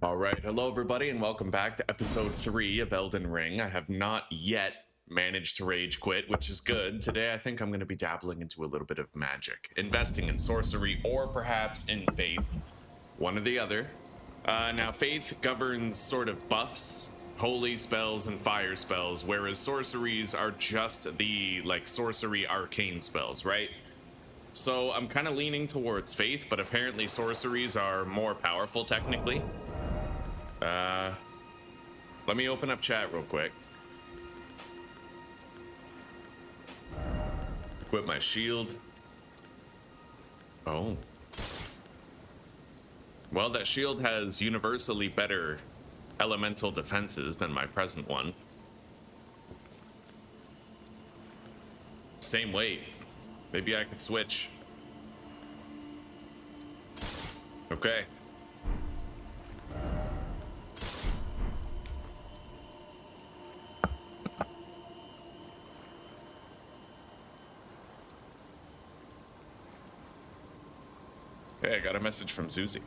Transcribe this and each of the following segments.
All right, hello everybody, and welcome back to episode 3 of Elden Ring. I have not yet managed to rage quit, which is good. Today I think I'm going to be dabbling into a little bit of magic, investing in sorcery, or perhaps in faith, one or the other. Now, faith governs sort of buffs, holy spells, and fire spells, whereas sorceries are just the, sorcery arcane spells, right? So I'm kind of leaning towards faith, but apparently sorceries are more powerful technically. Let me open up chat real quick. Equip my shield. Oh. Well, that shield has universally better elemental defenses than my present one. Same weight. Maybe I could switch. Okay. Okay, I got a message from Susie.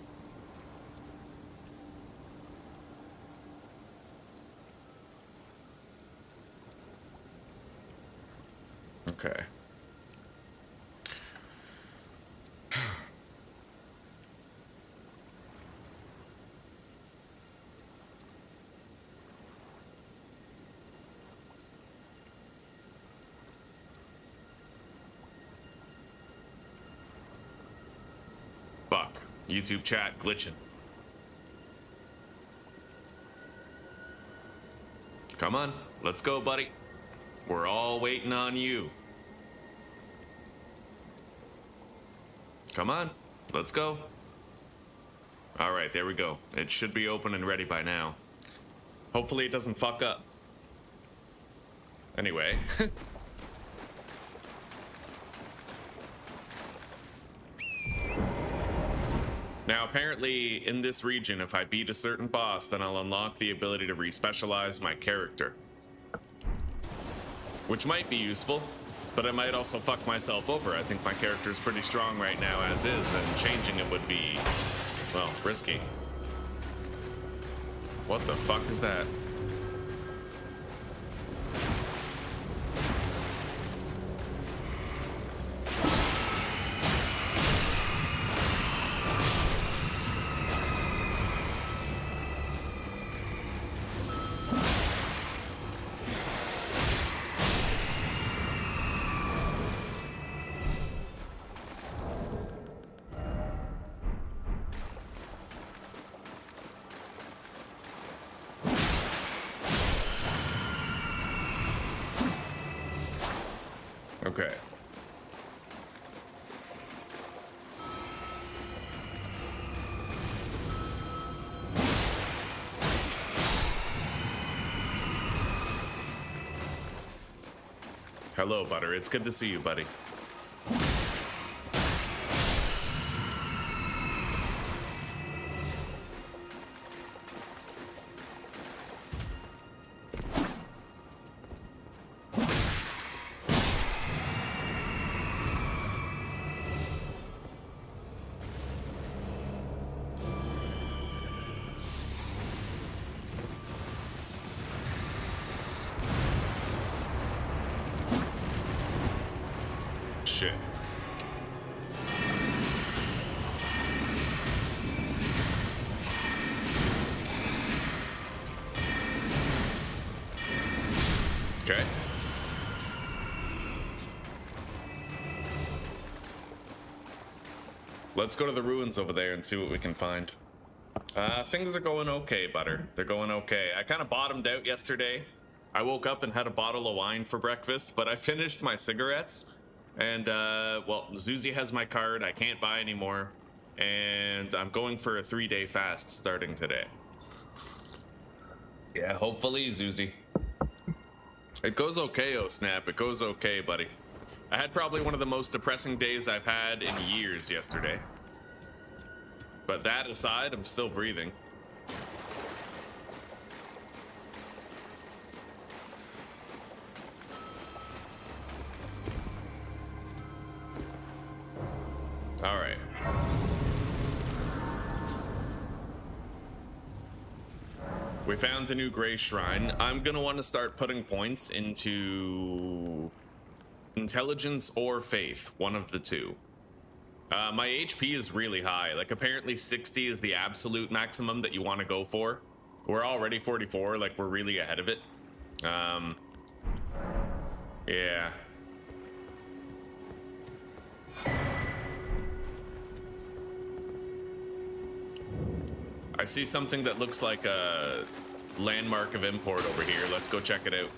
Okay. Fuck. YouTube chat glitching. Come on, let's go, buddy. We're all waiting on you. Come on, let's go. All right, there we go. It should be open and ready by now. Hopefully it doesn't fuck up. Anyway. Now, apparently, in this region, if I beat a certain boss, then I'll unlock the ability to respecialize my character. Which might be useful, but I might also fuck myself over. I think my character is pretty strong right now as is, and changing it would be, well, risky. What the fuck is that? Okay. Hello, Butter. It's good to see you, buddy. Shit. Okay. Let's go to the ruins over there and see what we can find. Things are going okay, Butter. They're going okay. I kind of bottomed out yesterday. I woke up and had a bottle of wine for breakfast, but I finished my cigarettes. And, well, Zuzi has my card. I can't buy anymore. And I'm going for a 3-day fast starting today. Yeah, hopefully, Zuzi. It goes okay, oh snap. It goes okay, buddy. I had probably one of the most depressing days I've had in years yesterday. But that aside, I'm still breathing. All right. We found a new gray shrine. I'm gonna want to start putting points into intelligence or faith, one of the two. My HP is really high. Like, apparently 60 is the absolute maximum that you want to go for. We're already 44, like, we're really ahead of it. Yeah. I see something that looks like a landmark of import over here. Let's go check it out.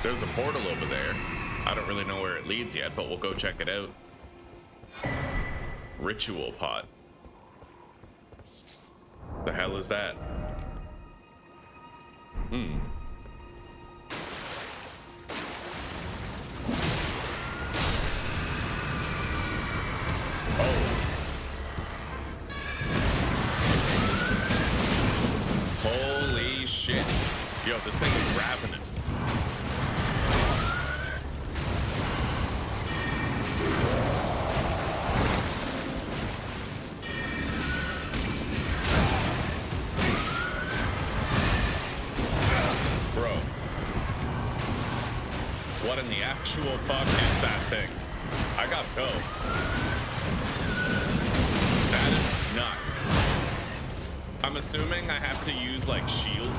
There's a portal over there. I don't really know where it leads yet, but we'll go check it out. Ritual pot. The hell is that? Oh. Holy shit. Yo, this thing is ravenous. What in the actual fuck is that thing? I gotta go. That is nuts. I'm assuming I have to use like shield.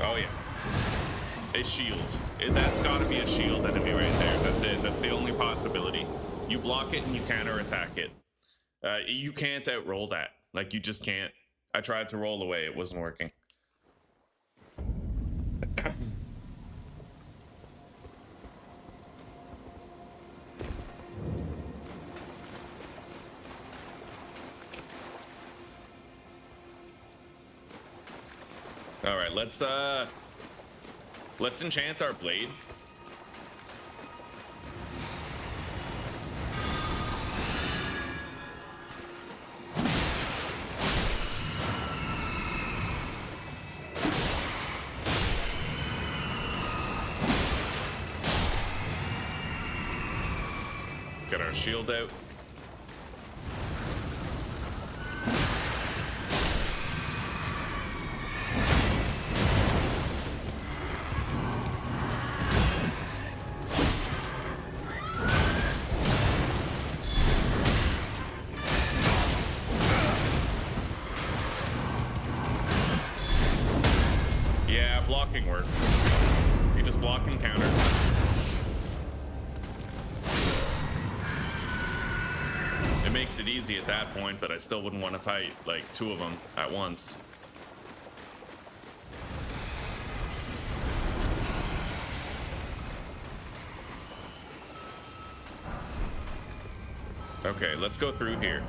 Oh yeah. A shield. That's gotta be a shield enemy right there. That's it. That's the only possibility. You block it and you counter-attack it. You can't outroll that. Like, you just can't. I tried to roll away. It wasn't working. All right, let's enchant our blade. Get our shield out. Yeah, blocking works. You just block and counter. It makes it easy at that point, but I still wouldn't want to fight like two of them at once. Okay, let's go through here.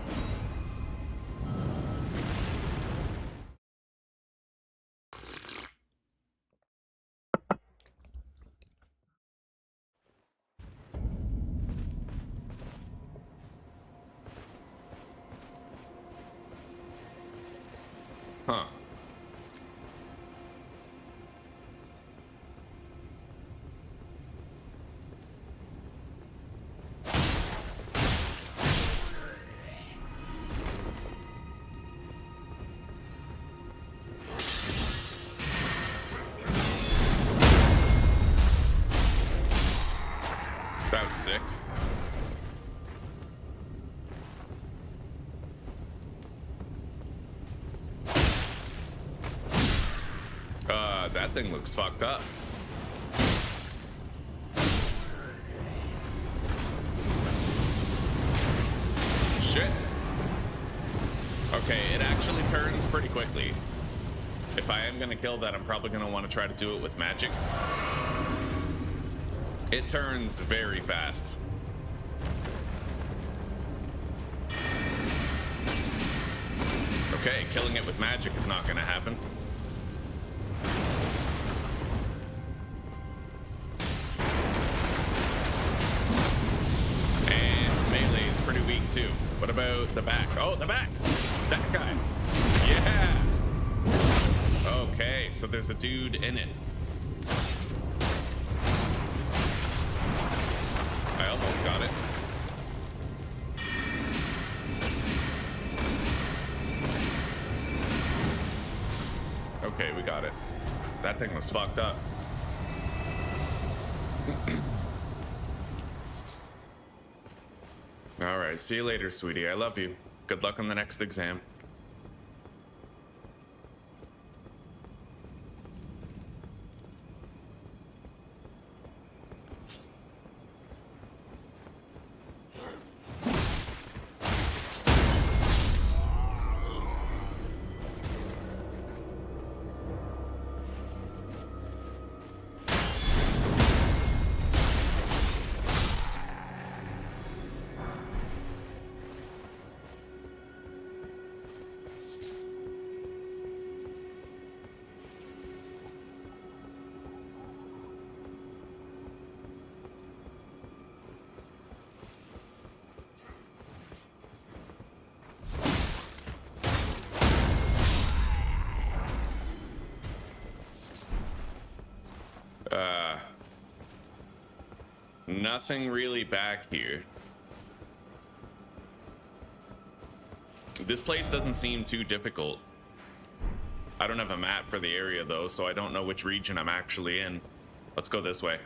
Huh. That was sick. That thing looks fucked up. Shit. Okay, it actually turns pretty quickly. If I am gonna kill that, I'm probably gonna want to try to do it with magic. It turns very fast. Okay, killing it with magic is not gonna happen. And melee is pretty weak too. What about the back? Oh, the back! That guy. Yeah! Okay, so there's a dude in it. I almost got it. Okay, we got it. That thing was fucked up. All right, see you later, sweetie. I love you. Good luck on the next exam. Nothing really back here. This place doesn't seem too difficult. I don't have a map for the area though, so I don't know which region I'm actually in. Let's go this way.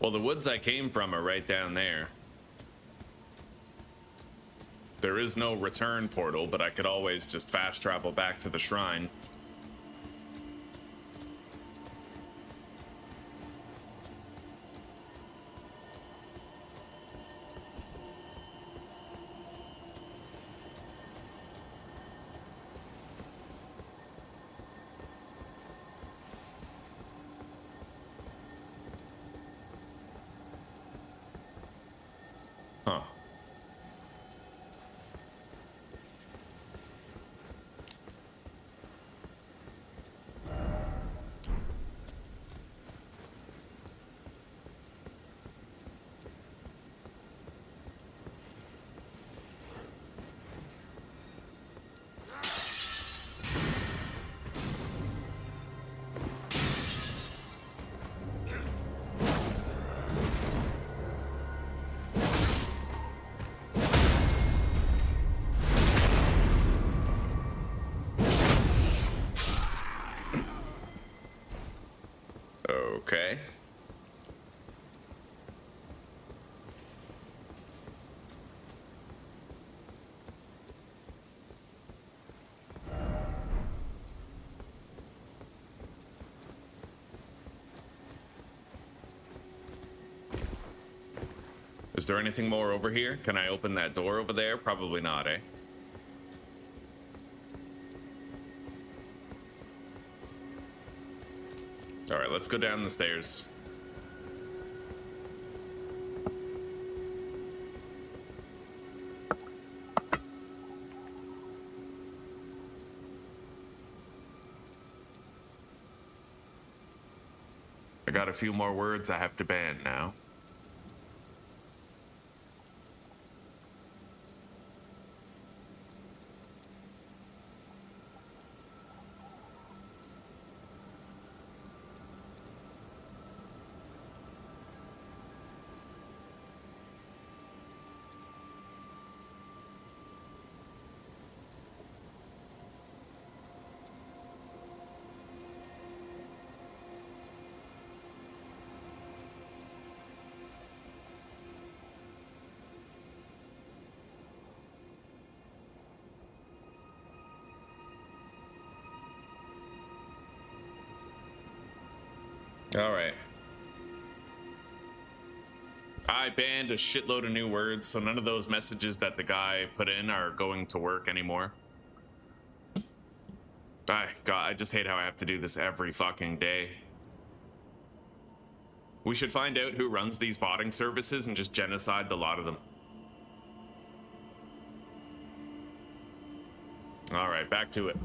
Well, the woods I came from are right down there. There is no return portal, but I could always just fast travel back to the shrine. Huh. Okay. Is there anything more over here? Can I open that door over there? Probably not, eh? All right, let's go down the stairs. I got a few more words I have to ban now. All right. I banned a shitload of new words, so none of those messages that the guy put in are going to work anymore. God, I just hate how I have to do this every fucking day. We should find out who runs these botting services and just genocide the lot of them. All right, back to it.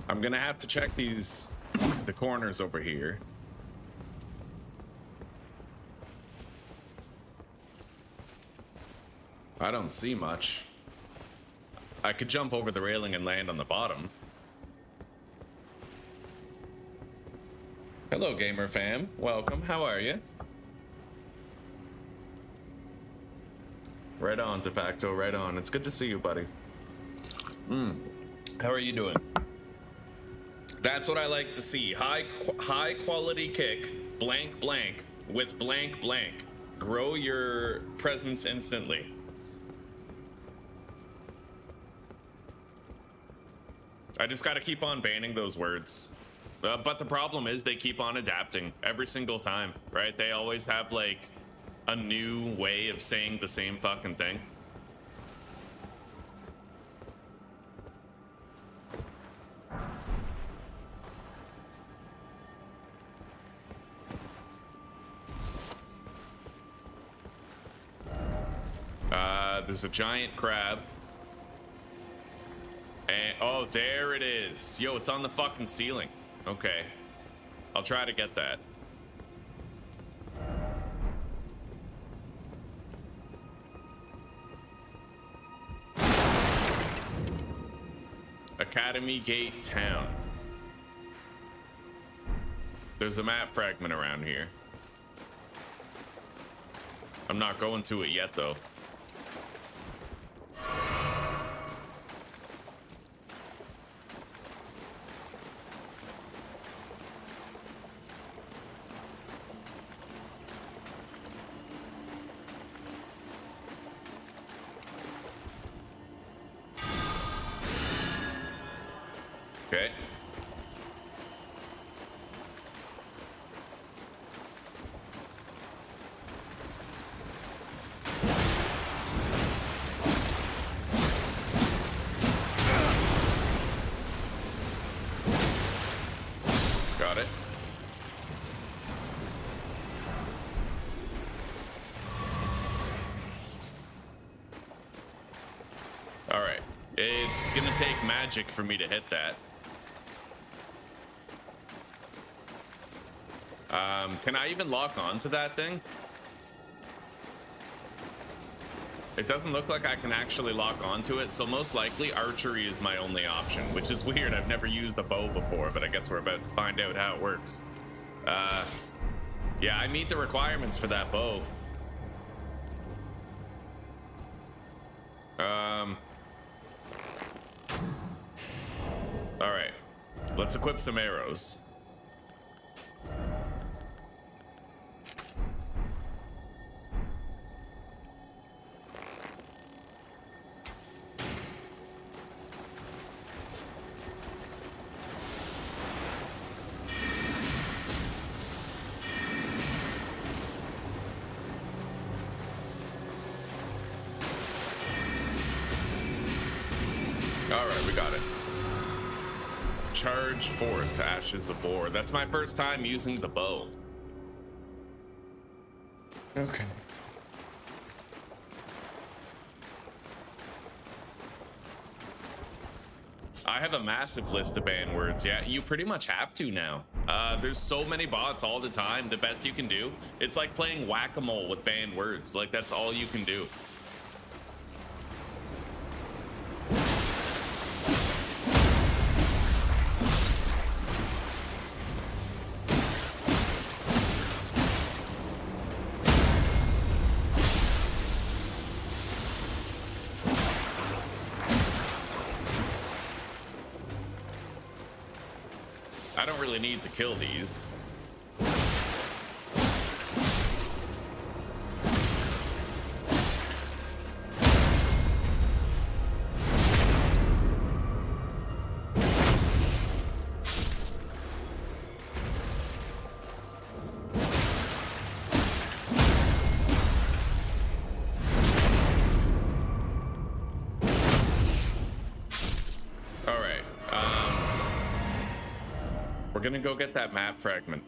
I'm gonna have to check the corners over here. I don't see much. I could jump over the railing and land on the bottom. Hello, gamer fam. Welcome. How are you? Right on, de facto. Right on. It's good to see you, buddy. How are you doing? That's what I like to see. High quality kick, blank blank, with blank blank. Grow your presence instantly. I just gotta keep on banning those words. But the problem is they keep on adapting every single time, right? They always have like a new way of saying the same fucking thing. There's a giant crab. And, oh, there it is. Yo, it's on the fucking ceiling. Okay. I'll try to get that. Academy Gate Town. There's a map fragment around here. I'm not going to it yet, though. Okay. Got it. All right. It's gonna take magic for me to hit that. Can I even lock on to that thing? It doesn't look like I can actually lock onto it, so most likely archery is my only option, which is weird. I've never used a bow before, but I guess we're about to find out how it works. Yeah, I meet the requirements for that bow. All right, let's equip some arrows. Alright, we got it. Charge forth, Ashes of War. That's my first time using the bow. Okay. I have a massive list of ban words. Yeah, you pretty much have to now. There's so many bots all the time. The best you can do, it's like playing whack-a-mole with banned words. Like, that's all you can do. I don't really need to kill these. We're gonna go get that map fragment.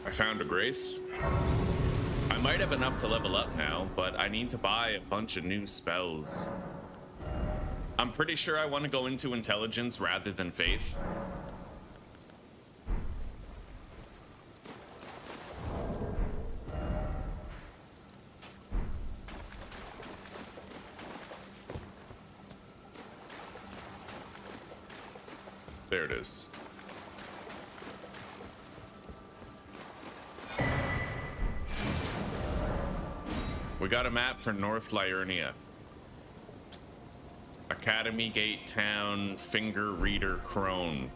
I found a grace. I might have enough to level up now, but I need to buy a bunch of new spells. I'm pretty sure I want to go into intelligence rather than faith. There it is. We got a map for North Liurnia. Academy Gate Town, Finger Reader Crone.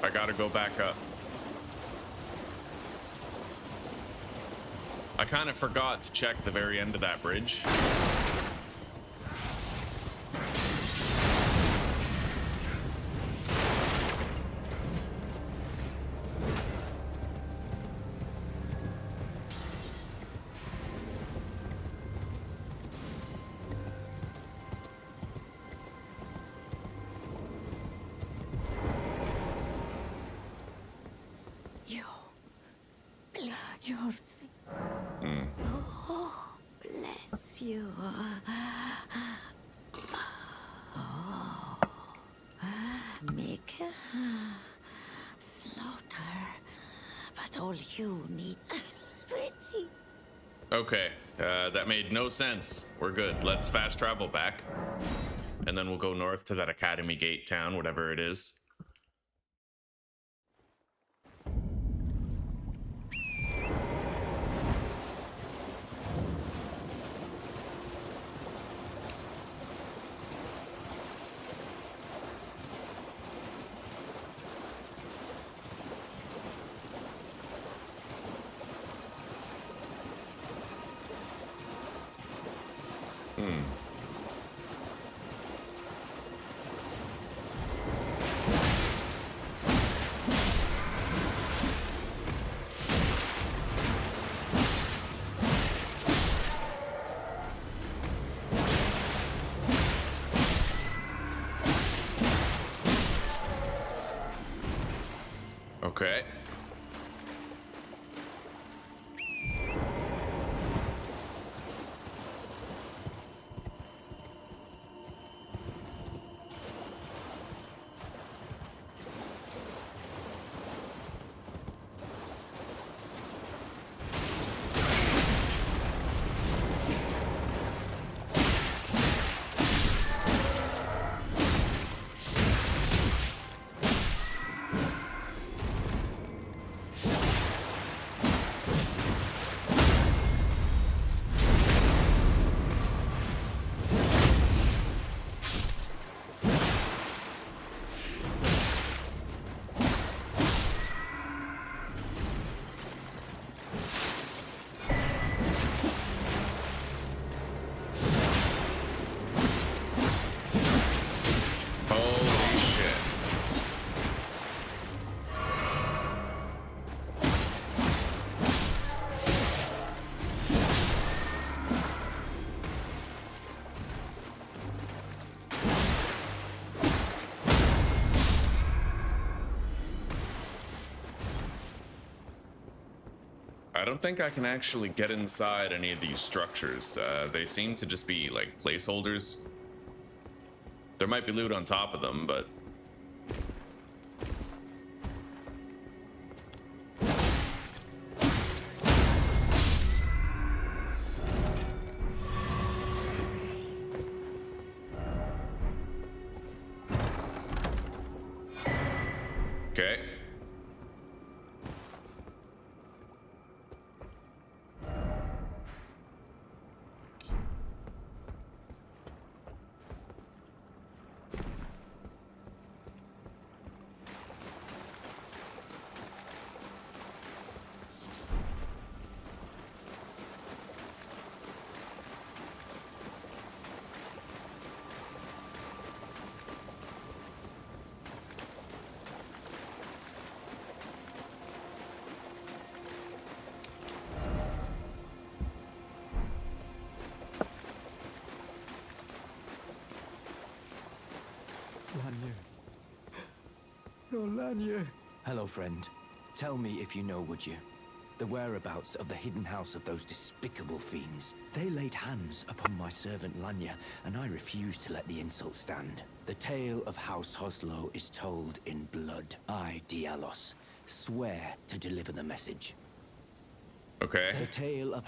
I gotta go back up. I kind of forgot to check the very end of that bridge. Oh, bless you. Oh, Micah, slaughter, but all you need pretty. Okay, That made no sense. We're good. Let's fast travel back. And then we'll go north to that Academy Gate town, whatever it is. Okay. I don't think I can actually get inside any of these structures. They seem to just be like placeholders. There might be loot on top of them, but... Okay. Hello, friend. Tell me if you know, would you? The whereabouts of the hidden house of those despicable fiends. They laid hands upon my servant Lanya, and I refused to let the insult stand. The tale of House Hoslo is told in blood. I, Dialos, swear to deliver the message. Okay. The tale of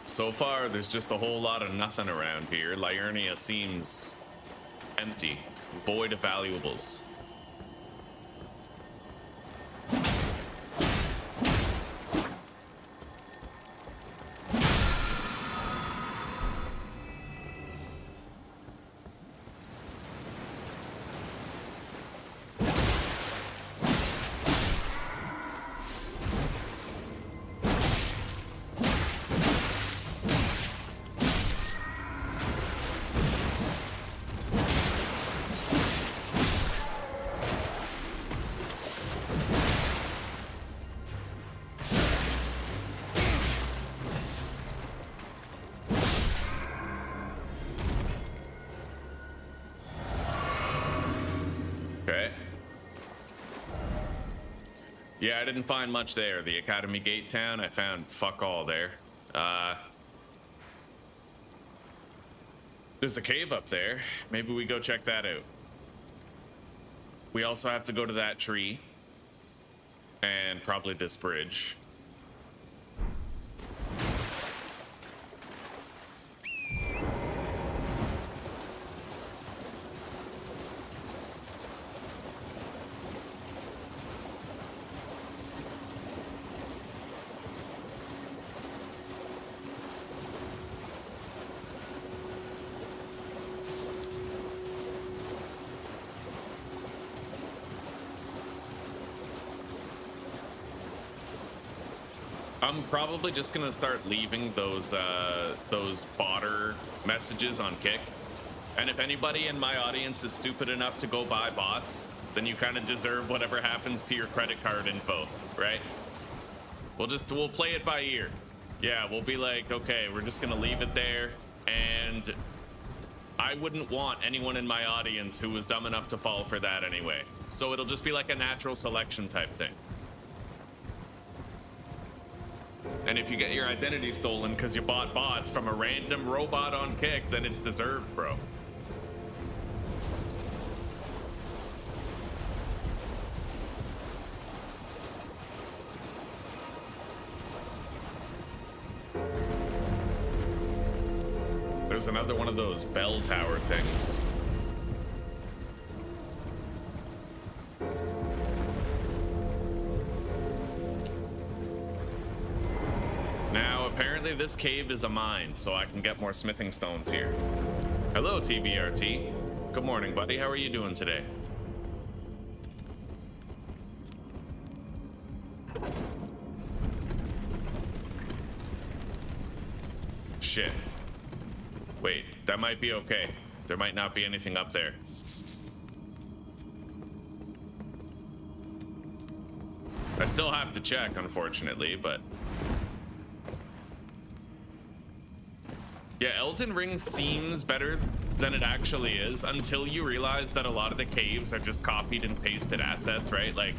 So far, there's just a whole lot of nothing around here. Liurnia seems empty, void of valuables. Yeah, I didn't find much there. The Academy Gate town, I found fuck all there. There's a cave up there. Maybe we go check that out. We also have to go to that tree. And probably this bridge. I'm probably just gonna start leaving those botter messages on Kick. And if anybody in my audience is stupid enough to go buy bots, then you kind of deserve whatever happens to your credit card info, right? We'll play it by ear. Yeah, we'll be like, okay, we're just gonna leave it there. And I wouldn't want anyone in my audience who was dumb enough to fall for that anyway. So it'll just be like a natural selection type thing. And if you get your identity stolen because you bought bots from a random robot on Kick, then it's deserved, bro. There's another one of those bell tower things. Now, apparently this cave is a mine, so I can get more smithing stones here. Hello, TVRT. Good morning, buddy. How are you doing today? Shit. Wait, that might be okay. There might not be anything up there. I still have to check, unfortunately, but... Yeah, Elden Ring seems better than it actually is until you realize that a lot of the caves are just copied and pasted assets, right? Like,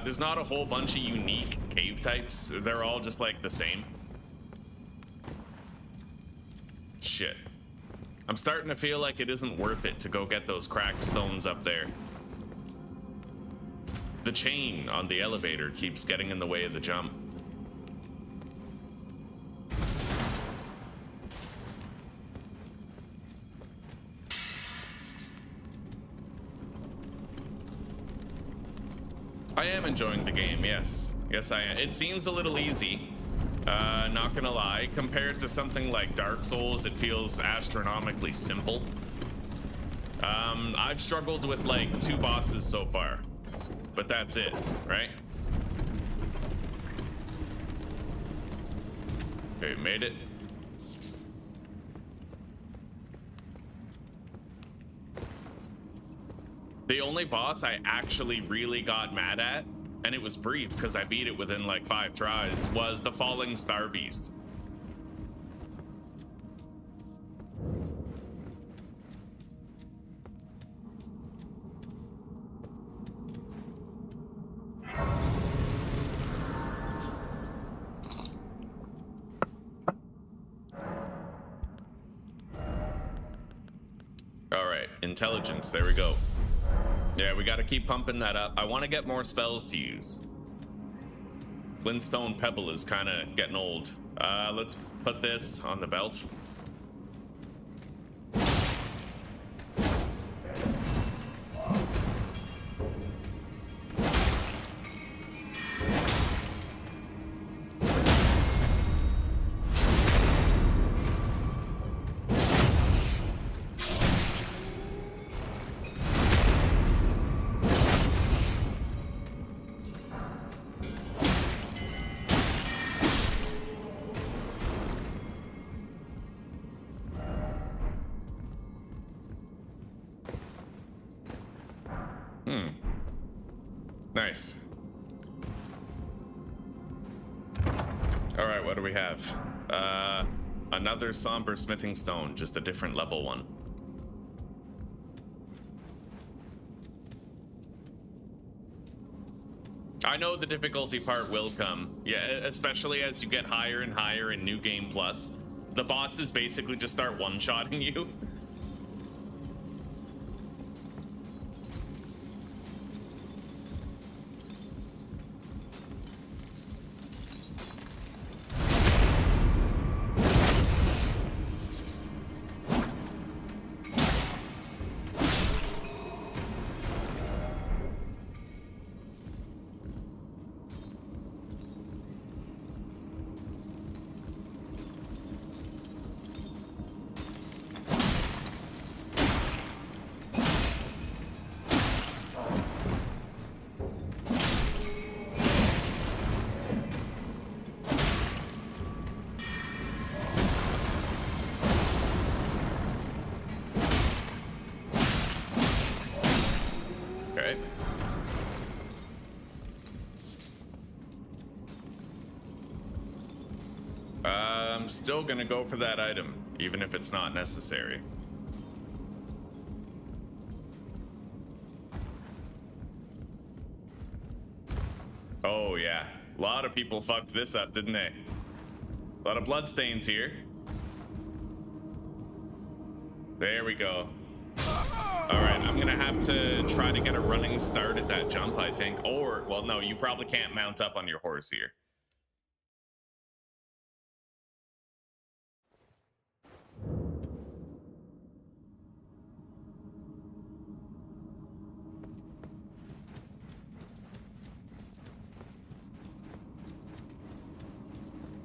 there's not a whole bunch of unique cave types. They're all just like the same. Shit. I'm starting to feel like it isn't worth it to go get those cracked stones up there. The chain on the elevator keeps getting in the way of the jump. I am enjoying the game, yes. Yes, I am. It seems a little easy. Not gonna lie, compared to something like Dark Souls, it feels astronomically simple. I've struggled with like 2 bosses so far, but that's it, right? Okay, made it. The only boss I actually really got mad at, and it was brief because I beat it within like 5 tries, was the Falling Star Beast. All right, intelligence, there we go. Yeah, we gotta keep pumping that up. I want to get more spells to use. Glintstone Pebble is kind of getting old. Let's put this on the belt. Nice. All right, what do we have? Another somber smithing stone, just a different level one. I know the difficulty part will come. Yeah, especially as you get higher and higher in New Game Plus. The bosses basically just start one-shotting you. Okay. I'm still gonna go for that item, even if it's not necessary. Oh yeah, a lot of people fucked this up, didn't they? A lot of bloodstains here. There we go. All right, I'm gonna have to try to get a running start at that jump, I think. Or, well, no, you probably can't mount up on your horse here.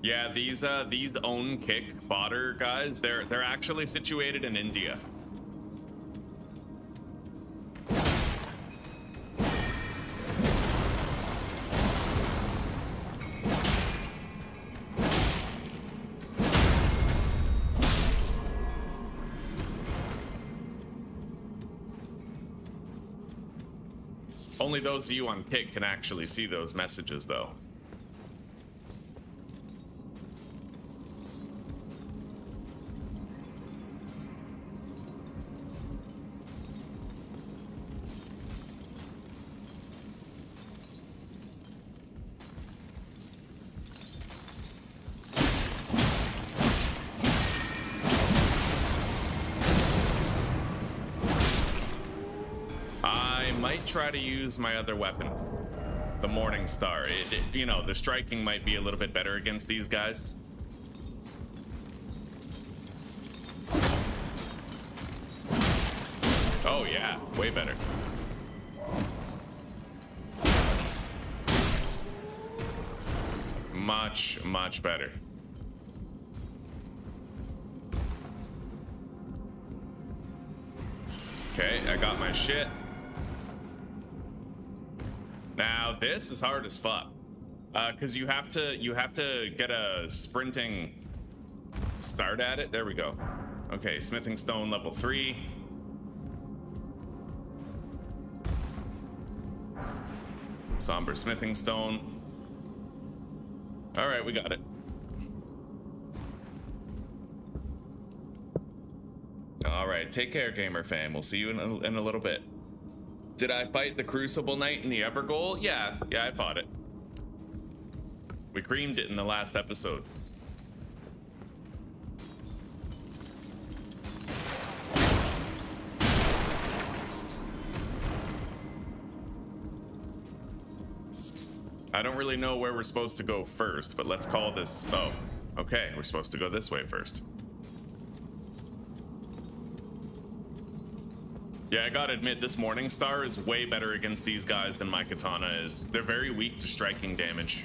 Yeah, these own kick botter guys, they're actually situated in India. Only those of you on kick can actually see those messages, though. Try to use my other weapon, the Morning Star. You know, the striking might be a little bit better against these guys. Oh yeah, way better. Much better. Okay, I got my shit. Now this is hard as fuck, because you have to get a sprinting start at it. There we go. Okay, smithing stone level 3. Somber smithing stone. All right, we got it. All right, take care, gamer fam. We'll see you in a little bit. Did I fight the Crucible Knight in the Evergoal? Yeah, I fought it. We creamed it in the last episode. I don't really know where we're supposed to go first, but let's call this... Oh, okay, we're supposed to go this way first. Yeah, I gotta admit, this Morning Star is way better against these guys than my katana is. They're very weak to striking damage.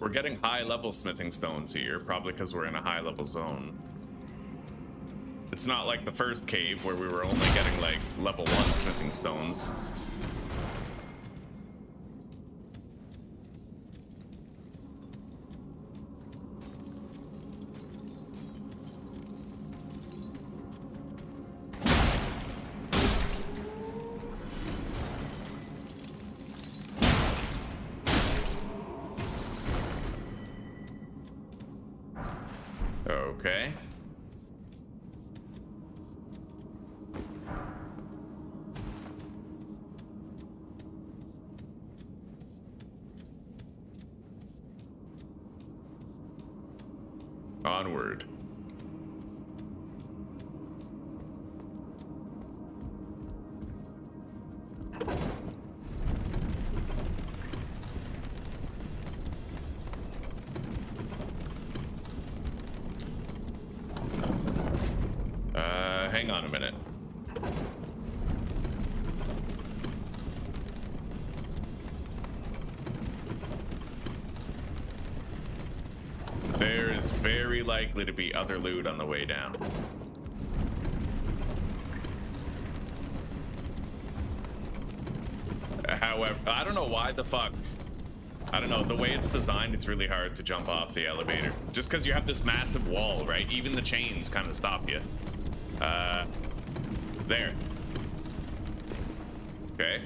We're getting high level smithing stones here, probably because we're in a high level zone. It's not like the first cave where we were only getting like level 1 smithing stones. Okay. Onward. hang on a minute. There is very likely to be other loot on the way down. However, I don't know why the fuck. I don't know, the way it's designed, it's really hard to jump off the elevator. Just because you have this massive wall, right? Even the chains kind of stop you. There. Okay.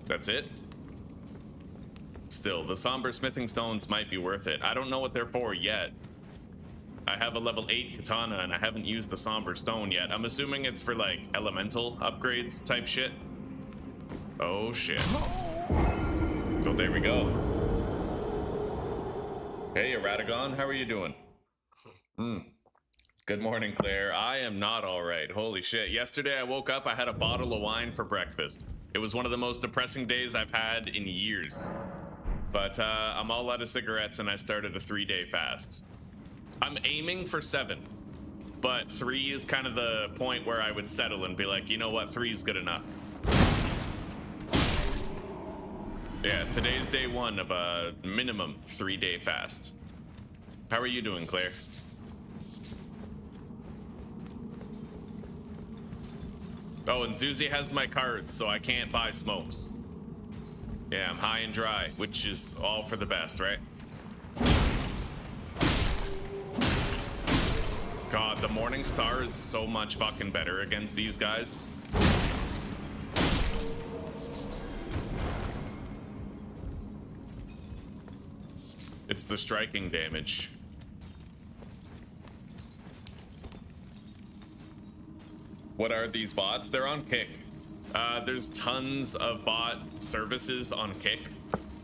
That's it? Still, the somber smithing stones might be worth it. I don't know what they're for yet. I have a level 8 katana and I haven't used the somber stone yet. I'm assuming it's for like elemental upgrades type shit. Oh shit. Oh, there we go. Hey, Erratagon, how are you doing? Good morning, Claire. I am not all right. Holy shit. Yesterday I woke up, I had a bottle of wine for breakfast. It was one of the most depressing days I've had in years. But I'm all out of cigarettes and I started a 3-day fast. I'm aiming for 7, but 3 is kind of the point where I would settle and be like, you know what, 3 is good enough. Yeah, today's day 1 of a minimum 3-day fast. How are you doing, Claire? Oh, and Zuzi has my cards, so I can't buy smokes. Yeah, I'm high and dry, which is all for the best, right? God, the Morning Star is so much fucking better against these guys. It's the striking damage. What are these bots? They're on Kick. There's tons of bot services on Kick,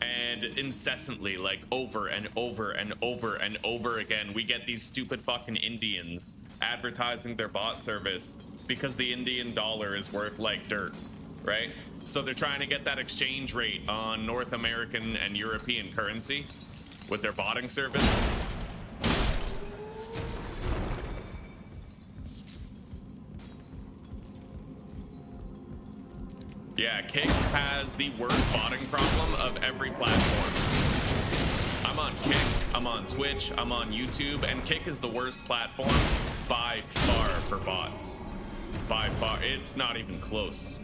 and incessantly, like over and over and over and over again, we get these stupid fucking Indians advertising their bot service because the Indian dollar is worth like dirt, right? So they're trying to get that exchange rate on North American and European currency with their botting service. Yeah, Kick has the worst botting problem of every platform. I'm on Kick, I'm on Twitch, I'm on YouTube, and Kick is the worst platform by far for bots. By far, it's not even close.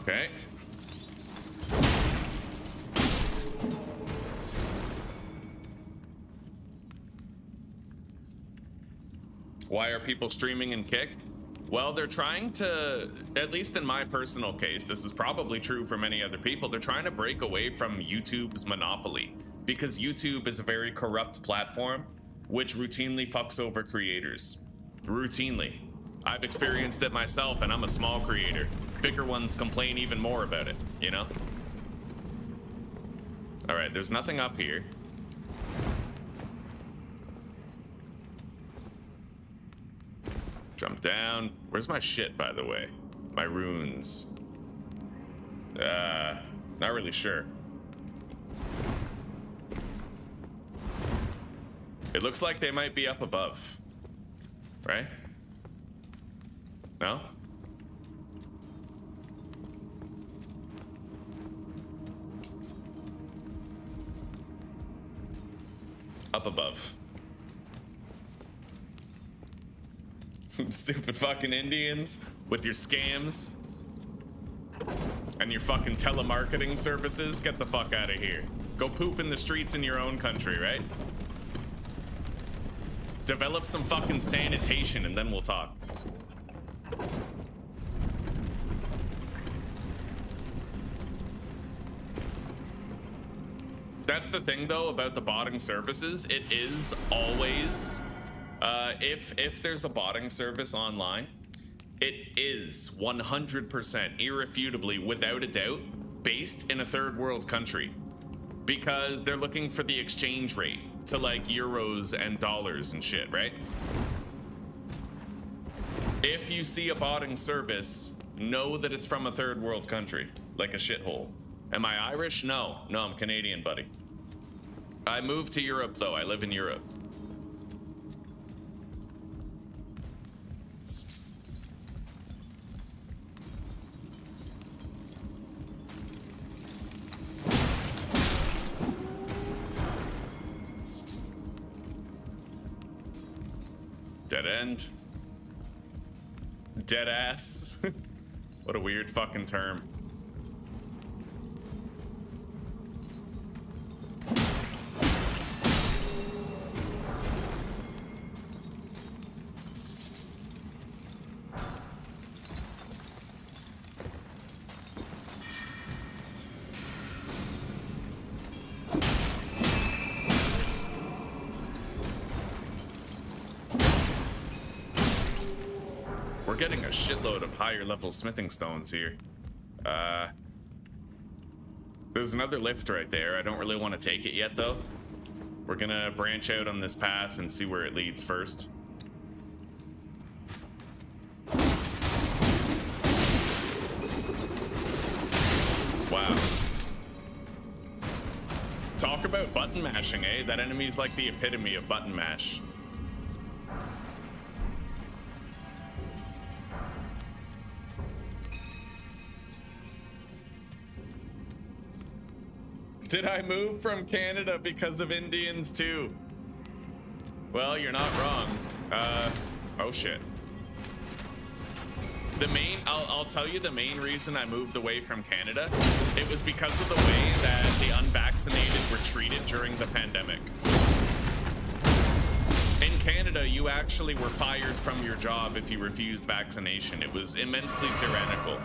Okay. Why are people streaming in Kick? Well, they're trying to, at least in my personal case, this is probably true for many other people, they're trying to break away from YouTube's monopoly, because YouTube is a very corrupt platform which routinely fucks over creators. Routinely. I've experienced it myself, and I'm a small creator. Bigger ones complain even more about it, you know? All right, there's nothing up here. Jump down. Where's my shit, by the way? My runes. Not really sure. It looks like they might be up above. Right? No? Up above. Stupid fucking Indians with your scams and your fucking telemarketing services. Get the fuck out of here. Go poop in the streets in your own country, right? Develop some fucking sanitation and then we'll talk. That's the thing though about the botting services. It is always If there's a botting service online, it is 100% irrefutably, without a doubt, based in a third world country, because they're looking for the exchange rate to like euros and dollars and shit, right? If you see a botting service, know that it's from a third world country, like a shithole. Am I Irish? No, I'm Canadian, buddy. I moved to Europe though. I live in Europe. Dead end. Dead ass. What a weird fucking term. We're getting a shitload of higher level smithing stones here. There's another lift right there. I don't really want to take it yet though. We're gonna branch out on this path and see where it leads first. Wow. Talk about button mashing, eh? That enemy's like the epitome of button mash. Did I move from Canada because of Indians too? Well, you're not wrong. Oh shit. I'll tell you the main reason I moved away from Canada. It was because of the way that the unvaccinated were treated during the pandemic. In Canada, you actually were fired from your job if you refused vaccination. It was immensely tyrannical.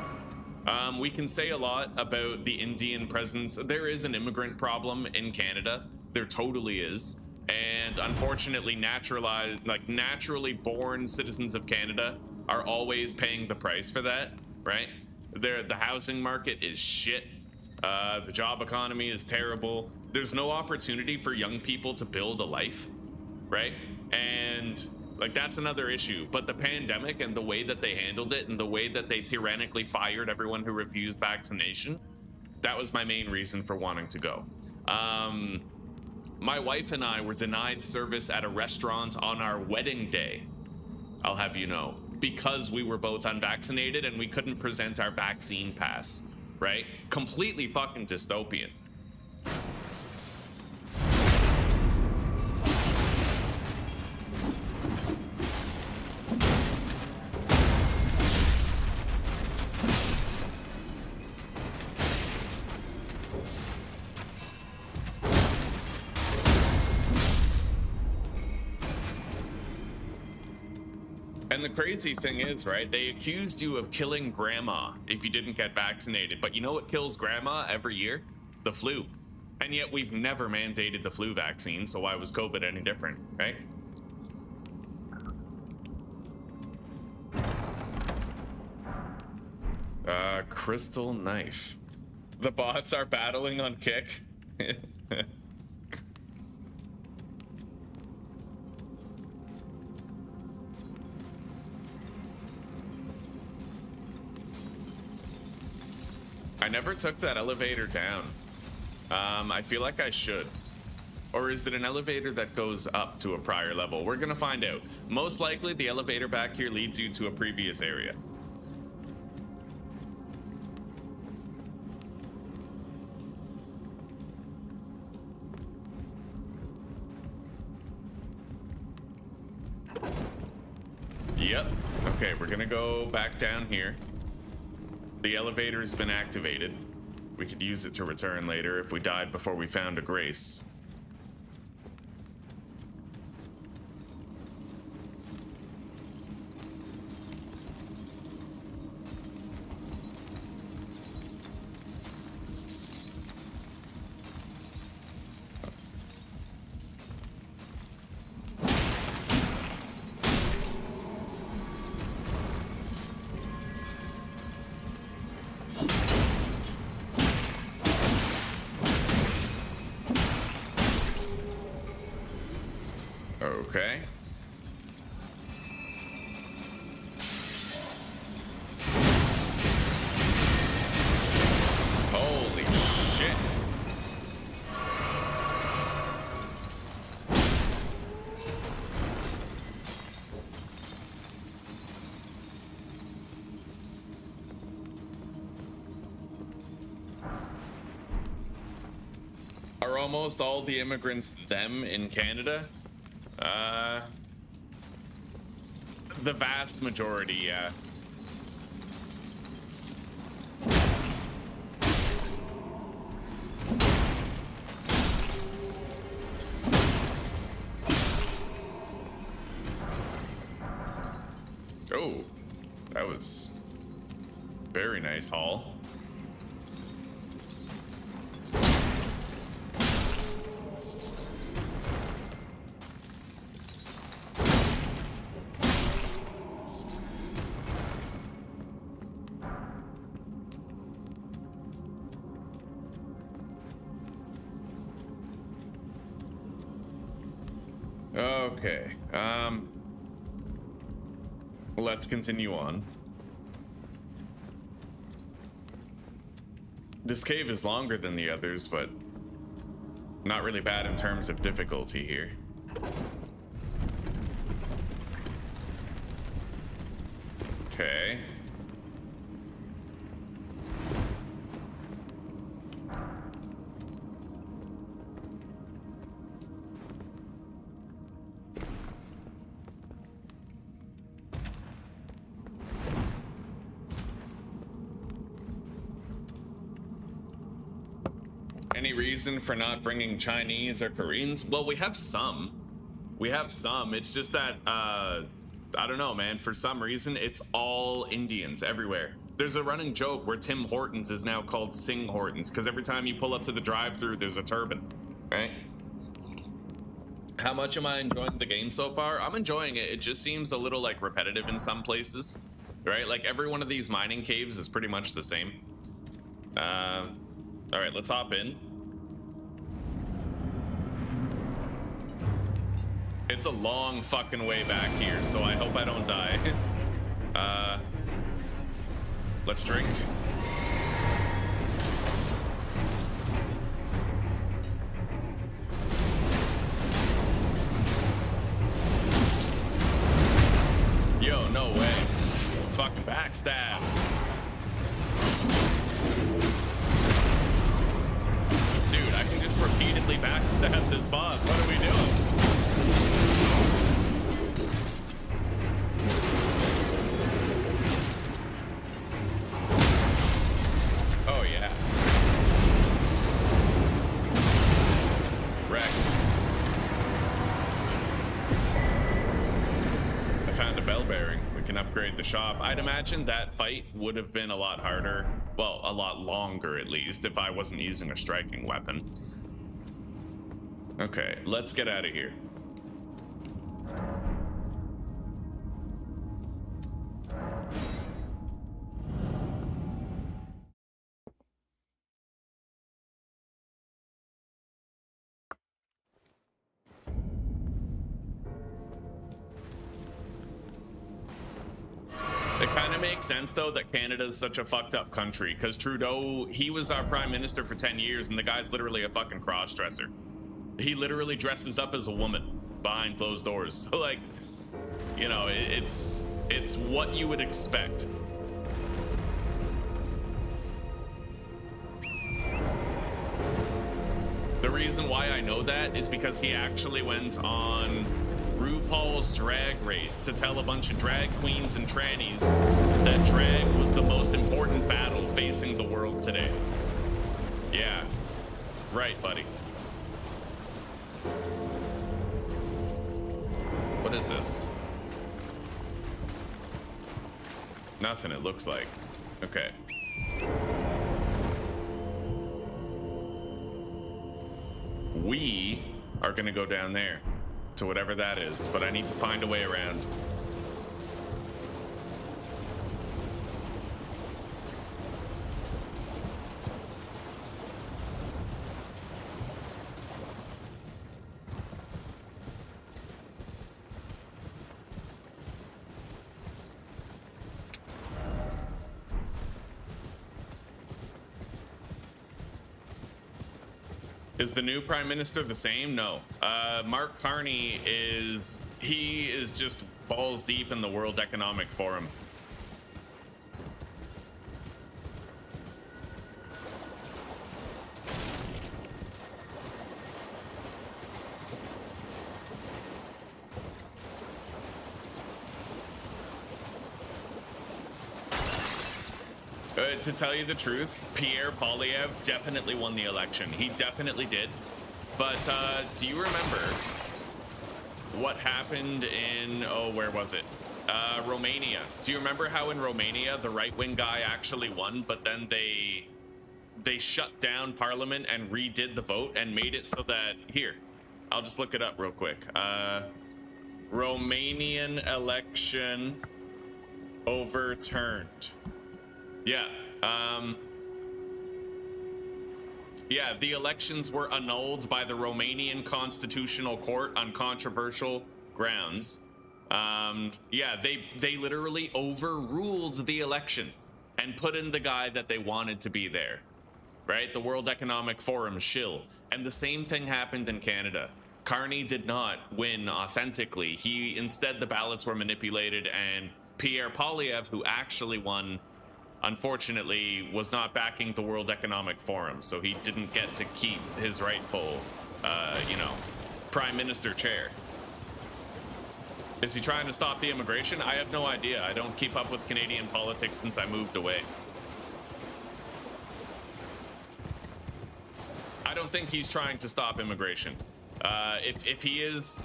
We can say a lot about the Indian presence. There is an immigrant problem in Canada. There totally is. And unfortunately, naturally born citizens of Canada are always paying the price for that, right? The housing market is shit. The job economy is terrible. There's no opportunity for young people to build a life, right? And like, that's another issue. But the pandemic and the way that they handled it and the way that they tyrannically fired everyone who refused vaccination, that was my main reason for wanting to go. My wife and I were denied service at a restaurant on our wedding day, I'll have you know, because we were both unvaccinated and we couldn't present our vaccine pass, right? Completely fucking dystopian. And the crazy thing is, right, they accused you of killing grandma if you didn't get vaccinated. But you know what kills grandma every year? The flu. And yet we've never mandated the flu vaccine, so why was COVID any different, right? Crystal knife. The bots are battling on Kick. I never took that elevator down. I feel like I should. Or is it an elevator that goes up to a prior level? We're gonna find out. Most likely the elevator back here leads you to a previous area. Yep. Okay, we're gonna go back down here. The elevator's been activated. We could use it to return later if we died before we found a grace. Okay. Holy shit. Are almost all the immigrants them in Canada? The vast majority, yeah. Oh, that was very nice haul. Okay, let's continue on. This cave is longer than the others, but not really bad in terms of difficulty here. Okay. Any reason for not bringing Chinese or Koreans? Well, we have some. We have some. It's just that, I don't know, man. For some reason, it's all Indians everywhere. There's a running joke where Tim Hortons is now called Sing Hortons because every time you pull up to the drive-thru, there's a turban, right? How much am I enjoying the game so far? I'm enjoying it. It just seems a little, like, repetitive in some places, right? Like, every one of these mining caves is pretty much the same. All right, let's hop in. It's a long fucking way back here, so I hope I don't die. Let's drink. Yo, no way. Fucking backstab. Dude, I can just repeatedly backstab this boss. What are we doing? Oh, yeah. Wrecked. I found a bell bearing. We can upgrade the shop. I'd imagine that fight would have been a lot harder. Well, a lot longer, at least, if I wasn't using a striking weapon. Okay, let's get out of here. It kind of makes sense, though, that Canada is such a fucked up country, because Trudeau, he was our prime minister for 10 years, and the guy's literally a fucking cross-dresser. He literally dresses up as a woman behind closed doors. So, like, you know, it's what you would expect. The reason why I know that is because he actually went on RuPaul's Drag Race to tell a bunch of drag queens and trannies that drag was the most important battle facing the world today. Yeah, right, buddy. What is this? Nothing, it looks like. Okay. We are gonna go down there to whatever that is, but I need to find a way around. Is the new prime minister the same? No. Mark Carney is just balls deep in the World Economic Forum. To tell you the truth, Pierre Poilievre definitely won the election. He definitely did. But do you remember what happened in, oh, where was it? Romania. Do you remember how in Romania the right-wing guy actually won, but then they shut down parliament and redid the vote and made it so that, here, I'll just look it up real quick. Romanian election overturned. Yeah. Yeah, the elections were annulled by the Romanian Constitutional Court on controversial grounds. Yeah, they literally overruled the election and put in the guy that they wanted to be there, right? The World Economic Forum shill. And the same thing happened in Canada. Carney did not win authentically. Instead, the ballots were manipulated, and Pierre Poilievre, who actually won, unfortunately, was not backing the World Economic Forum, so he didn't get to keep his rightful, prime minister chair. Is he trying to stop the immigration? I have no idea. I don't keep up with Canadian politics since I moved away. I don't think he's trying to stop immigration. If he is,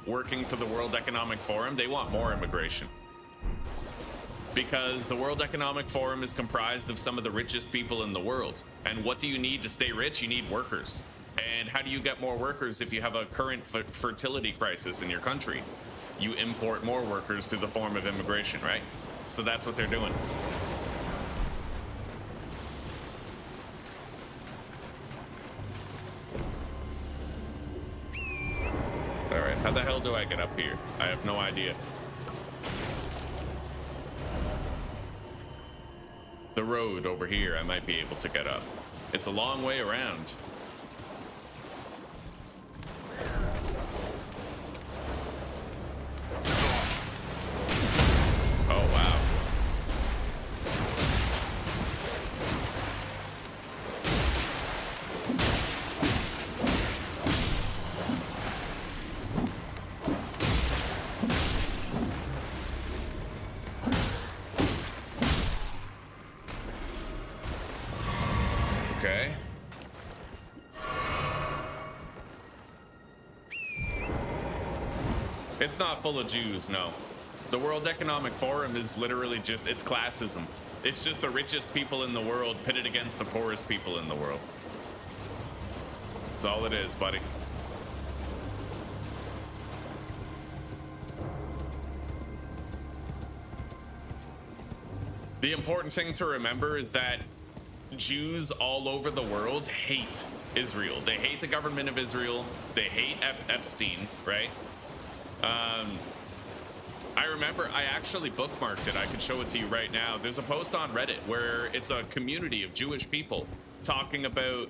working for the World Economic Forum, they want more immigration. Because the World Economic Forum is comprised of some of the richest people in the world. And what do you need to stay rich? You need workers. And how do you get more workers if you have a current fertility crisis in your country? You import more workers through the form of immigration, right? So that's what they're doing. All right, how the hell do I get up here? I have no idea. The road over here, I might be able to get up. It's a long way around. Oh, wow. Okay. It's not full of Jews, no. The World Economic Forum is literally just, it's classism. It's just the richest people in the world pitted against the poorest people in the world. That's all it is, buddy. The important thing to remember is that Jews all over the world hate Israel. They hate the government of Israel. They hate Epstein, right? I remember I actually bookmarked it. I could show it to you right now. There's a post on Reddit where it's a community of Jewish people talking about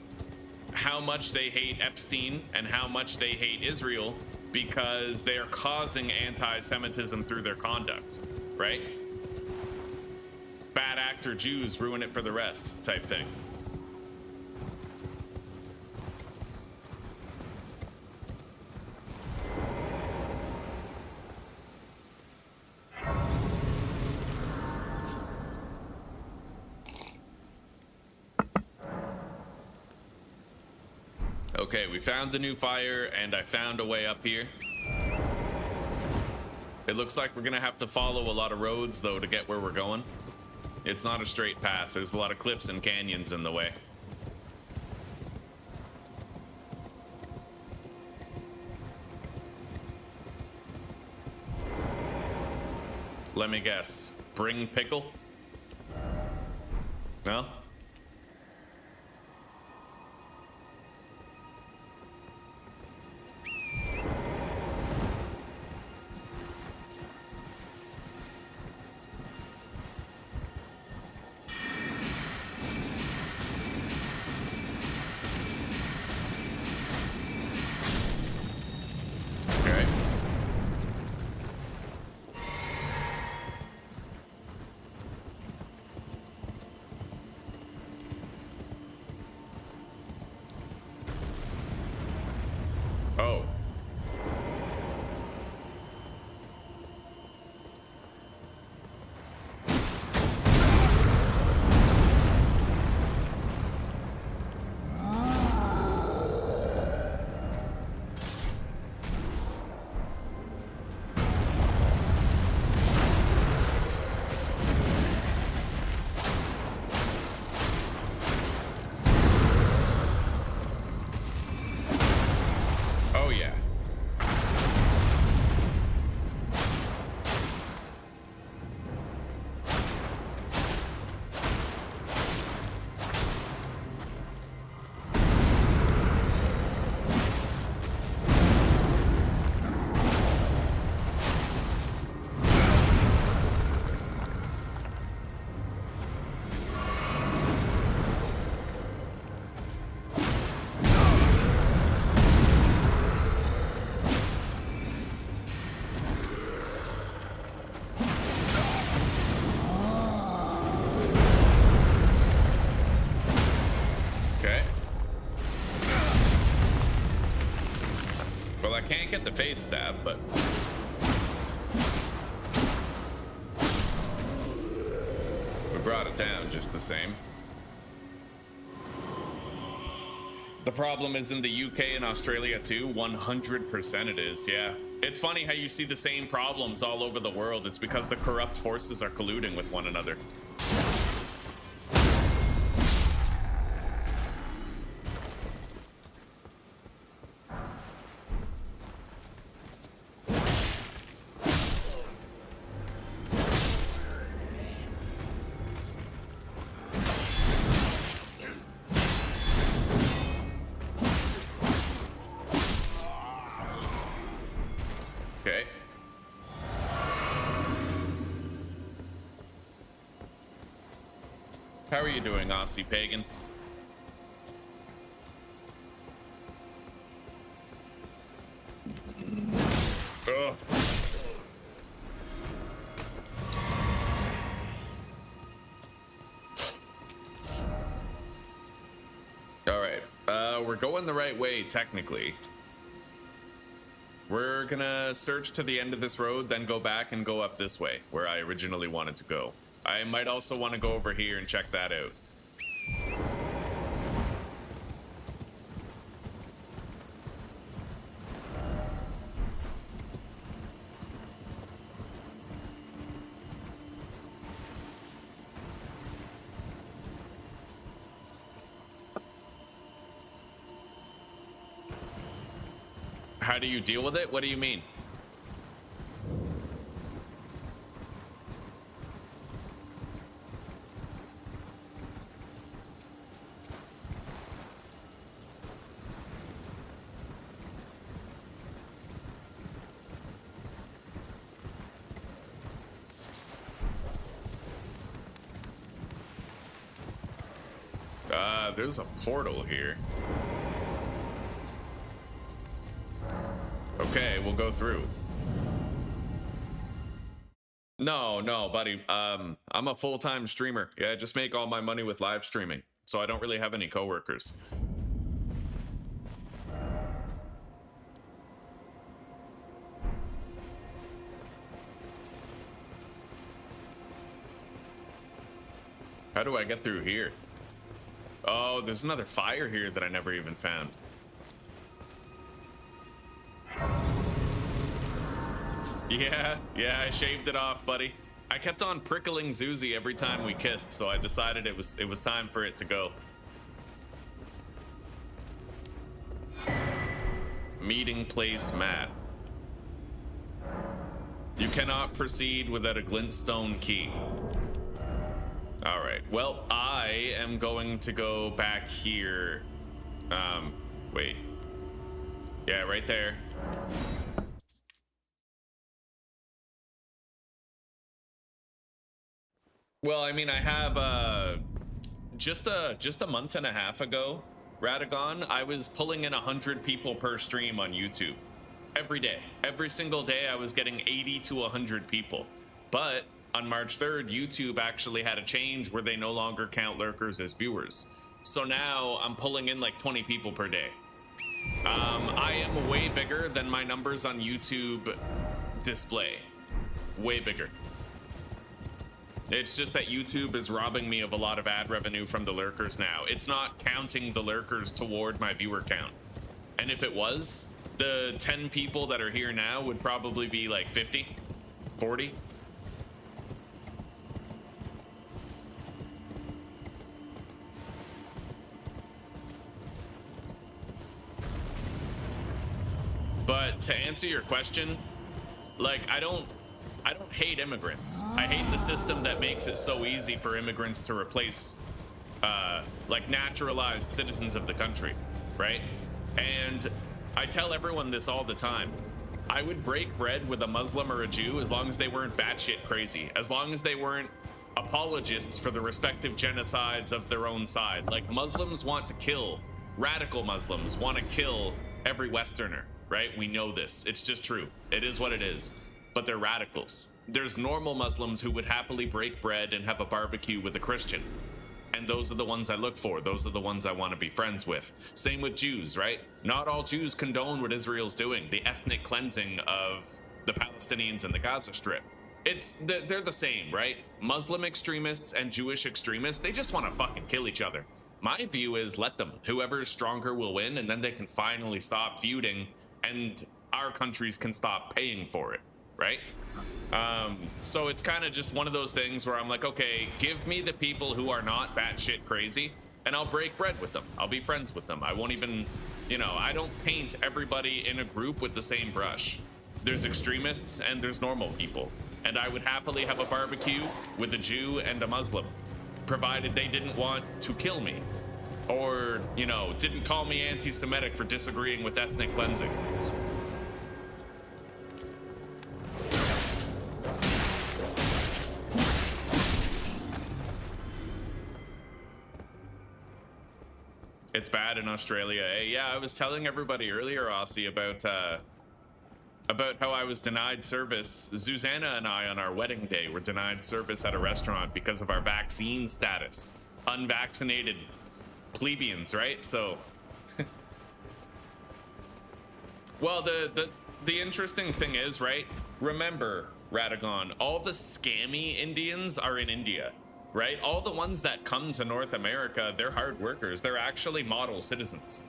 how much they hate Epstein and how much they hate Israel because they are causing anti-Semitism through their conduct, right? Bad actor Jews ruin it for the rest type thing. Okay, we found the new fire and I found a way up here. It looks like we're gonna have to follow a lot of roads though to get where we're going. It's not a straight path. There's a lot of cliffs and canyons in the way. Let me guess. Bring pickle? No? Oh, yeah. Can't get the face stab, but we brought it down just the same. The problem is in the UK and Australia too. 100% it is, yeah. It's funny how you see the same problems all over the world. It's because the corrupt forces are colluding with one another. How are you doing, Aussie Pagan? Ugh. All right, we're going the right way, technically. We're gonna search to the end of this road, then go back and go up this way, where I originally wanted to go. I might also want to go over here and check that out. How do you deal with it? What do you mean? There's a portal here. Okay, we'll go through. No, buddy. I'm a full-time streamer. Yeah, I just make all my money with live streaming, so I don't really have any coworkers. How do I get through here? Oh, there's another fire here that I never even found. Yeah, I shaved it off, buddy. I kept on prickling Zuzi every time we kissed, so I decided it was time for it to go. Meeting place map. You cannot proceed without a glintstone key. All right, well, I am going to go back here. Wait. Yeah, right there. Well, I mean, I have, just a month and a half ago, Radagon, I was pulling in 100 people per stream on YouTube. Every day. Every single day, I was getting 80 to 100 people. But on March 3rd, YouTube actually had a change where they no longer count lurkers as viewers. So now I'm pulling in like 20 people per day. I am way bigger than my numbers on YouTube display. Way bigger. It's just that YouTube is robbing me of a lot of ad revenue from the lurkers now. It's not counting the lurkers toward my viewer count. And if it was, the 10 people that are here now would probably be like 50, 40. But to answer your question, like, I don't hate immigrants. I hate the system that makes it so easy for immigrants to replace like naturalized citizens of the country, right? And I tell everyone this all the time. I would break bread with a Muslim or a Jew as long as they weren't batshit crazy, as long as they weren't apologists for the respective genocides of their own side. Like, Muslims want to kill, radical Muslims want to kill every Westerner, right? We know this. It's just true. It is what it is. But they're radicals. There's normal Muslims who would happily break bread and have a barbecue with a Christian. And those are the ones I look for. Those are the ones I want to be friends with. Same with Jews, right? Not all Jews condone what Israel's doing, the ethnic cleansing of the Palestinians in the Gaza Strip. They're the same, right? Muslim extremists and Jewish extremists, they just want to fucking kill each other. My view is let them. Whoever's stronger will win, and then they can finally stop feuding, and our countries can stop paying for it, right? So it's kind of just one of those things where I'm like, okay, give me the people who are not batshit crazy, and I'll break bread with them. I'll be friends with them. I won't even, you know, I don't paint everybody in a group with the same brush. There's extremists and there's normal people. And I would happily have a barbecue with a Jew and a Muslim, provided they didn't want to kill me, or, you know, didn't call me anti-Semitic for disagreeing with ethnic cleansing. It's bad in Australia, eh? Yeah, I was telling everybody earlier, Aussie, about how I was denied service. Susanna and I, on our wedding day, were denied service at a restaurant because of our vaccine status. Unvaccinated plebeians, right? So, well, the interesting thing is, right? Remember, Radagon, all the scammy Indians are in India, right? All the ones that come to North America, they're hard workers. They're actually model citizens,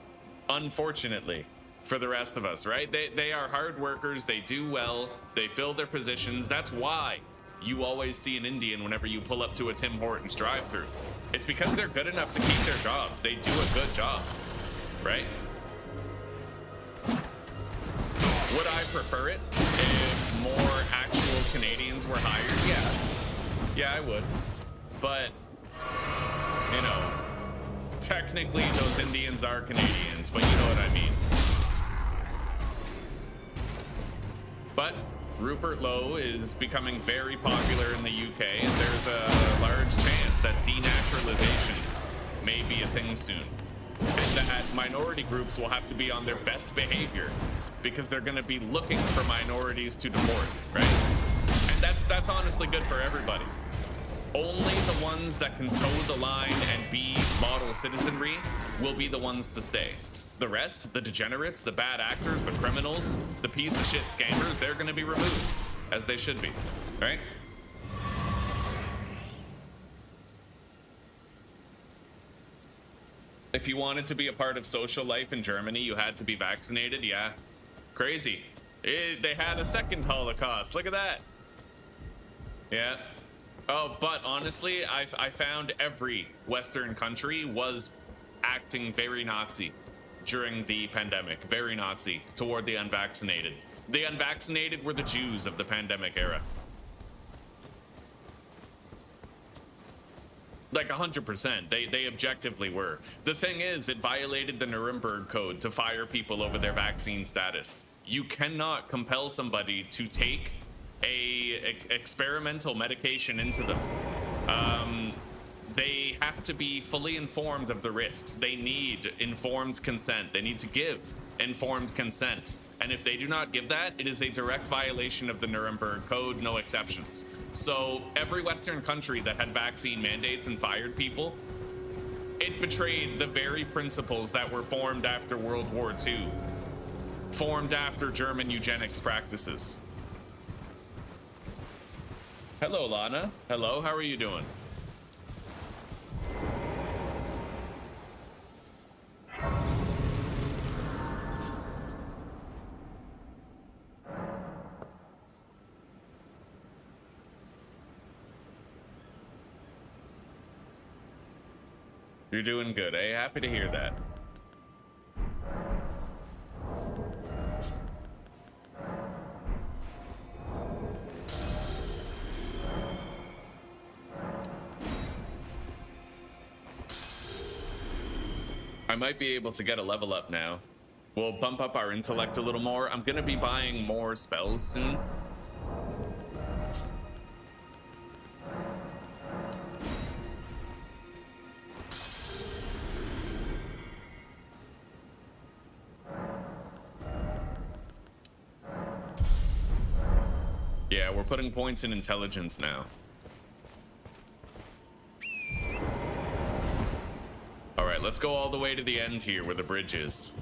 unfortunately. For the rest of us, right? They are hard workers, they do well, they fill their positions. That's why you always see an Indian whenever you pull up to a Tim Hortons drive-thru. It's because they're good enough to keep their jobs. They do a good job, right? Would I prefer it if more actual Canadians were hired? Yeah, I would. But, you know, technically those Indians are Canadians, but you know what I mean. But Rupert Lowe is becoming very popular in the UK, and there's a large chance that denaturalization may be a thing soon. And that minority groups will have to be on their best behavior because they're going to be looking for minorities to deport, right? And that's honestly good for everybody. Only the ones that can toe the line and be model citizenry will be the ones to stay. The rest, the degenerates, the bad actors, the criminals, the piece of shit scammers, they're gonna be removed, as they should be, right? If you wanted to be a part of social life in Germany, you had to be vaccinated, yeah. Crazy. They had a second Holocaust, look at that. Yeah. Oh, but honestly, I found every Western country was acting very Nazi during the pandemic, very Nazi toward the unvaccinated. The unvaccinated were the Jews of the pandemic era. Like 100%, they objectively were. The thing is, it violated the Nuremberg Code to fire people over their vaccine status. You cannot compel somebody to take a experimental medication into them. They have to be fully informed of the risks. They need informed consent. They need to give informed consent. And if they do not give that, it is a direct violation of the Nuremberg Code, no exceptions. So every Western country that had vaccine mandates and fired people, it betrayed the very principles that were formed after World War II, formed after German eugenics practices. Hello, Lana. Hello, how are you doing? You're doing good, eh? Happy to hear that. I might be able to get a level up now. We'll bump up our intellect a little more. I'm gonna be buying more spells soon. Yeah, we're putting points in intelligence now. All right, let's go all the way to the end here where the bridge is.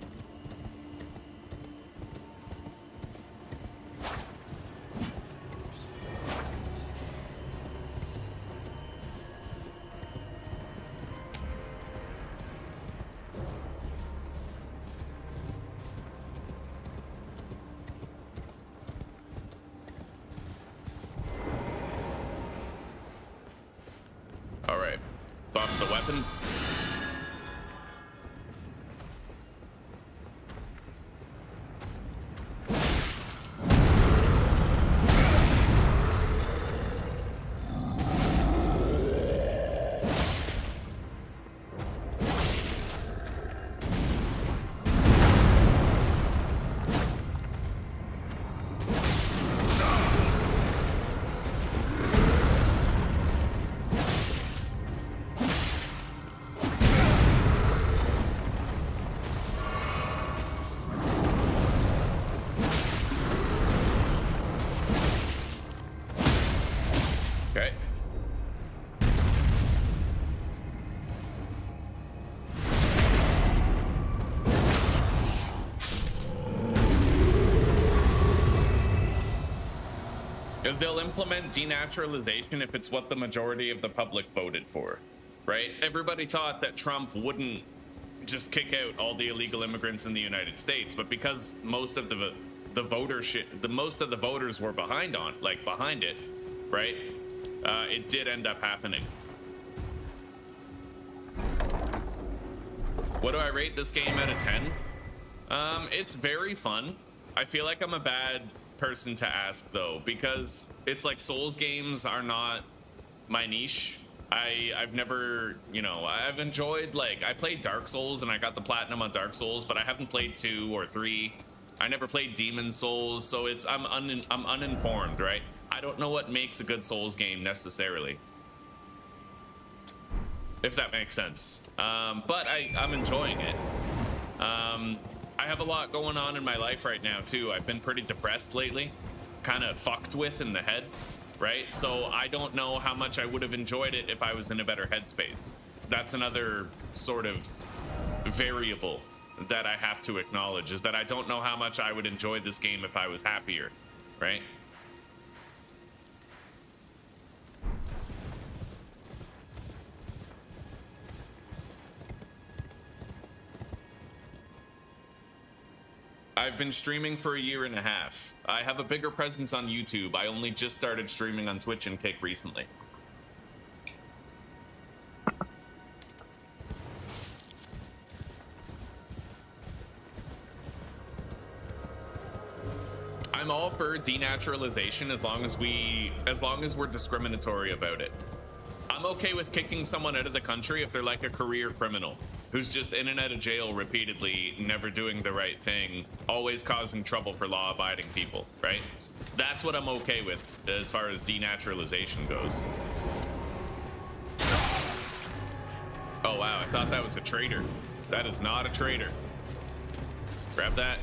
All right, buff the weapon. Okay. They'll implement denaturalization if it's what the majority of the public voted for, right? Everybody thought that Trump wouldn't just kick out all the illegal immigrants in the United States, but because most of the most of the voters were behind it, right? It did end up happening. What do I rate this game out of 10? It's very fun. I feel like I'm a bad person to ask though, because it's like Souls games are not my niche. I've never, you know, I've enjoyed, like, I played Dark Souls and I got the platinum on Dark Souls, but I haven't played 2 or 3. I never played Demon Souls, so it's I'm uninformed, right? I don't know what makes a good Souls game necessarily, if that makes sense. But I'm enjoying it. I have a lot going on in my life right now too. I've been pretty depressed lately, kind of fucked with in the head, right? So I don't know how much I would have enjoyed it if I was in a better headspace. That's another sort of variable that I have to acknowledge, is that I don't know how much I would enjoy this game if I was happier, right? I've been streaming for 1.5 years. I have a bigger presence on YouTube. I only just started streaming on Twitch and Kick recently. I'm all for denaturalization as long as we're discriminatory about it. I'm okay with kicking someone out of the country if they're like a career criminal who's just in and out of jail repeatedly, never doing the right thing, always causing trouble for law-abiding people, right? That's what I'm okay with as far as denaturalization goes. Oh wow, I thought that was a traitor. That is not a traitor. Grab that.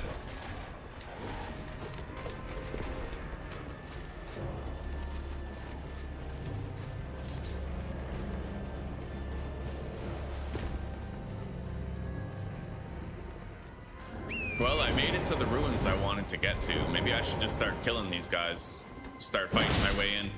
Well, I made it to the ruins I wanted to get to. Maybe I should just start killing these guys. Start fighting my way in.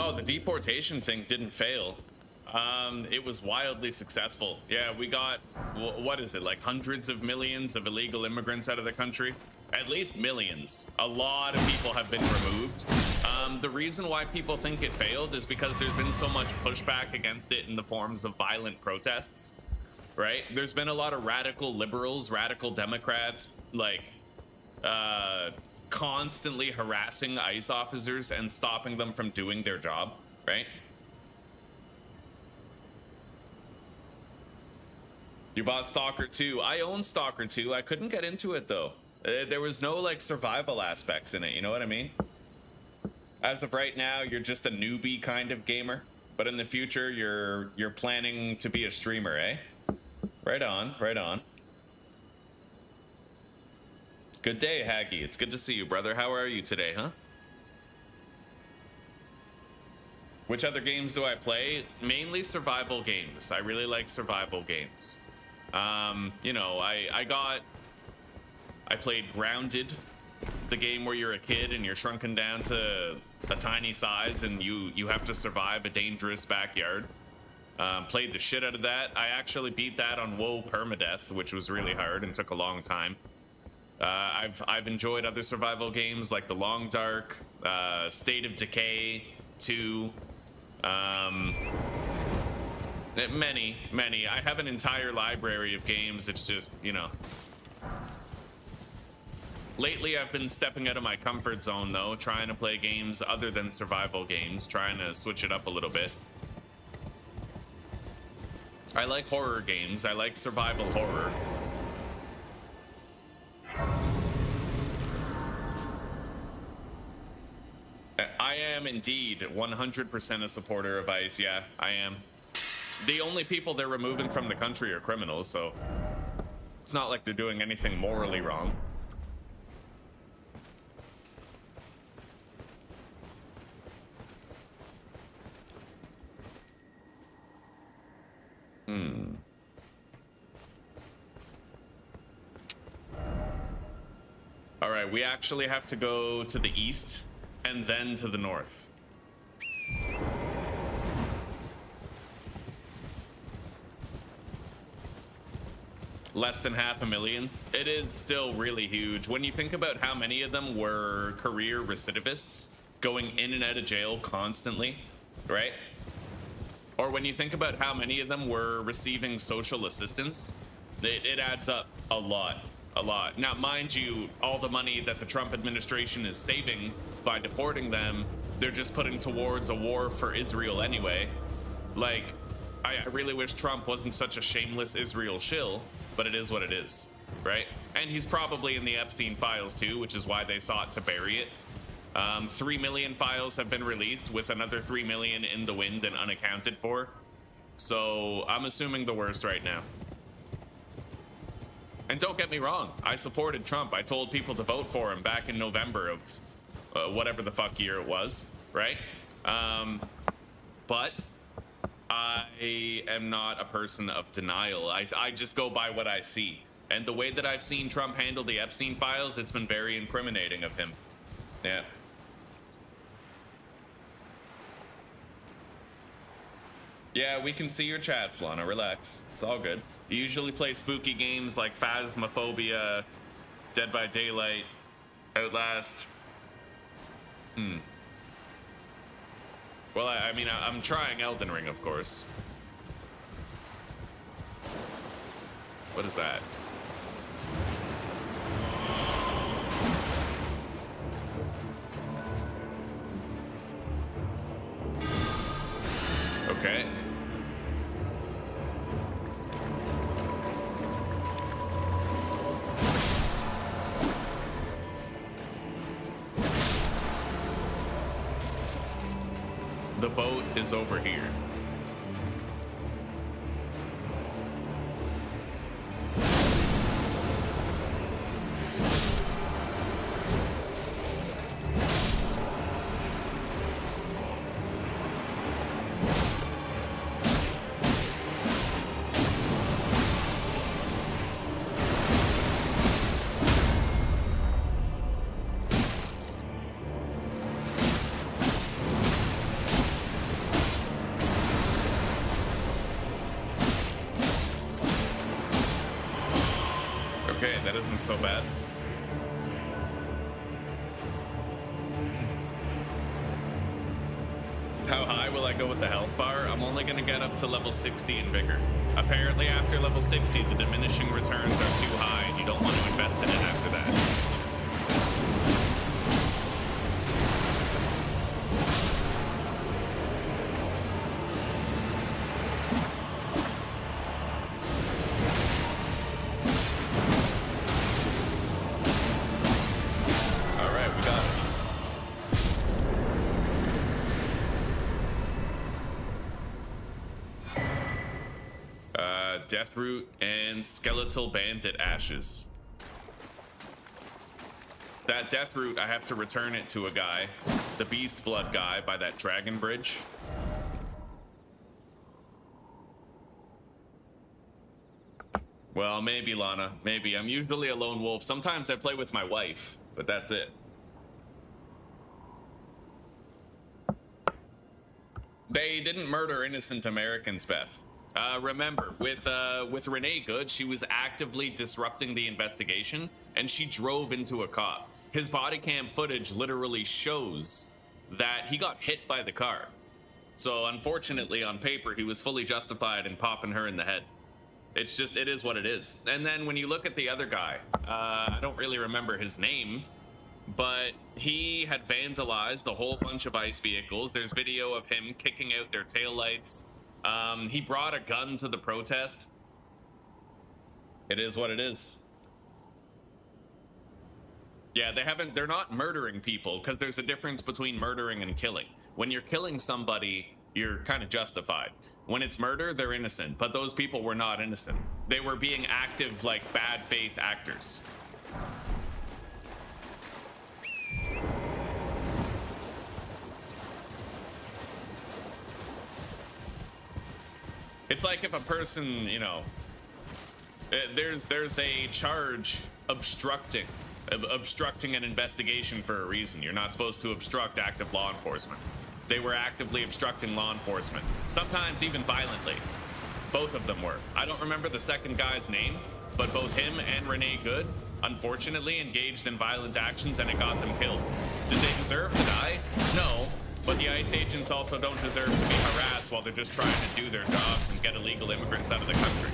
Oh, the deportation thing didn't fail. It was wildly successful. Yeah, we got, what is it, like hundreds of millions of illegal immigrants out of the country? At least millions. A lot of people have been removed. The reason why people think it failed is because there's been so much pushback against it in the forms of violent protests, right? There's been a lot of radical liberals, radical Democrats, like, constantly harassing ICE officers and stopping them from doing their job, right? You bought Stalker 2. I own Stalker 2. I couldn't get into it though. There was no like survival aspects in it, you know what I mean? As of right now, you're just a newbie kind of gamer, but in the future you're planning to be a streamer, eh? Right on, right on. Good day, Haggy. It's good to see you, brother. How are you today, huh? Which other games do I play? Mainly survival games. I really like survival games. You know, I played Grounded, the game where you're a kid and you're shrunken down to a tiny size and you have to survive a dangerous backyard. Played the shit out of that. I actually beat that on WoW permadeath, which was really hard and took a long time. I've enjoyed other survival games like The Long Dark, State of Decay 2, many. I have an entire library of games. It's just, you know. Lately, I've been stepping out of my comfort zone, though, trying to play games other than survival games, trying to switch it up a little bit. I like horror games. I like survival horror. I am indeed 100% a supporter of ICE. Yeah, I am. The only people they're removing from the country are criminals, so it's not like they're doing anything morally wrong. All right, we actually have to go to the east and then to the north. Less than 500,000. It is still really huge. When you think about how many of them were career recidivists going in and out of jail constantly, right? Or when you think about how many of them were receiving social assistance, it adds up a lot. Now, mind you, all the money that the Trump administration is saving by deporting them, they're just putting towards a war for Israel anyway. Like, I really wish Trump wasn't such a shameless Israel shill, but it is what it is, right? And he's probably in the Epstein files too, which is why they sought to bury it. 3 million files have been released, with another 3 million in the wind and unaccounted for. So I'm assuming the worst right now. And don't get me wrong, I supported Trump. I told people to vote for him back in November of whatever the fuck year it was, right? But I am not a person of denial. I just go by what I see. And the way that I've seen Trump handle the Epstein files, it's been very incriminating of him. Yeah. Yeah, we can see your chats, Lana. Relax. It's all good. You usually play spooky games like Phasmophobia, Dead by Daylight, Outlast. Well, I mean, I'm trying Elden Ring, of course. What is that? Okay. The boat is over here. that isn't so bad. How high will I go with the health bar? I'm only gonna get up to level 60 in vigor. Apparently after level 60, the diminishing returns are too high and you don't want to invest in it after that. Deathroot and Skeletal Bandit Ashes. That Deathroot, I have to return it to a guy, the Beast Blood guy by that Dragon Bridge. Well, maybe, Lana, maybe. I'm usually a lone wolf. Sometimes I play with my wife, but that's it. They didn't murder innocent Americans, Beth. Remember, with Renee Good, she was actively disrupting the investigation, and she drove into a cop. His body cam footage literally shows that he got hit by the car. So, unfortunately, on paper, he was fully justified in popping her in the head. It's just, it is what it is. And then when you look at the other guy, I don't really remember his name, but he had vandalized a whole bunch of ICE vehicles. There's video of him kicking out their taillights. He brought a gun to the protest. It is what it is. Yeah, they're not murdering people, because there's a difference between murdering and killing. When you're killing somebody, you're kind of justified. When it's murder, they're innocent, but those people were not innocent. They were being active, like, bad faith actors. It's like if a person, you know, there's a charge obstructing an investigation for a reason. You're not supposed to obstruct active law enforcement. They were actively obstructing law enforcement, sometimes even violently. Both of them were. I don't remember the second guy's name, but both him and Renee Good, unfortunately, engaged in violent actions and it got them killed. Did they deserve to die? No. But the ICE agents also don't deserve to be harassed while they're just trying to do their jobs and get illegal immigrants out of the country.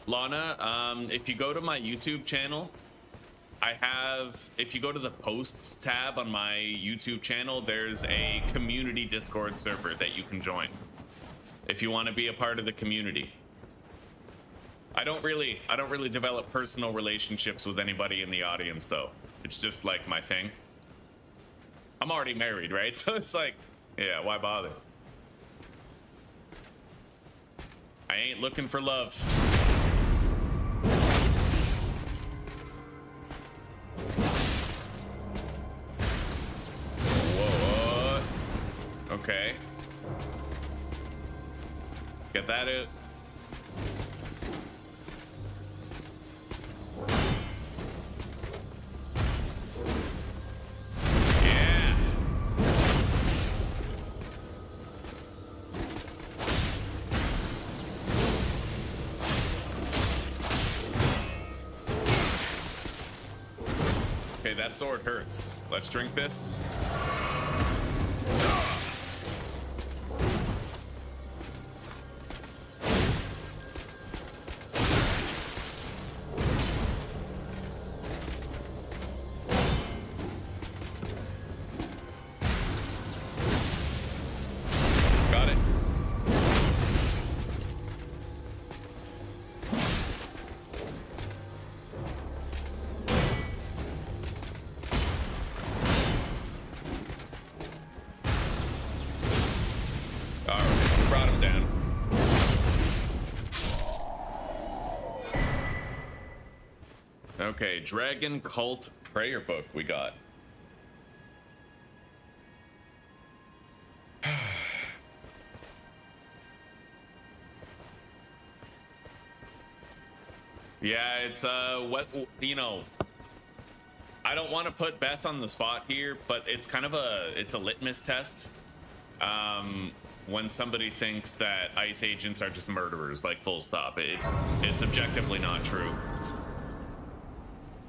Lana, if you go to my YouTube channel, if you go to the posts tab on my YouTube channel, there's a community Discord server that you can join if you want to be a part of the community. I don't really develop personal relationships with anybody in the audience, though. It's just like my thing. I'm already married, right? So it's like, yeah, why bother? I ain't looking for love. Okay. Get that out. Yeah. Okay, that sword hurts. Let's drink this. Okay, Dragon Cult Prayer Book we got. Yeah, it's what you know. I don't want to put Beth on the spot here, but it's kind of a litmus test. When somebody thinks that ICE agents are just murderers, like full stop, it's objectively not true.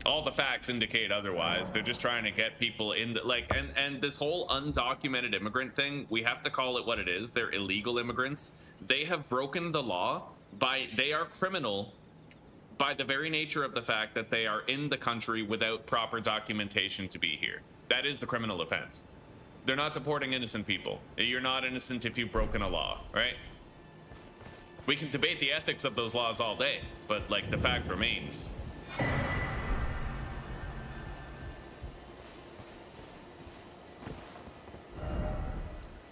All the facts indicate otherwise. They're just trying to get people in the, like, and this whole undocumented immigrant thing, we have to call it what it is. They're illegal immigrants. They have broken the law they are criminal by the very nature of the fact that they are in the country without proper documentation to be here. That is the criminal offense. They're not supporting innocent people. You're not innocent if you've broken a law, right? We can debate the ethics of those laws all day, but like the fact remains.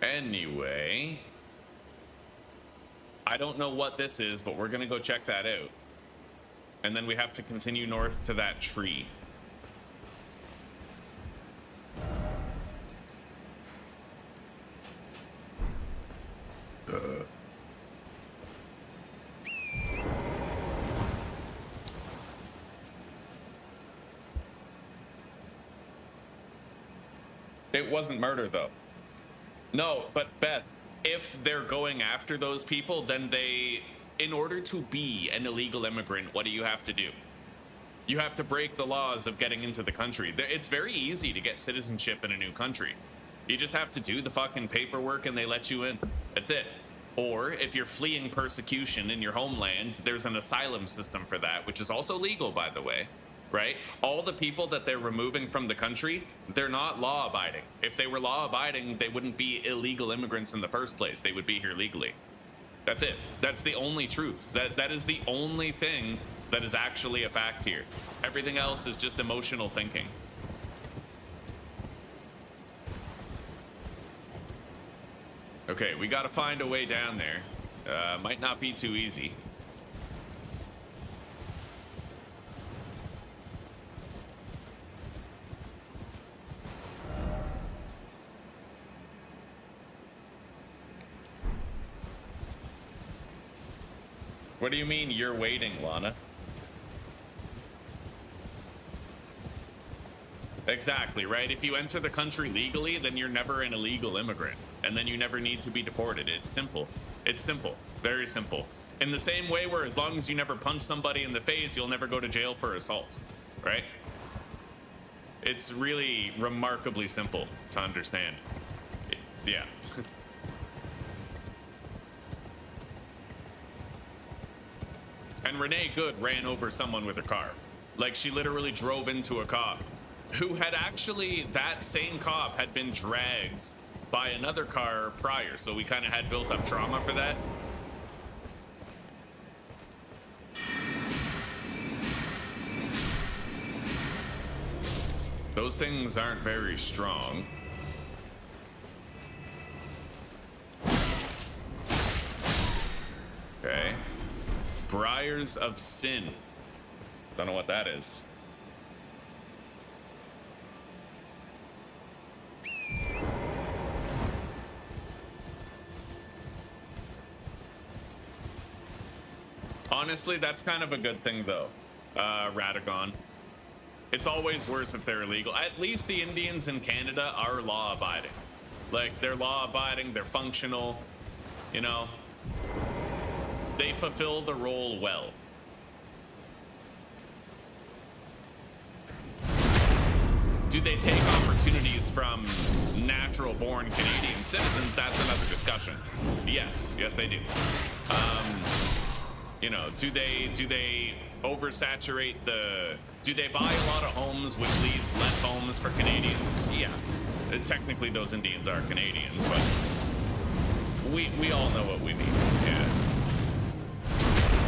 Anyway, I don't know what this is, but we're gonna go check that out. And then we have to continue north to that tree. It wasn't murder, though. No, but Beth, if they're going after those people, then they, in order to be an illegal immigrant, what do you have to do? You have to break the laws of getting into the country. It's very easy to get citizenship in a new country. You just have to do the fucking paperwork and they let you in. That's it. Or if you're fleeing persecution in your homeland, there's an asylum system for that, which is also legal, by the way. Right? All the people that they're removing from the country, they're not law-abiding. If they were law-abiding, they wouldn't be illegal immigrants in the first place. They would be here legally. That's it. That's the only truth. That is the only thing that is actually a fact here. Everything else is just emotional thinking. Okay, we gotta find a way down there. Might not be too easy. What do you mean you're waiting, Lana? Exactly, right? If you enter the country legally, then you're never an illegal immigrant. And then you never need to be deported. It's simple. It's simple. Very simple. In the same way where as long as you never punch somebody in the face, you'll never go to jail for assault, right? It's really remarkably simple to understand. Yeah. And Renee Good ran over someone with her car. Like, she literally drove into a cop who had actually, that same cop had been dragged by another car prior. So we kind of had built up trauma for that. Those things aren't very strong. Okay. Briars of Sin. Don't know what that is. Honestly, that's kind of a good thing, though, Radagon. It's always worse if they're illegal. At least the Indians in Canada are law-abiding. Like, they're law-abiding, they're functional, you know? They fulfill the role well. Do they take opportunities from natural-born Canadian citizens? That's another discussion. Yes, yes, they do. You know, do they oversaturate do they buy a lot of homes, which leaves less homes for Canadians? Yeah. Technically, those Indians are Canadians, but we all know what we mean. Yeah.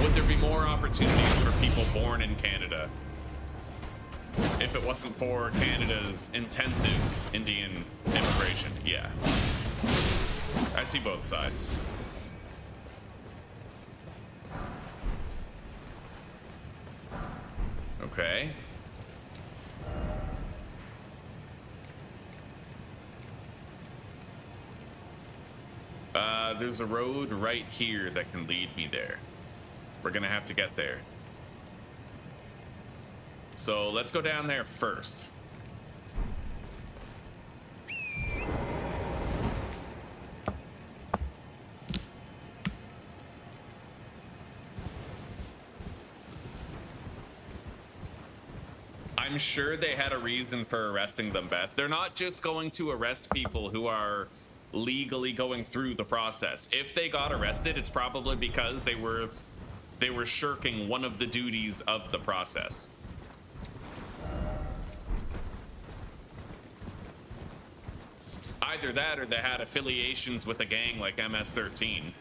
Would there be more opportunities for people born in Canada if it wasn't for Canada's intensive Indian immigration? Yeah. I see both sides. Okay. There's a road right here that can lead me there. We're gonna have to get there. So let's go down there first. I'm sure they had a reason for arresting them, Beth. They're not just going to arrest people who are legally going through the process. If they got arrested, it's probably because they were shirking one of the duties of the process. Either that or they had affiliations with a gang like MS-13.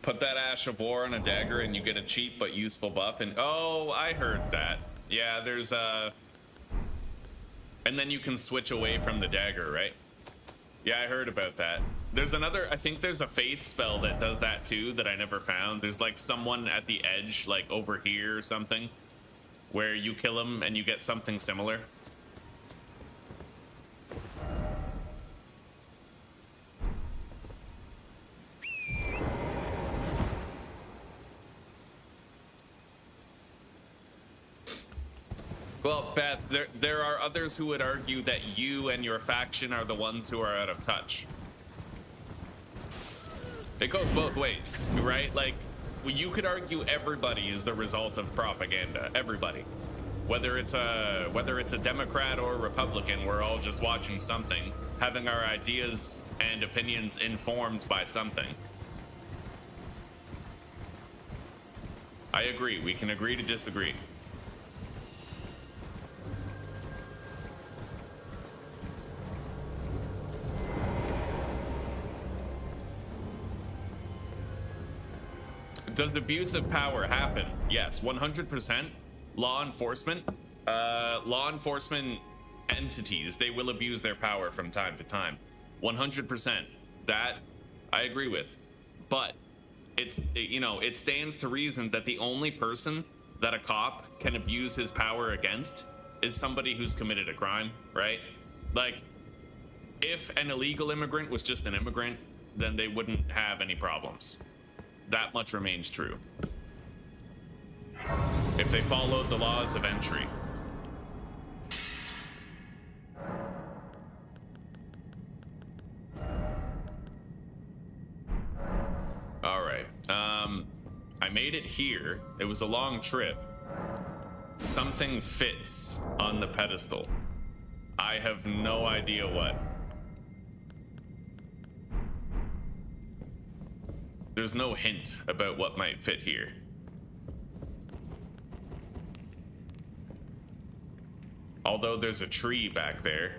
Put that Ash of War on a dagger and you get a cheap but useful buff. And oh, I heard that. Yeah, there's a... And then you can switch away from the dagger, right? Yeah, I heard about that. There's another, I think there's a faith spell that does that too that I never found. There's like someone at the edge, like over here or something, where you kill him and you get something similar. Well, Beth, there are others who would argue that you and your faction are the ones who are out of touch. It goes both ways, right? Like, you could argue everybody is the result of propaganda. Everybody, whether it's a Democrat or a Republican, we're all just watching something, having our ideas and opinions informed by something. I agree. We can agree to disagree. Does abuse of power happen? Yes, 100%. Law enforcement entities, they will abuse their power from time to time. 100%. That I agree with. But it stands to reason that the only person that a cop can abuse his power against is somebody who's committed a crime, right? Like, if an illegal immigrant was just an immigrant, then they wouldn't have any problems. That much remains true. If they followed the laws of entry. All right. I made it here. It was a long trip. Something fits on the pedestal. I have no idea what. There's no hint about what might fit here. Although there's a tree back there.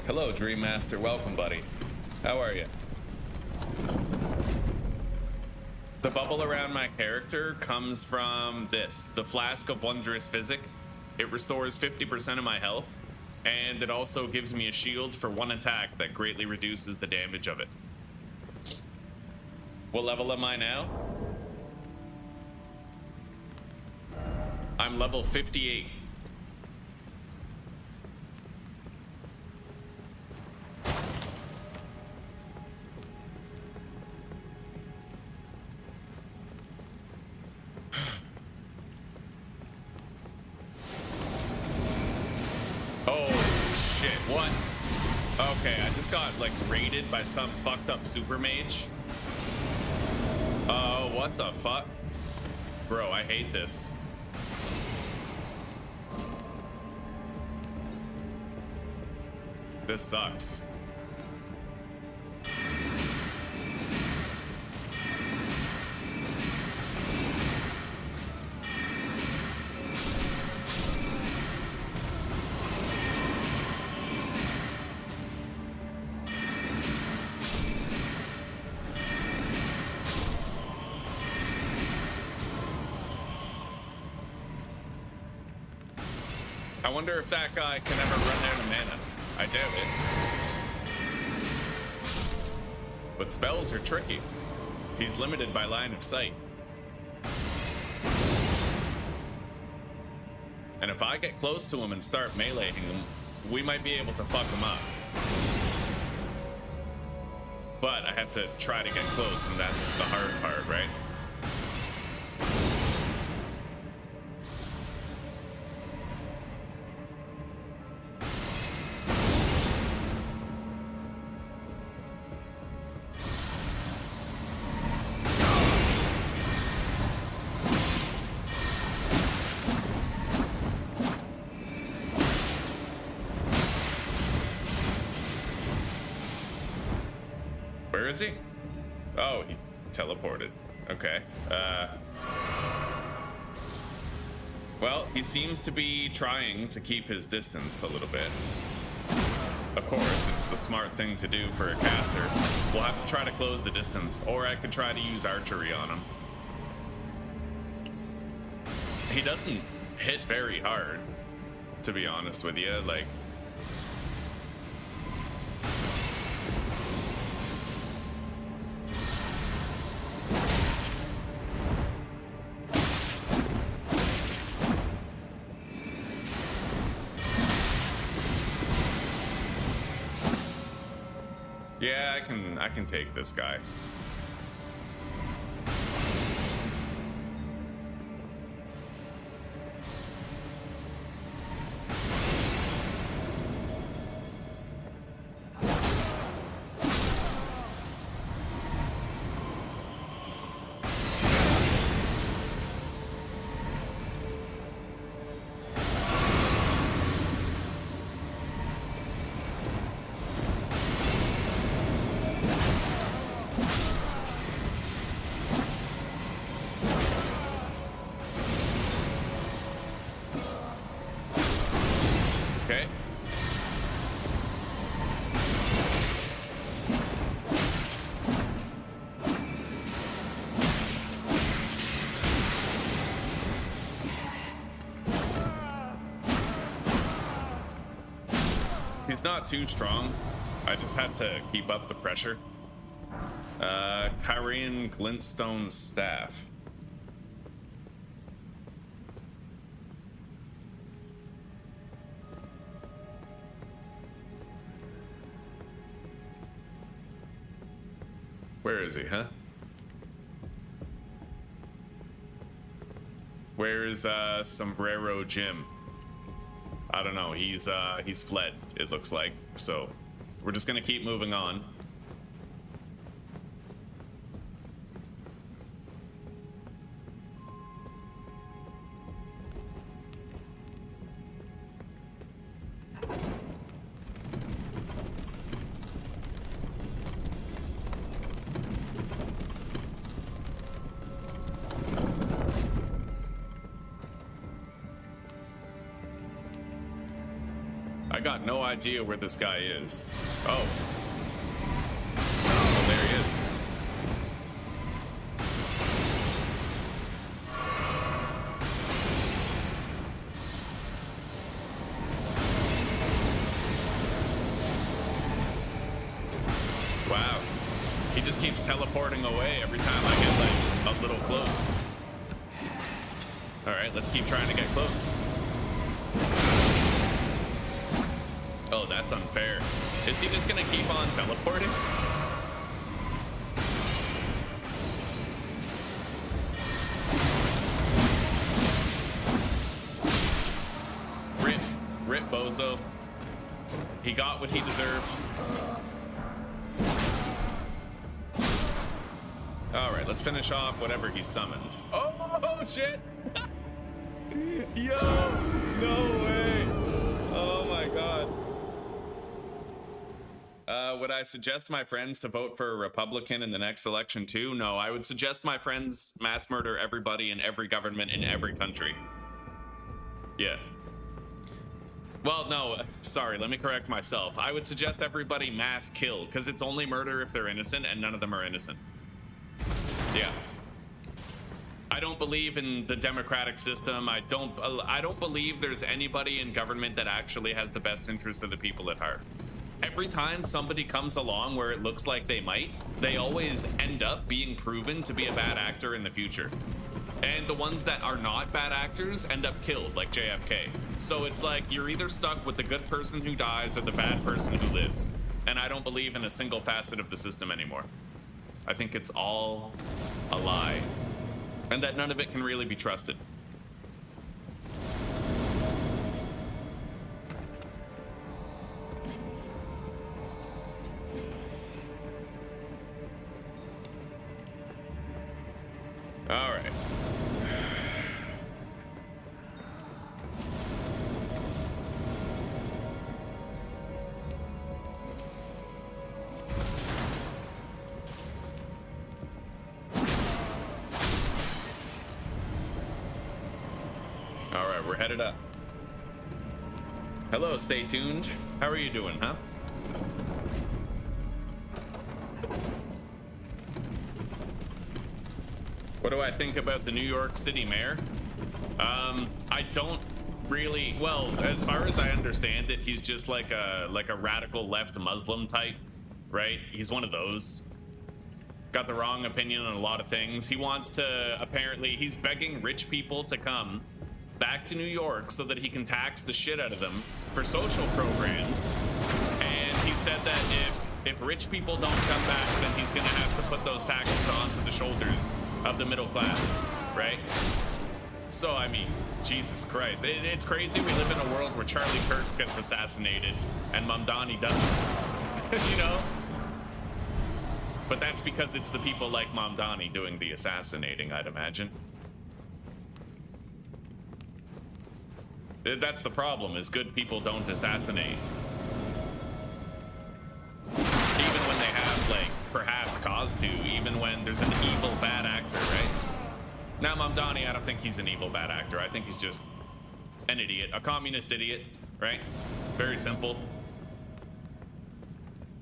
Hello, Dream Master. Welcome, buddy. How are you? The bubble around my character comes from this, the Flask of Wondrous Physic. It restores 50% of my health, and it also gives me a shield for one attack that greatly reduces the damage of it. What level am I now? I'm level 58. What? Okay, I just got like raided by some fucked up super mage. Oh, what the fuck? Bro, I hate this. This sucks. I wonder if that guy can ever run out of mana. I doubt it. But spells are tricky. He's limited by line of sight. And if I get close to him and start meleeing him, we might be able to fuck him up. But I have to try to get close, and that's the hard part, right? Where is he? Oh, he teleported. Okay. Well, he seems to be trying to keep his distance a little bit. Of course, it's the smart thing to do for a caster. We'll have to try to close the distance, or I could try to use archery on him. He doesn't hit very hard, to be honest with you. Like, yeah, I can take this guy. Okay. He's not too strong. I just have to keep up the pressure. Kyrian Glintstone Staff. Where is he, huh? Where is Sombrero Jim? I don't know. He's fled, it looks like. So we're just gonna keep moving on. I got no idea where this guy is. Oh. Oh, there he is. Wow. He just keeps teleporting away every time I get like a little close. All right, let's keep trying to get close. Oh, that's unfair. Is he just gonna keep on teleporting? Rip bozo. He got what he deserved. All right, let's finish off whatever he summoned. Oh shit! Yo, no way! Oh my god. Would I suggest my friends to vote for a Republican in the next election too? No, I would suggest my friends mass murder everybody in every government in every country. Yeah. Well, no, sorry, let me correct myself. I would suggest everybody mass kill, because it's only murder if they're innocent, and none of them are innocent. Yeah. I don't believe in the democratic system. I don't believe there's anybody in government that actually has the best interest of the people at heart. Every time somebody comes along where it looks like they might, they always end up being proven to be a bad actor in the future. And the ones that are not bad actors end up killed, like JFK. So it's like you're either stuck with the good person who dies or the bad person who lives. And I don't believe in a single facet of the system anymore. I think it's all a lie. And that none of it can really be trusted. All right. All right, we're headed up. Hello, stay tuned. How are you doing, huh? What do I think about the New York City mayor? I don't really, well, as far as I understand it, he's just like a radical left Muslim type, right? He's one of those. Got the wrong opinion on a lot of things. He wants to, apparently, he's begging rich people to come back to New York so that he can tax the shit out of them for social programs. And he said that if rich people don't come back, then he's gonna have to put those taxes onto the shoulders of the middle class, right? So, I mean, Jesus Christ. It's crazy we live in a world where Charlie Kirk gets assassinated and Mamdani doesn't, you know? But that's because it's the people like Mamdani doing the assassinating, I'd imagine. That's the problem, is good people don't assassinate. Even when they have, like, perhaps cause to, even when there's an evil bad actor, right? Now, Mamdani, I don't think he's an evil bad actor. I think he's just an idiot, a communist idiot, right? Very simple.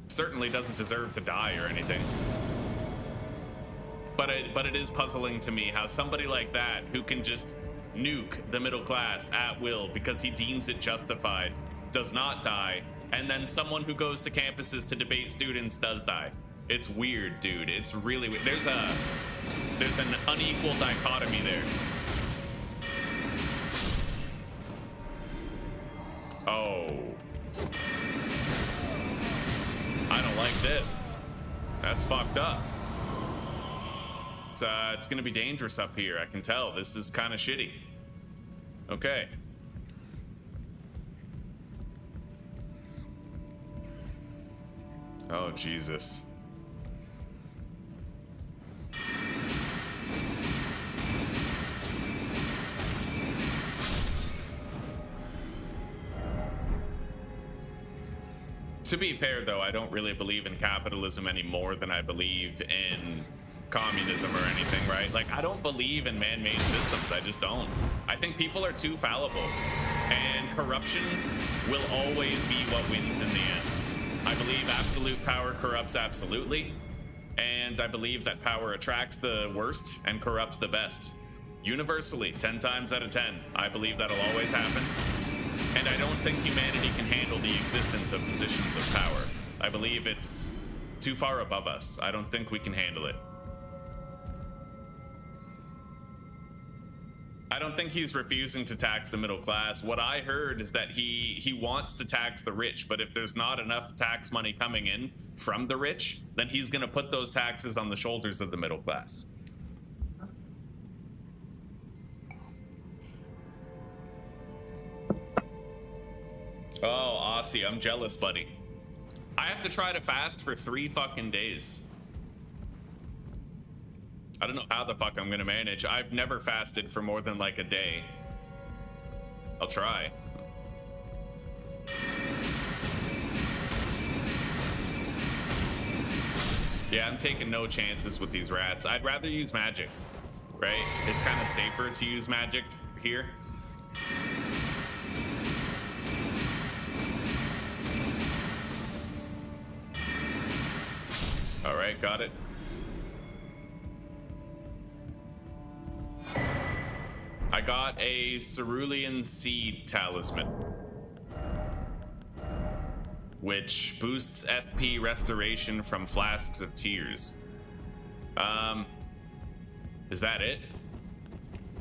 Certainly doesn't deserve to die or anything. But it is puzzling to me how somebody like that, who can just nuke the middle class at will because he deems it justified, does not die, and then someone who goes to campuses to debate students does die. It's weird, dude. It's really weird. There's an unequal dichotomy there. Oh. I don't like this. That's fucked up. It's gonna be dangerous up here. I can tell. This is kind of shitty. Okay. Oh, Jesus. To be fair, though, I don't really believe in capitalism any more than I believe in communism or anything, right? Like, I don't believe in man-made systems. I just don't. I think people are too fallible, and corruption will always be what wins in the end. I believe absolute power corrupts absolutely, and I believe that power attracts the worst and corrupts the best. Universally, 10 times out of 10, I believe that'll always happen. And I don't think humanity can handle the existence of positions of power. I believe it's too far above us. I don't think we can handle it. I don't think he's refusing to tax the middle class. What I heard is that he wants to tax the rich, but if there's not enough tax money coming in from the rich, then he's gonna put those taxes on the shoulders of the middle class. Oh, Aussie, I'm jealous, buddy. I have to try to fast for 3 fucking days. I don't know how the fuck I'm gonna manage. I've never fasted for more than like a day. I'll try. Yeah, I'm taking no chances with these rats. I'd rather use magic, right? It's kind of safer to use magic here. All right, got it. I got a cerulean seed talisman, which boosts FP restoration from flasks of tears. Is that it?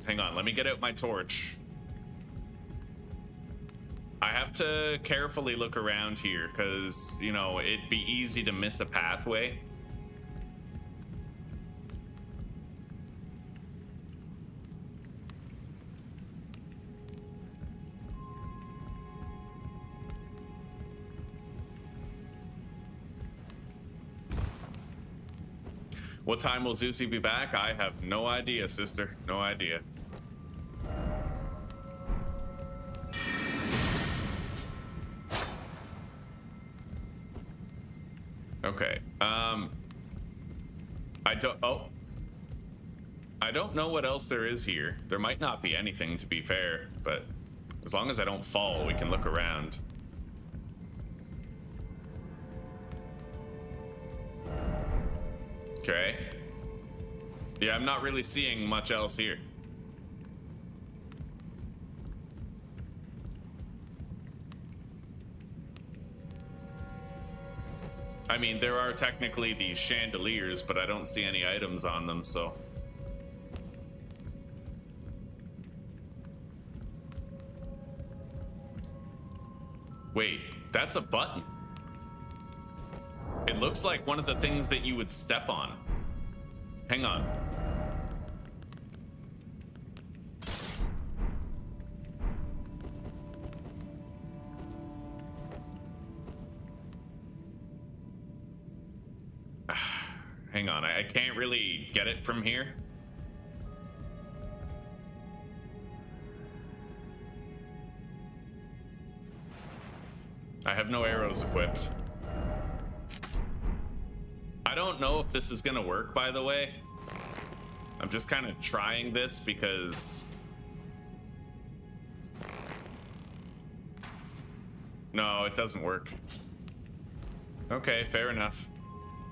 Hang on, let me get out my torch. I have to carefully look around here because, you know, it'd be easy to miss a pathway. What time will Zeusy be back? I have no idea, sister. No idea. Okay. I don't know what else there is here. There might not be anything, to be fair, but as long as I don't fall, we can look around. Okay. Yeah, I'm not really seeing much else here. I mean, there are technically these chandeliers, but I don't see any items on them, so. Wait, that's a button. It looks like one of the things that you would step on. Hang on. Hang on, I can't really get it from here. I have no arrows equipped. I don't know if this is gonna work, by the way. I'm just kind of trying this because... No, it doesn't work. Okay, fair enough.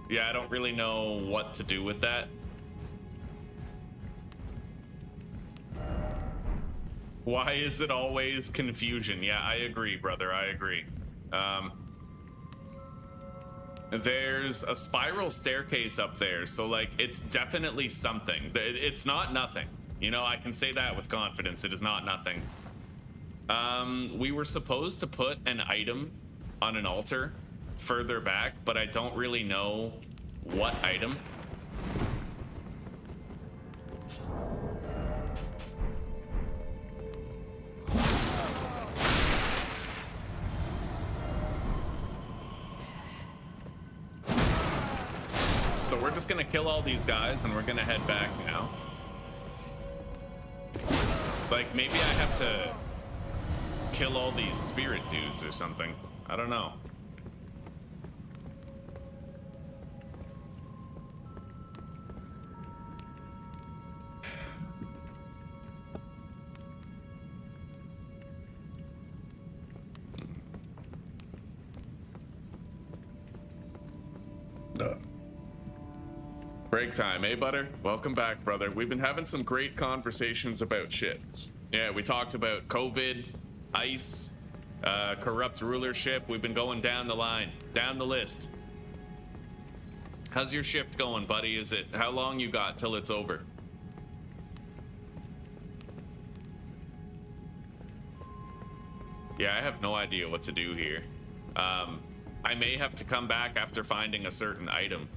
Yeah, I don't really know what to do with that. Why is it always confusion? Yeah, I agree, brother, I agree. There's a spiral staircase up there, so like it's definitely something. It's not nothing. You know, I can say that with confidence. It is not nothing. We were supposed to put an item on an altar further back, but I don't really know what item. So we're just gonna kill all these guys and we're gonna head back now. Like, maybe I have to kill all these spirit dudes or something. I don't know. Break time, eh, Butter? Welcome back, brother. We've been having some great conversations about shit. Yeah, we talked about COVID, ICE, corrupt rulership. We've been going down the line, down the list. How's your shift going, buddy? Is it, how long you got till it's over? Yeah, I have no idea what to do here. I may have to come back after finding a certain item.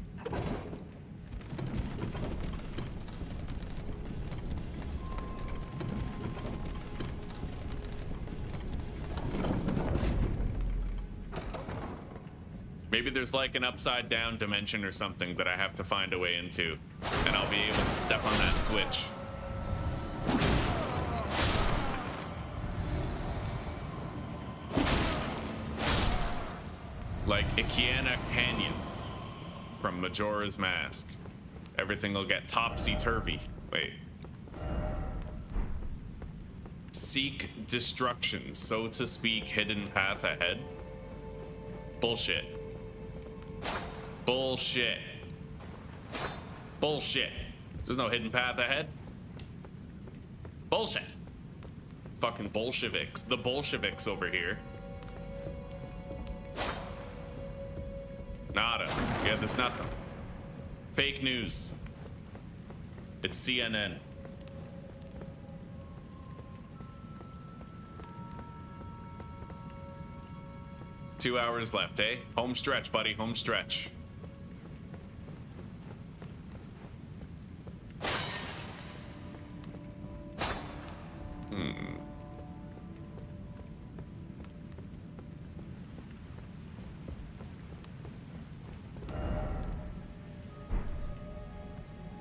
Maybe there's like an upside down dimension or something that I have to find a way into, and I'll be able to step on that switch. Like Ikiana Canyon from Majora's Mask. Everything will get topsy-turvy. Wait. Seek destruction, so to speak, hidden path ahead. Bullshit. Bullshit. Bullshit. There's no hidden path ahead. Bullshit. Fucking Bolsheviks. The Bolsheviks over here. Nada. Yeah, there's nothing. Fake news. It's CNN. Two hours left, eh? Home stretch, buddy. Home stretch.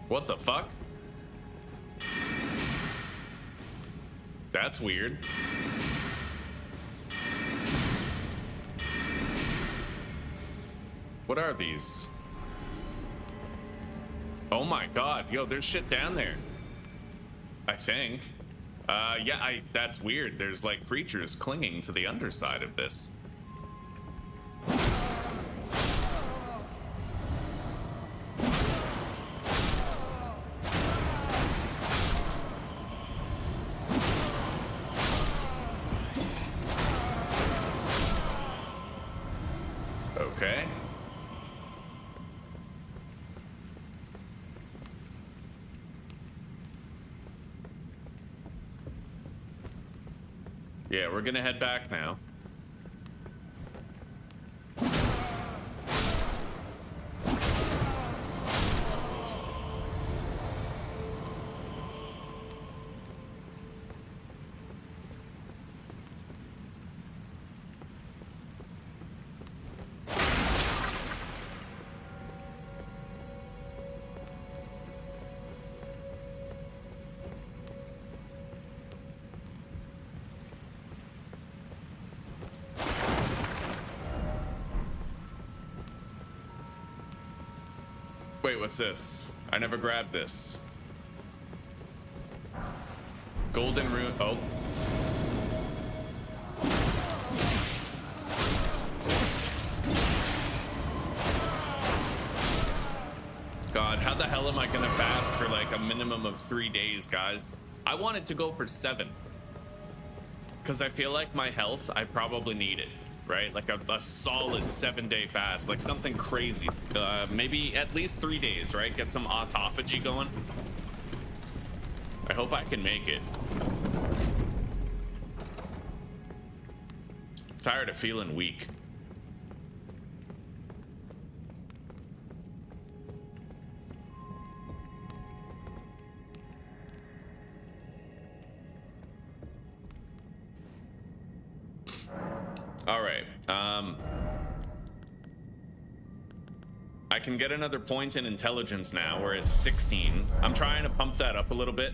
What the fuck? That's weird. What are these? Oh my god, yo, there's shit down there. I think. Yeah, that's weird. There's like creatures clinging to the underside of this. Okay. Yeah, we're gonna head back now. Wait, what's this? I never grabbed this. Golden rune. Oh. God, how the hell am I gonna fast for like a minimum of 3 days, guys? I wanted to go for 7. Because I feel like my health, I probably need it. Right? Like a solid 7-day fast, like something crazy. Maybe at least 3 days, right? Get some autophagy going. I hope I can make it. I'm tired of feeling weak. All right. I can get another point in intelligence now. We're at 16. I'm trying to pump that up a little bit.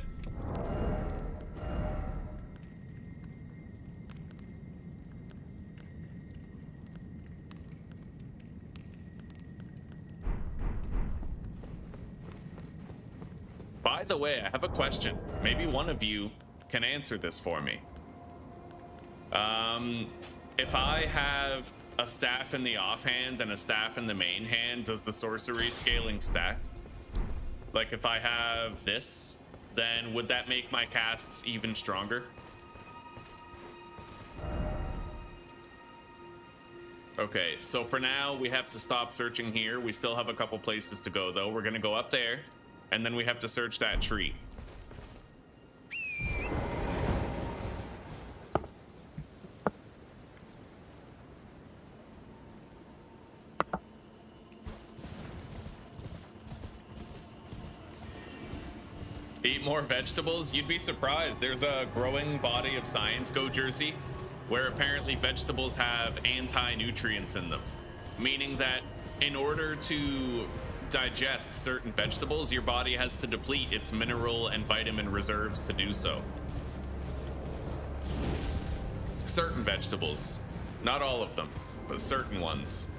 By the way, I have a question. Maybe one of you can answer this for me. If I have a staff in the offhand and a staff in the main hand, does the sorcery scaling stack? Like if I have this, then would that make my casts even stronger? Okay, so for now, we have to stop searching here. We still have a couple places to go, though. We're gonna go up there, and then we have to search that tree. Eat more vegetables? You'd be surprised. There's a growing body of science, Go Jersey, where apparently vegetables have anti-nutrients in them. meaning that in order to digest certain vegetables, your body has to deplete its mineral and vitamin reserves to do so. Certain vegetables, not all of them, but certain ones.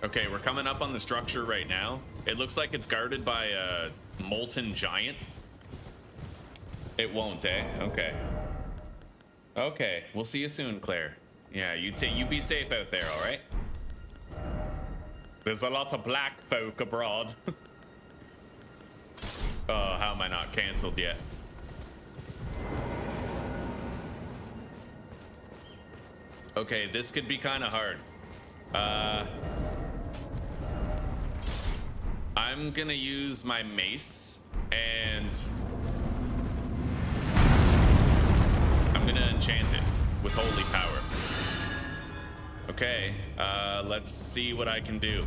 Okay, we're coming up on the structure right now. It looks like it's guarded by a molten giant. It won't, eh? Okay. Okay, we'll see you soon, Claire. Yeah, you be safe out there, all right? There's a lot of black folk abroad. Oh, how am I not canceled yet? Okay, this could be kind of hard. I'm gonna use my mace and I'm gonna enchant it with holy power. Okay, let's see what I can do.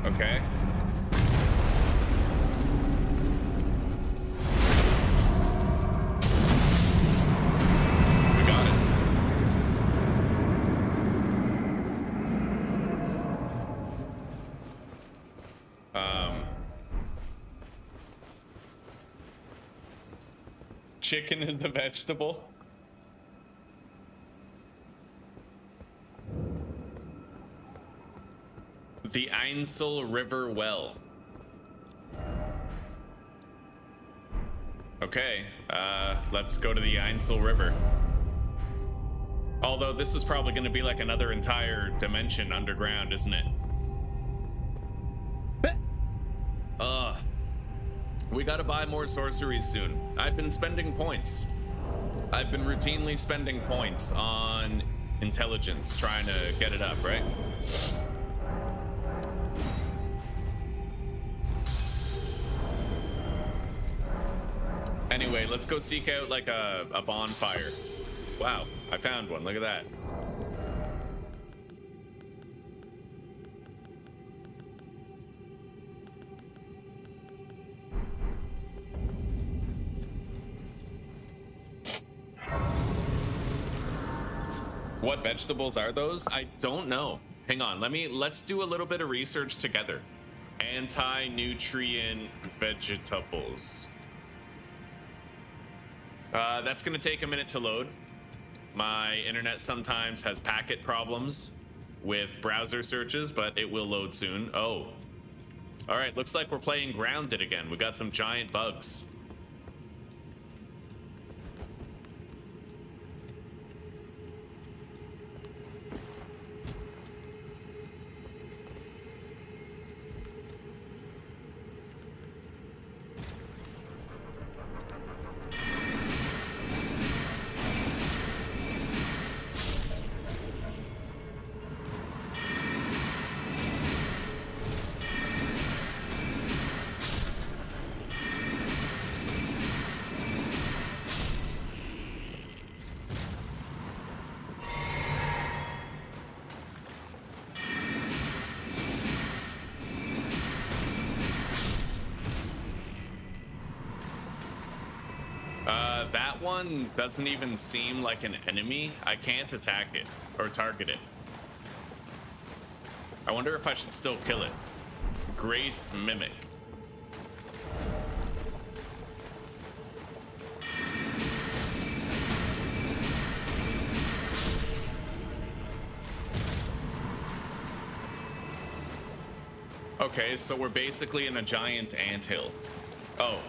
Okay. We got it. Chicken is a vegetable. The Einsel River Well. Okay, let's go to the Einsel River. Although this is probably going to be like another entire dimension underground, isn't it? We gotta buy more sorceries soon. I've been spending points. I've been routinely spending points on intelligence, trying to get it up, right? Anyway, let's go seek out like a bonfire. Wow, I found one. Look at that. What vegetables are those? I don't know. Hang on, let's do a little bit of research together. Anti-nutrient vegetables. That's gonna take a minute to load. My internet sometimes has packet problems with browser searches, but it will load soon. Oh. All right, looks like we're playing Grounded again. We got some giant bugs. That one doesn't even seem like an enemy. I can't attack it or target it. I wonder if I should still kill it. Grace Mimic. Okay, so we're basically in a giant anthill. Oh,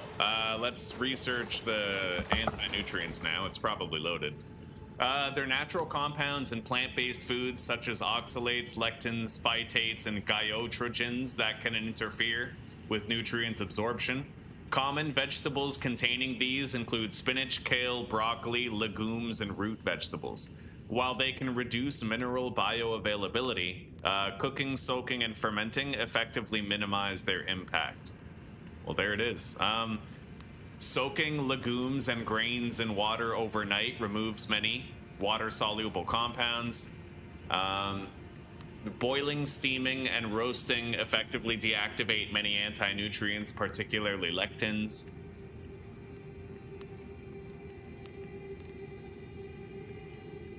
let's research the anti-nutrients now. It's probably loaded. They're natural compounds in plant-based foods such as oxalates, lectins, phytates, and goitrogens that can interfere with nutrient absorption. Common vegetables containing these include spinach, kale, broccoli, legumes, and root vegetables. While they can reduce mineral bioavailability, cooking, soaking, and fermenting effectively minimize their impact. Well, there it is. Soaking legumes and grains in water overnight removes many water-soluble compounds. Boiling, steaming, and roasting effectively deactivate many anti-nutrients, particularly lectins.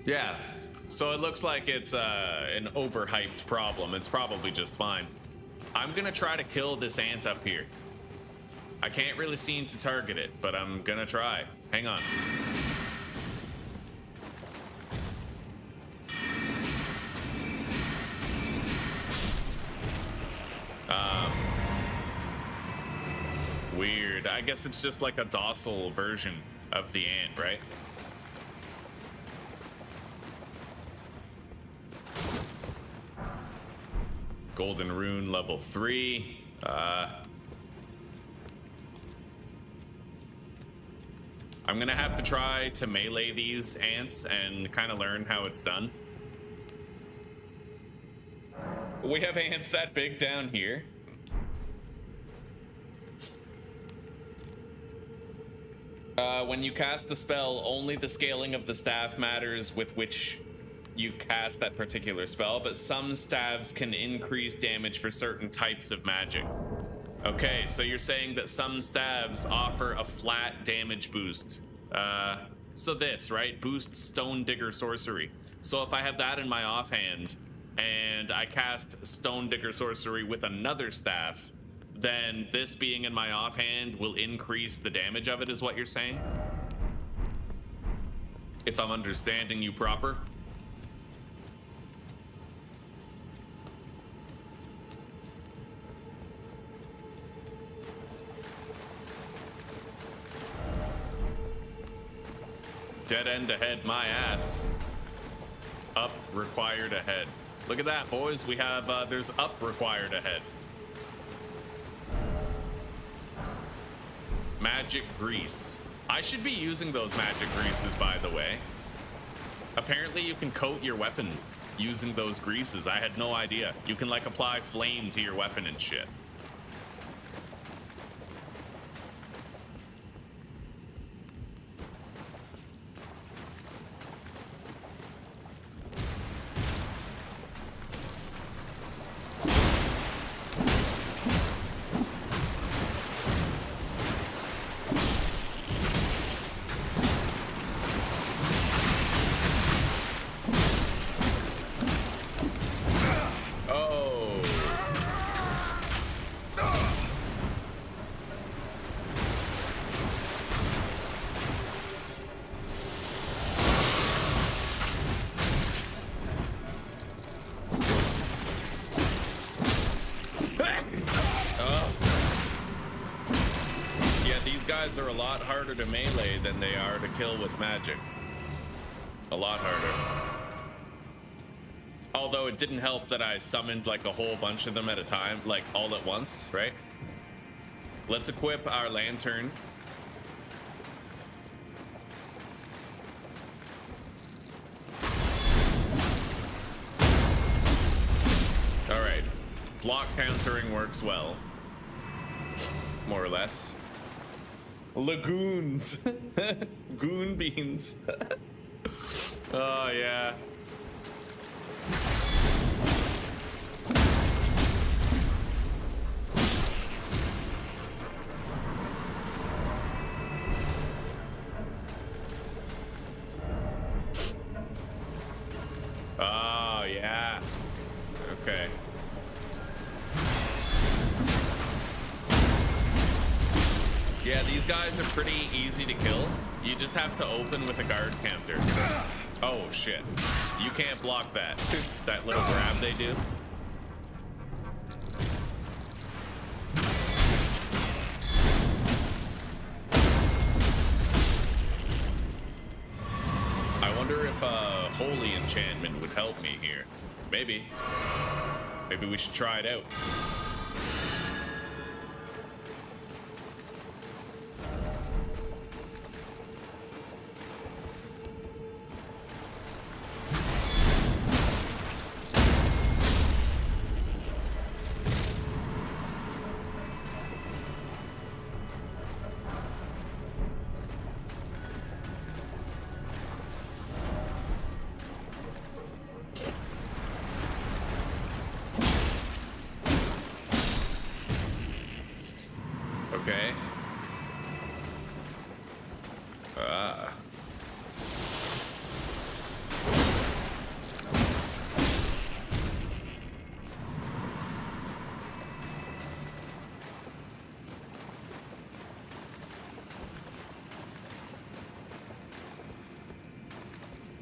Yeah, so it looks like it's an overhyped problem. It's probably just fine. I'm gonna try to kill this ant up here. I can't really seem to target it, but I'm gonna try. Hang on. Weird. I guess it's just like a docile version of the ant, right? Golden rune level 3. I'm gonna have to try to melee these ants and kind of learn how it's done. We have ants that big down here. When you cast the spell, only the scaling of the staff matters with which you cast that particular spell, but some staves can increase damage for certain types of magic. Okay, so you're saying that some staves offer a flat damage boost. So this, right? Boosts Stone Digger Sorcery. So if I have that in my offhand and I cast Stone Digger Sorcery with another staff, then this being in my offhand will increase the damage of it, is what you're saying? If I'm understanding you proper. Dead end ahead, my ass. Up required ahead. Look at that, boys. We have, there's up required ahead. Magic grease. I should be using those magic greases, by the way. Apparently you can coat your weapon using those greases. I had no idea. You can like apply flame to your weapon and shit. Are a lot harder to melee than they are to kill with magic. A lot harder. Although it didn't help that I summoned like a whole bunch of them at a time, like all at once, right? Let's equip our lantern. All right. Block countering works well. More or less. Lagoons. Goon beans. Oh, yeah. Oh, yeah. Okay. Yeah, these guys are pretty easy to kill. You just have to open with a guard counter. Oh, shit. You can't block that. That little grab they do. I wonder if a holy enchantment would help me here. Maybe. Maybe we should try it out.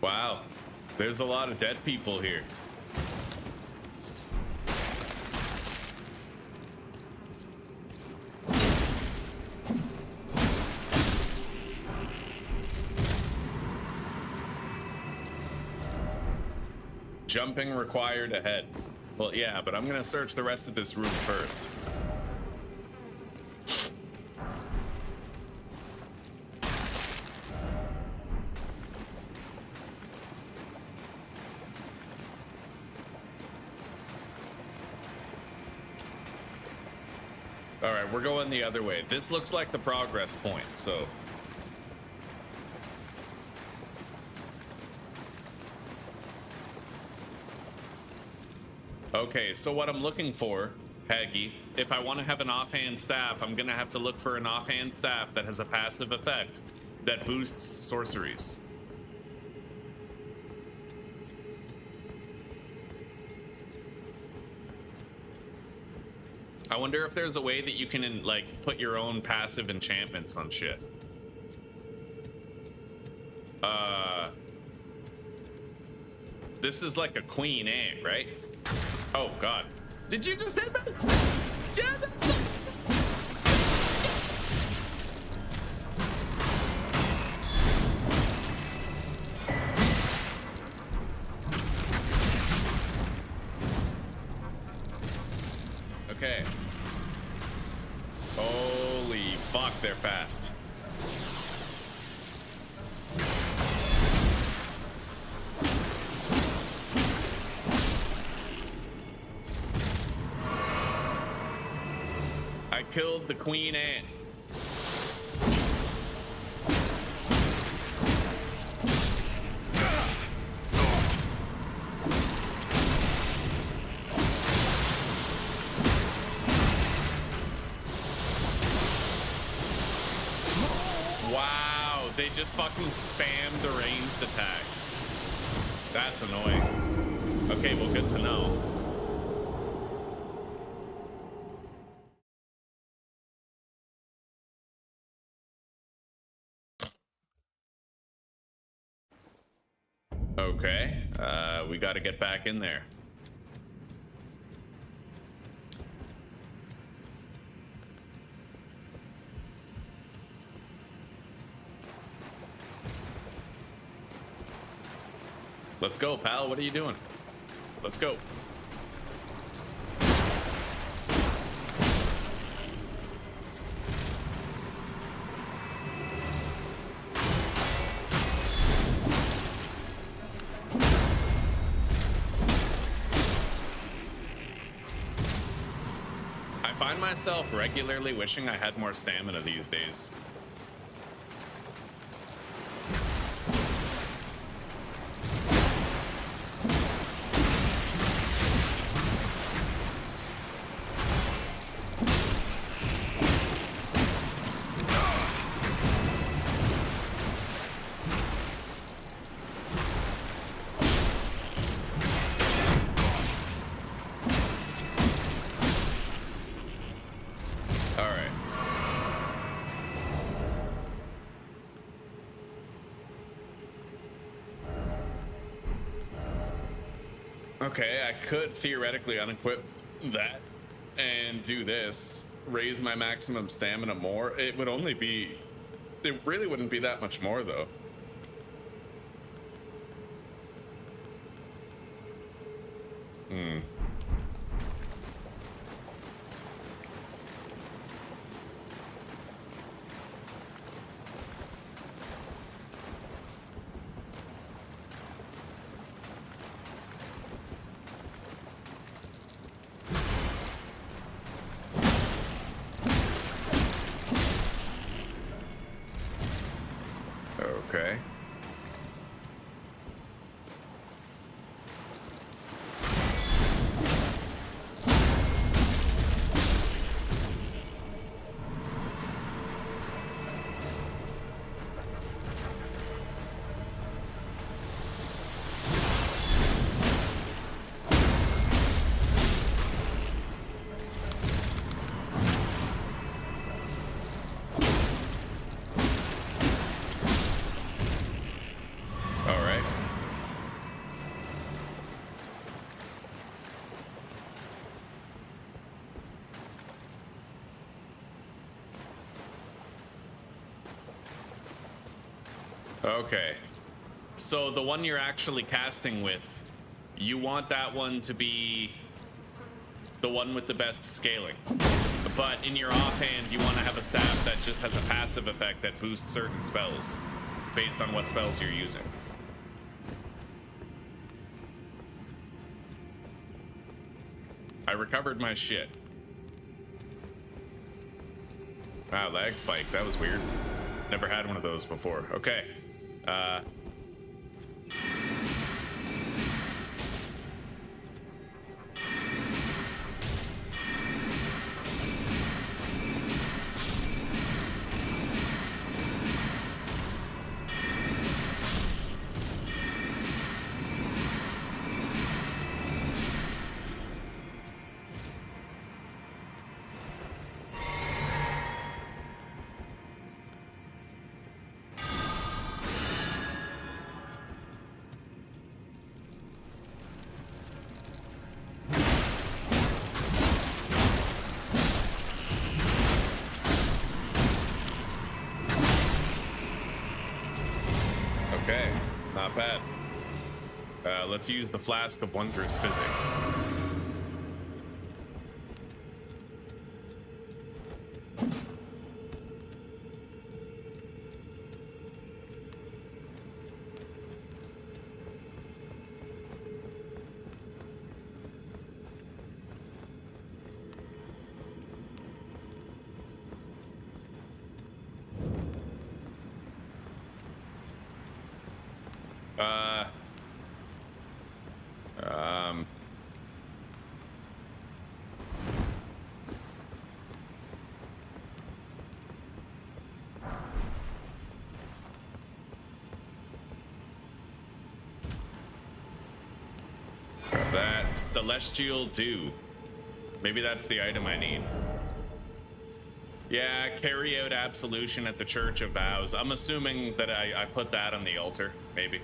Wow, there's a lot of dead people here. Jumping required ahead. Well, yeah, but I'm gonna search the rest of this room first. All right, we're going the other way. This looks like the progress point, so. Okay, so what I'm looking for, Haggy, if I want to have an offhand staff, I'm gonna have to look for an offhand staff that has a passive effect that boosts sorceries. I wonder if there's a way that you can, like, put your own passive enchantments on shit. This is like a queen, right? Oh, God. Did you just hit me? Okay. Holy fuck, they're fast. I killed the queen ant. Wow, they just fucking spammed the ranged attack. That's annoying. Okay, well, good to know. Okay, we got to get back in there. Let's go, pal. What are you doing? Let's go. I find myself regularly wishing I had more stamina these days. Okay, I could theoretically unequip that and do this, raise my maximum stamina more. It would only be, it really wouldn't be that much more though. Okay. Okay. So the one you're actually casting with, you want that one to be the one with the best scaling. But in your offhand, you want to have a staff that just has a passive effect that boosts certain spells based on what spells you're using. I recovered my shit. Wow, lag spike. That was weird. Never had one of those before. Okay. Okay, not bad. Let's use the Flask of Wondrous Physic. That Celestial Dew. Maybe that's the item I need. Yeah, carry out absolution at the Church of Vows. I'm assuming that I put that on the altar. Maybe.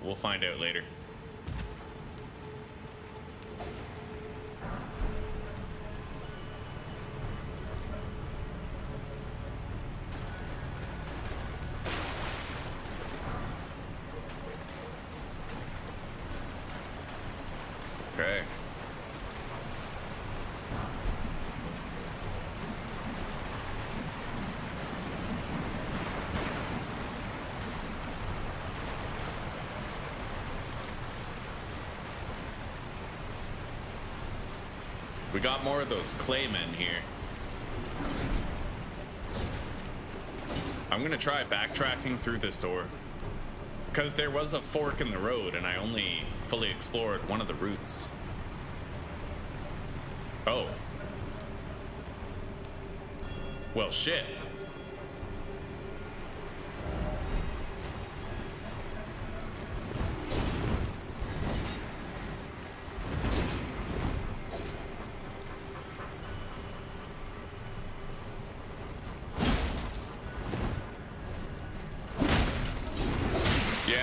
We'll find out later. Okay. We got more of those claymen here. I'm gonna try backtracking through this door, because there was a fork in the road and I only fully explored one of the routes. Oh. Well, shit.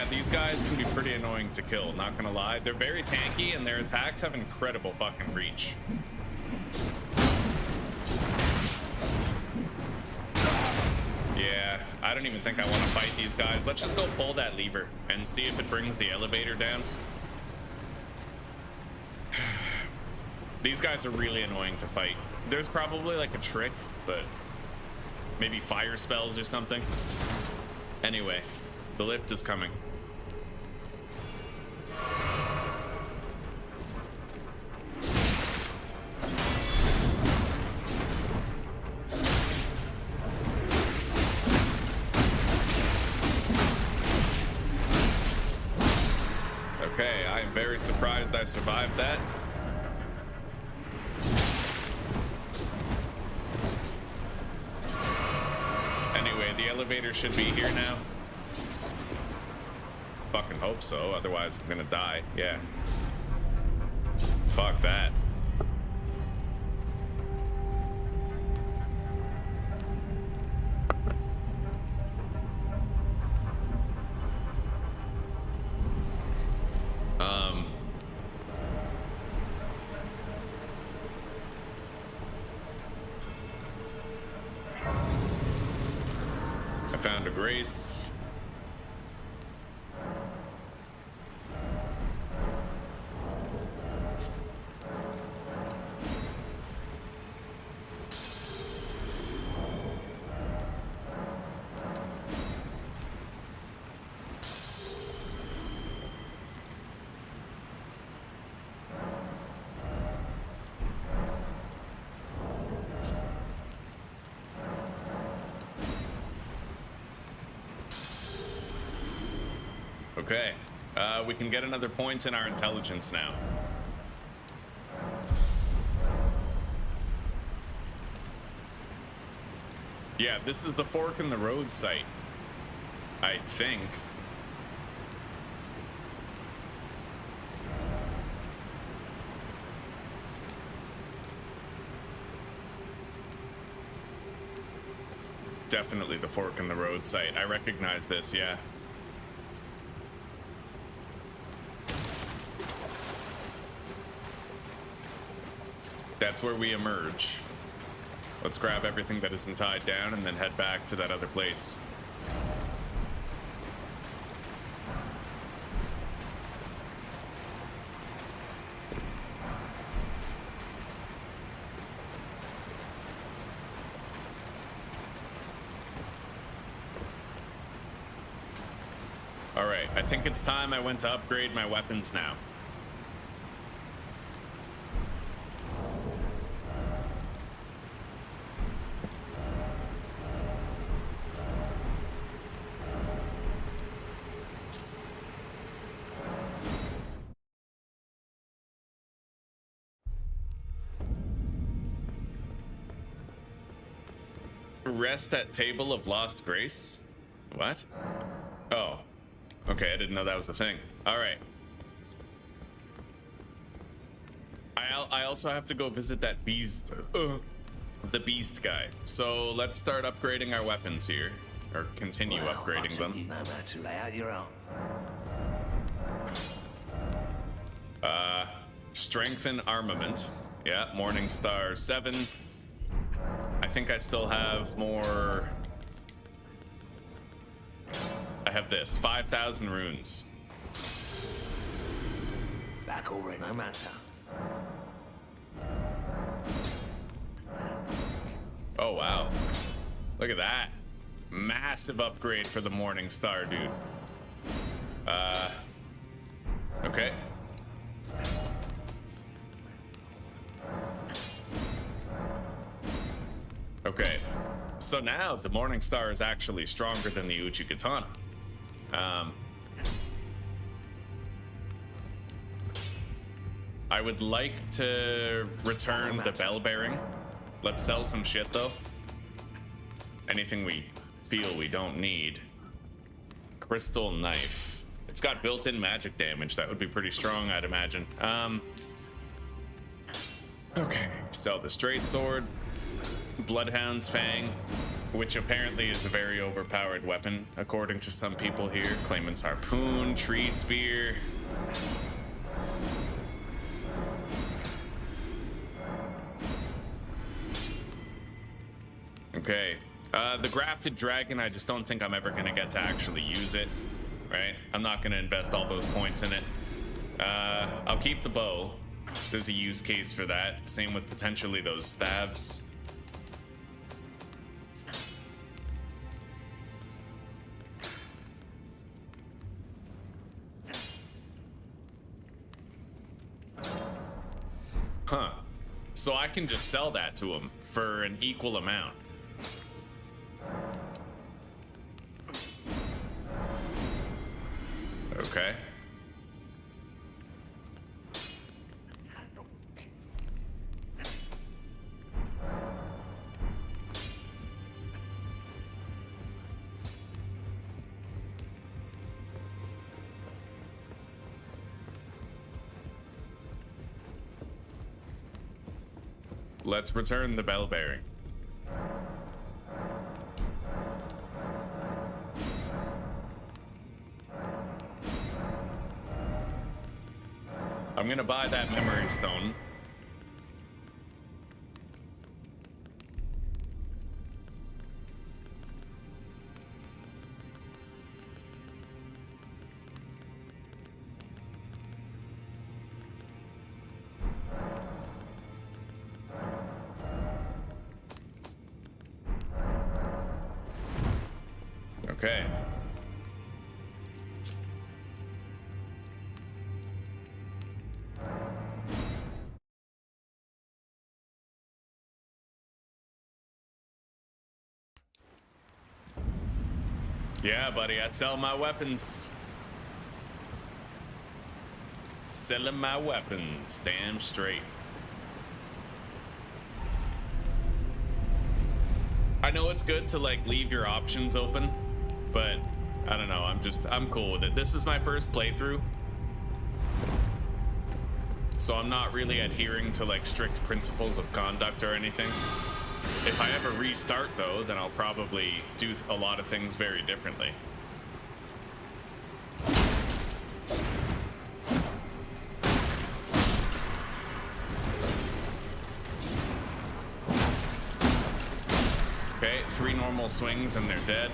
These guys can be pretty annoying to kill, not gonna lie. They're very tanky and their attacks have incredible fucking reach. Yeah, I don't even think I want to fight these guys. Let's just go pull that lever and see if it brings the elevator down. These guys are really annoying to fight. There's probably like a trick, but maybe fire spells or something. Anyway, the lift is coming. Okay, I am very surprised I survived that. Anyway, the elevator should be here now. Fucking hope so, otherwise I'm gonna die. Yeah. Fuck that. I found a grace. Okay. We can get another point in our intelligence now. Yeah, this is the fork in the road site, I think. Definitely the fork in the road site. I recognize this, yeah. That's where we emerge. Let's grab everything that isn't tied down and then head back to that other place. All right, I think it's time I went to upgrade my weapons now. Rest at Table of Lost Grace? What? Oh. Okay, I didn't know that was the thing. All right. I also have to go visit that beast, the beast guy. So let's start upgrading our weapons here, or continue upgrading them. Strengthen armament. Yeah, Morning Star 7. I think I still have more. I have this 5,000 runes. Back already, no matter. Oh wow, look at that. Massive upgrade for the Morning Star, dude. Okay. Okay, so now the Morning Star is actually stronger than the Uchi Katana. I would like to return the bell bearing. Let's sell some shit though. Anything we feel we don't need. Crystal knife. It's got built-in magic damage. That would be pretty strong, I'd imagine. Okay, sell the straight sword. Bloodhound's Fang, which apparently is a very overpowered weapon, according to some people here. Claimant's Harpoon, Tree Spear. Okay, the Grafted Dragon, I just don't think I'm ever gonna get to actually use it, right? I'm not gonna invest all those points in it. I'll keep the bow. There's a use case for that. Same with potentially those staves. Huh. So I can just sell that to him for an equal amount. Okay. Let's return the bell bearing. I'm gonna buy that memory stone. Okay. Yeah, buddy, I sell my weapons. Selling my weapons, damn straight. I know it's good to like leave your options open, but I don't know, I'm cool with it. This is my first playthrough, so I'm not really adhering to like strict principles of conduct or anything. If I ever restart though, then I'll probably do a lot of things very differently. Okay, 3 normal swings and they're dead.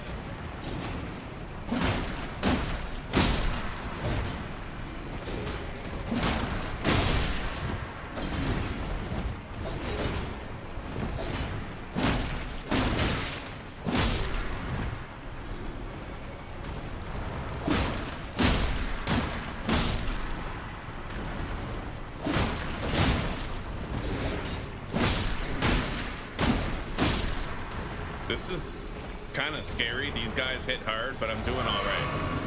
This is kind of scary. These guys hit hard, but I'm doing all right.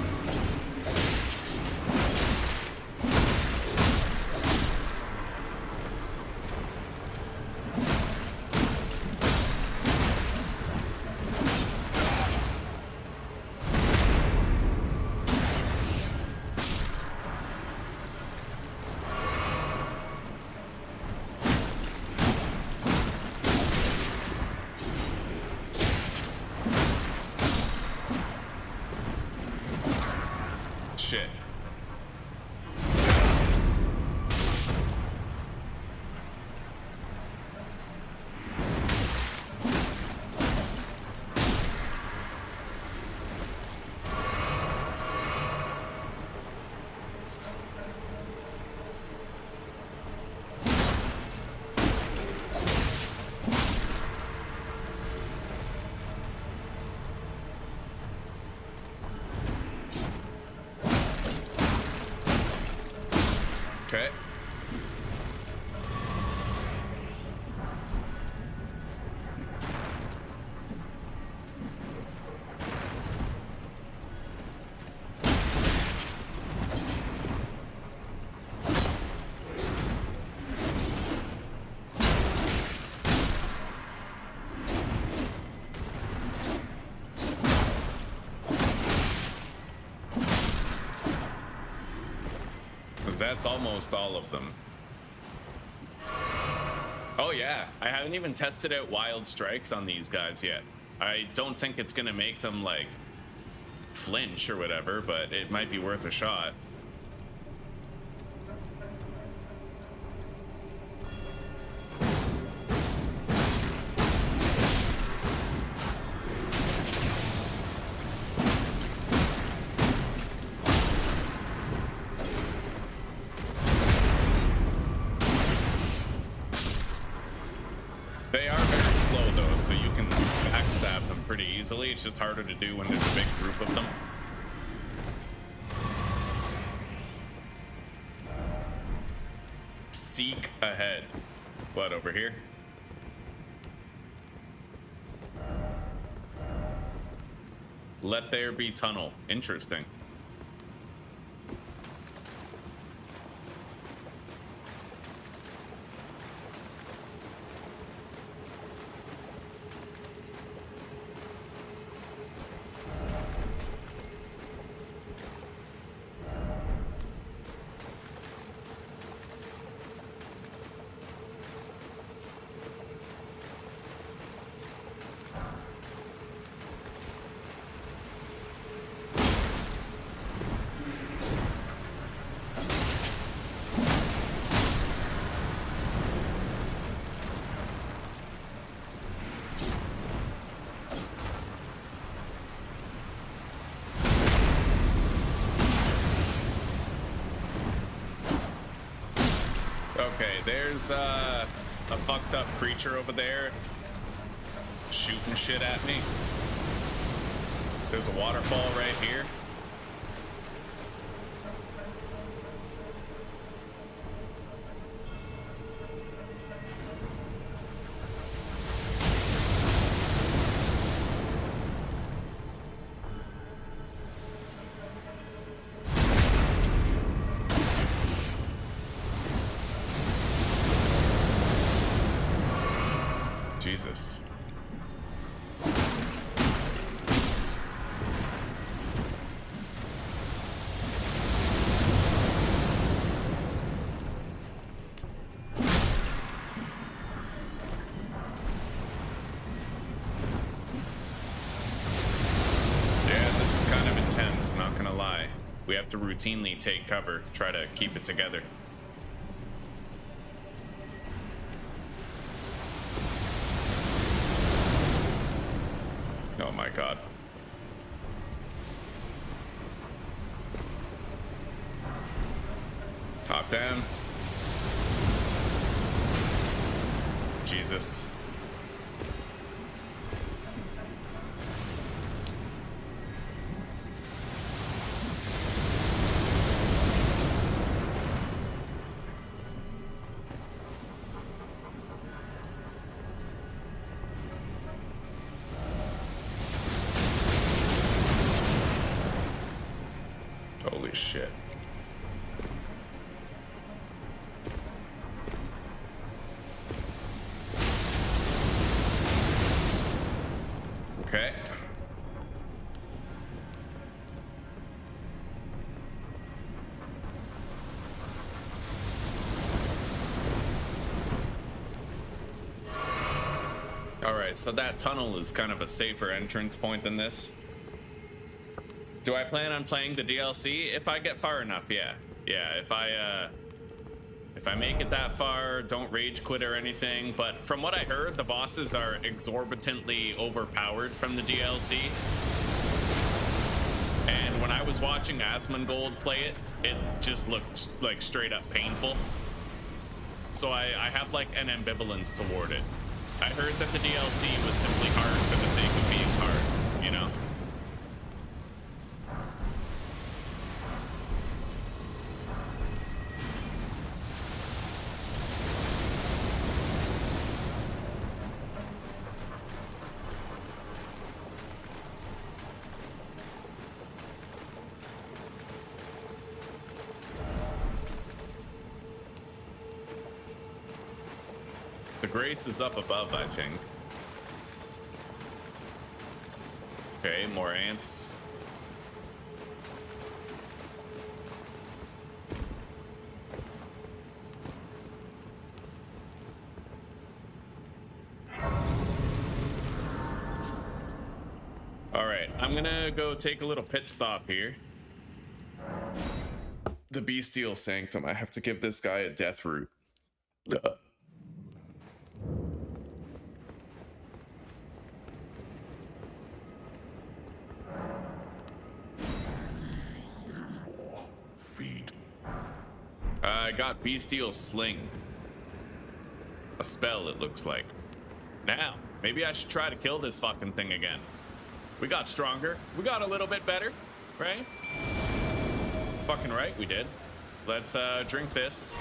Shit. Okay. That's almost all of them. Oh yeah, I haven't even tested out wild strikes on these guys yet. I don't think it's gonna make them like flinch or whatever, but it might be worth a shot. They are very slow though, so you can backstab them pretty easily. It's just harder to do when there's a big group of them. Seek ahead. What, over here? Let there be tunnel. Interesting. Okay, there's a fucked up creature over there shooting shit at me. There's a waterfall right here. Jesus. Not gonna lie, we have to routinely take cover, try to keep it together. Oh my god. Top down. Jesus. Holy shit. Okay. All right, so that tunnel is kind of a safer entrance point than this. Do I plan on playing the DLC? If I get far enough, yeah. Yeah, if I make it that far, don't rage quit or anything. But from what I heard, the bosses are exorbitantly overpowered from the DLC. And when I was watching Asmongold play it, it just looked like straight up painful. So I have like an ambivalence toward it. I heard that the DLC was simply hard for the sake of being hard, you know? The Grace is up above, I think. Okay, more ants. All right, I'm gonna go take a little pit stop here. The Bestial Sanctum. I have to give this guy a death root. I got Bestial Sling. A spell, it looks like. Now, maybe I should try to kill this fucking thing again. We got stronger. We got a little bit better, right? Fucking right, we did. Let's drink this.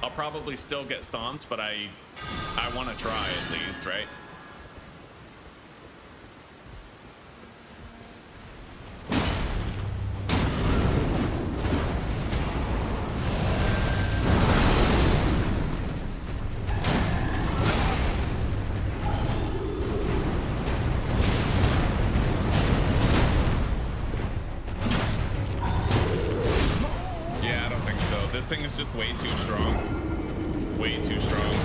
I'll probably still get stomped, but I want to try at least, right? Thing is just way too strong. Way too strong.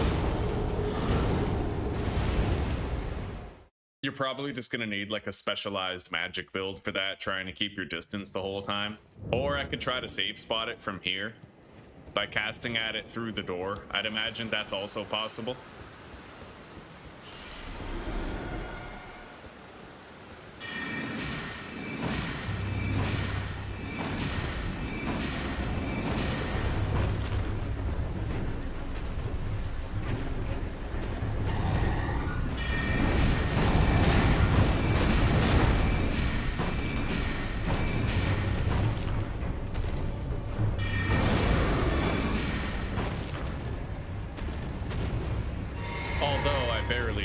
You're probably just gonna need like a specialized magic build for that, trying to keep your distance the whole time. Or I could try to safe spot it from here by casting at it through the door. I'd imagine that's also possible.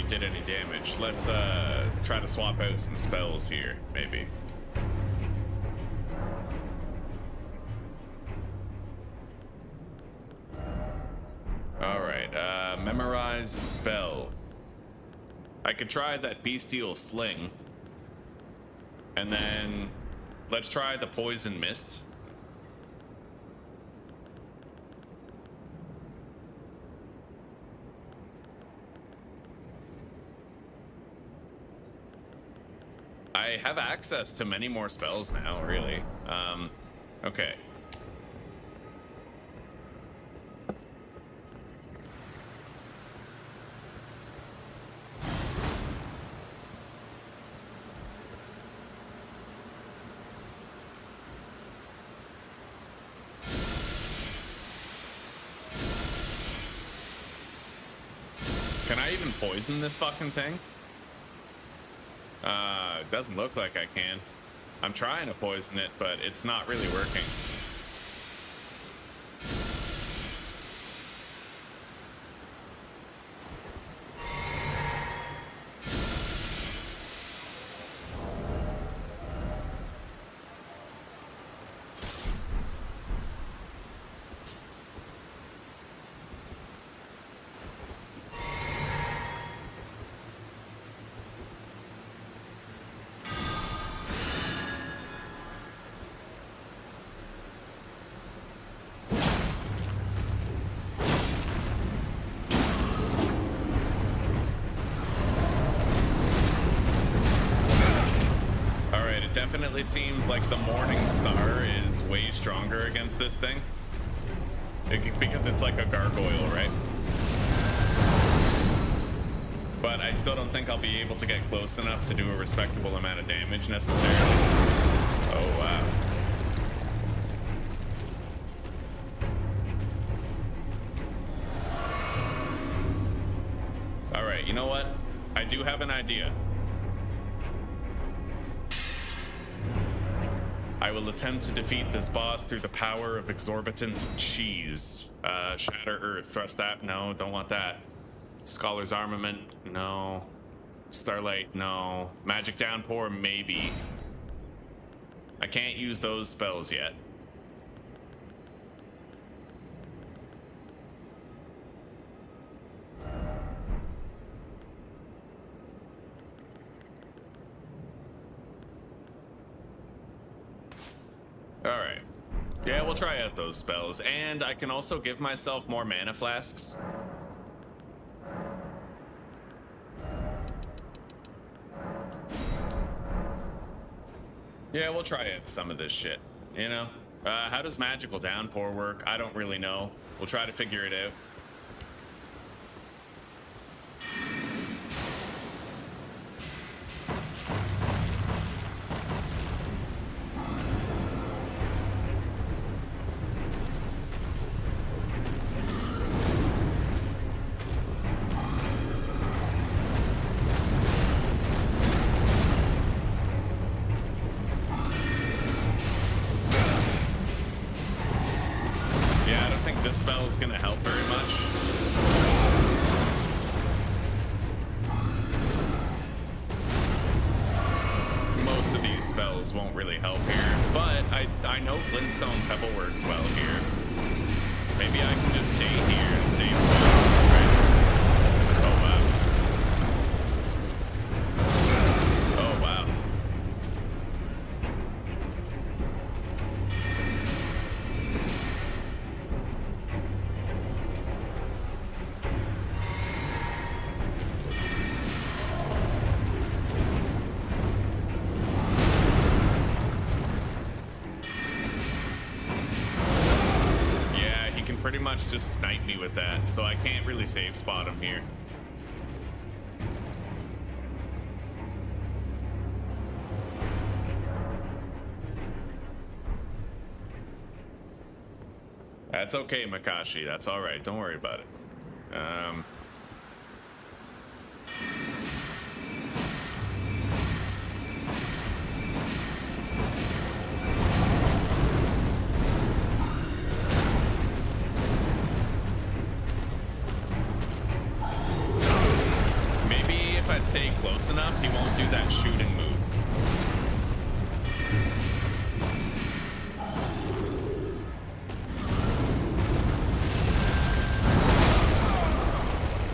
Did any damage. Let's try to swap out some spells here, maybe. All right, memorize spell. I could try that bestial sling. And then let's try the poison mist. I have access to many more spells now, really. Okay. Can I even poison this fucking thing? It doesn't look like I can. I'm trying to poison it, but it's not really working. Definitely seems like the Morning Star is way stronger against this thing. Because it's like a gargoyle, right? But I still don't think I'll be able to get close enough to do a respectable amount of damage necessarily. Oh, wow. All right, you know what? I do have an idea. I will attempt to defeat this boss through the power of exorbitant cheese. Shatter Earth, thrust that, no, don't want that. Scholar's Armament, no. Starlight, no. Magic Downpour, maybe. I can't use those spells yet. Alright. Yeah, we'll try out those spells. And I can also give myself more mana flasks. Yeah, we'll try out some of this shit, you know? How does Magical Downpour work? I don't really know. We'll try to figure it out. Gonna help very much. Most of these spells won't really help here, but I know Glintstone Pebble works well here. Maybe I can just stay here and save spells, right? Oh wow. Oh wow. Pretty much just snipe me with that, so I can't really save spot him here. That's okay, Makashi. That's all right. Don't worry about it. Stay close enough, he won't do that shooting move.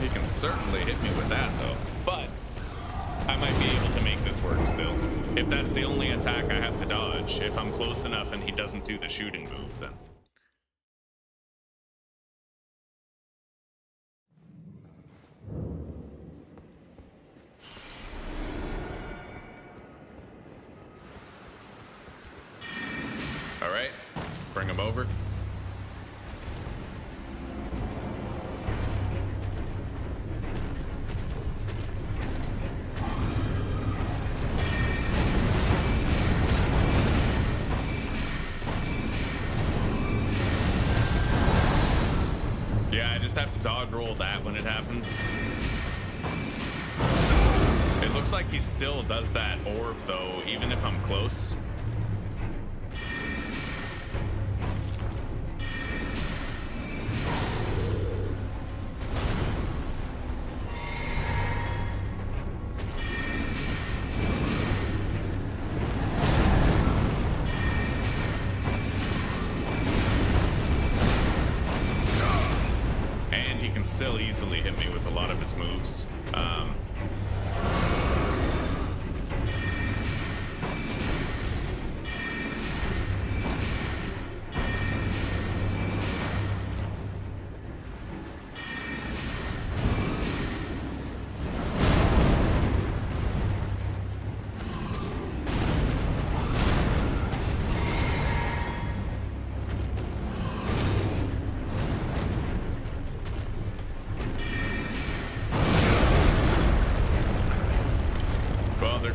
He can certainly hit me with that though, but I might be able to make this work still. If that's the only attack I have to dodge, if I'm close enough and he doesn't do the shooting move, then. All right, bring him over. Yeah, I just have to dog roll that when it happens. It looks like he still does that orb though, even if I'm close. Still easily hit me with a lot of his moves.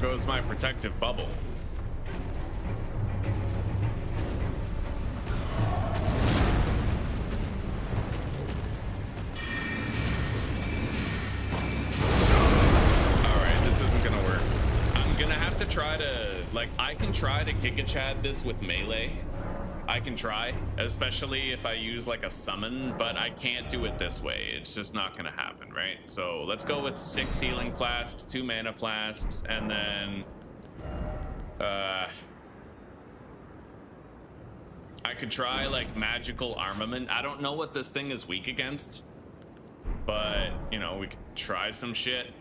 Goes my protective bubble. Alright, this isn't gonna work. I'm gonna have to try to, like, I can try to Giga Chad this with melee. I can try, especially if I use like a summon, but I can't do it this way. It's just not gonna happen, right? So let's go with 6 healing flasks, 2 mana flasks, and then I could try like magical armament. I don't know what this thing is weak against, but you know, we could try some shit.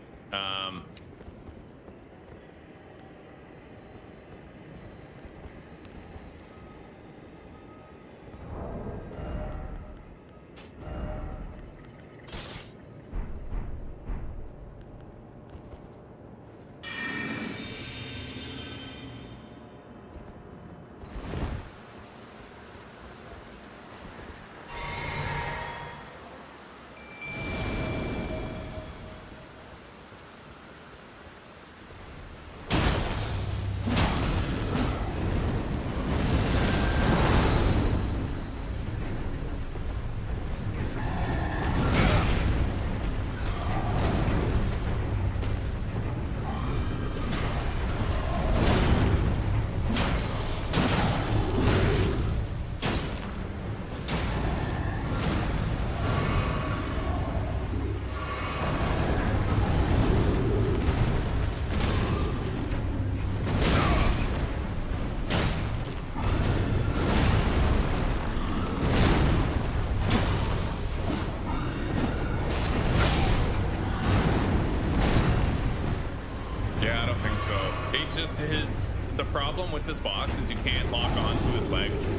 The problem with this boss is you can't lock onto his legs.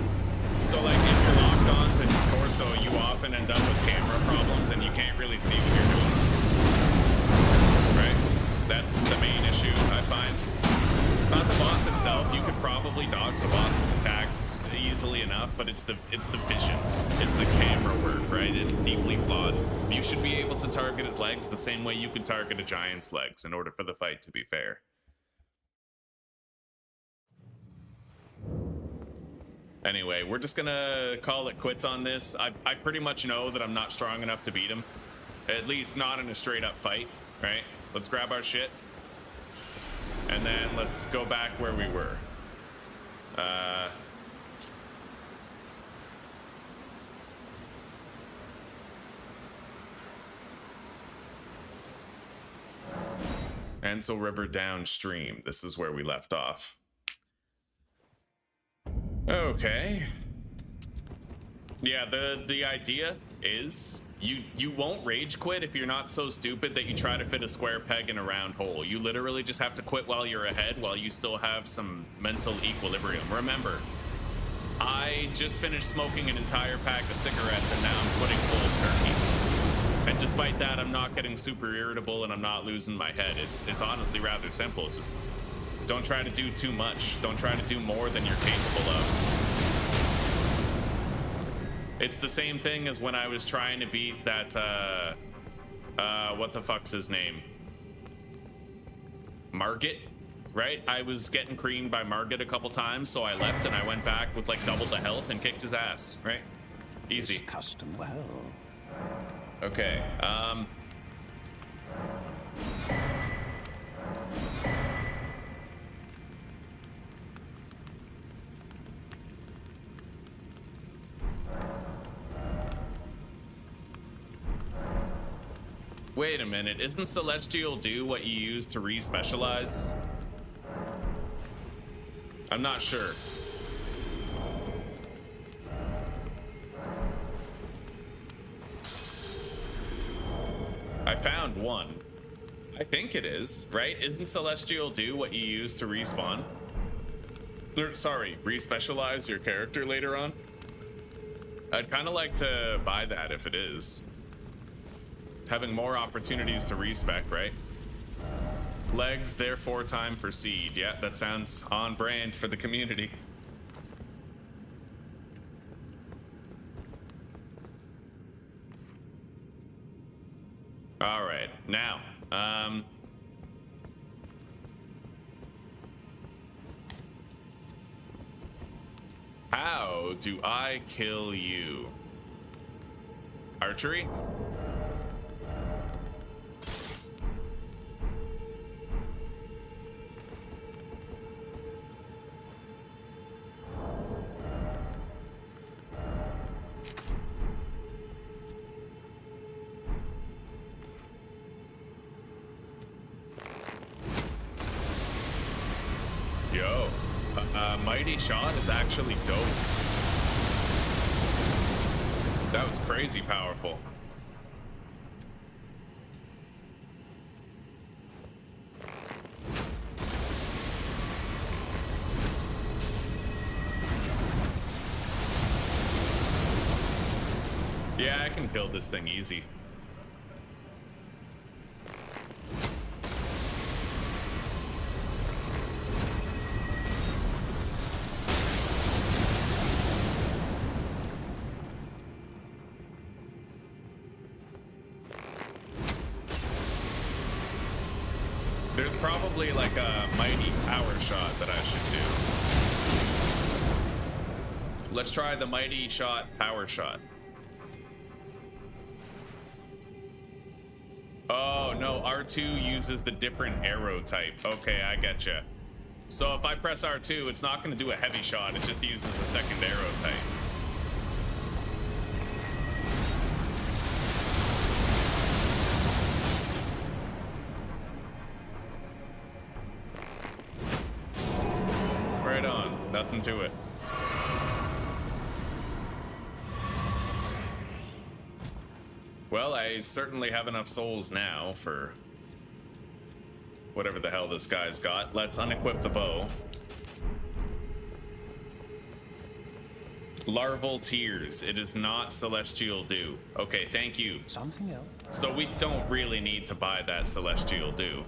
So like if you're locked onto his torso, you often end up with camera problems and you can't really see what you're doing. Right? That's the main issue I find. It's not the boss itself. You could probably dodge the boss's attacks easily enough, but it's the vision. It's the camera work, right? It's deeply flawed. You should be able to target his legs the same way you could target a giant's legs in order for the fight to be fair. Anyway, we're just gonna call it quits on this. I pretty much know that I'm not strong enough to beat him. At least not in a straight up fight, right? Let's grab our shit. And then let's go back where we were. Ansel River downstream. This is where we left off. Okay. Yeah, the idea is You won't rage quit if you're not so stupid that you try to fit a square peg in a round hole. You literally just have to quit while you're ahead, while you still have some mental equilibrium. Remember, I just finished smoking an entire pack of cigarettes and now I'm quitting cold turkey. And despite that, I'm not getting super irritable and I'm not losing my head. It's honestly rather simple. Just don't try to do too much. Don't try to do more than you're capable of. It's the same thing as when I was trying to beat that, what the fuck's his name? Margit, right? I was getting creamed by Margit a couple times, so I left and I went back with like double the health and kicked his ass, right? Easy. This custom well. Okay, wait a minute, isn't Celestial do what you use to re-specialize? I'm not sure. I found one. I think it is, right? Isn't Celestial do what you use to respawn? Sorry, re-specialize your character later on? I'd kind of like to buy that if it is. Having more opportunities to respec, right? Legs, therefore time for seed. Yeah, that sounds on brand for the community. All right, now, how do I kill you? Archery? Yo, mighty shot is actually dope. That was crazy powerful. Yeah, I can kill this thing easy. There's probably like a mighty power shot that I should do. Let's try the mighty shot power shot. Oh no, R2 uses the different arrow type. Okay, I getcha. So if I press R2, it's not going to do a heavy shot, it just uses the second arrow type. Right on, nothing to it. Well, I certainly have enough souls now for whatever the hell this guy's got. Let's unequip the bow. Larval tears. It is not celestial dew. Okay, thank you. Something else. So we don't really need to buy that celestial dew.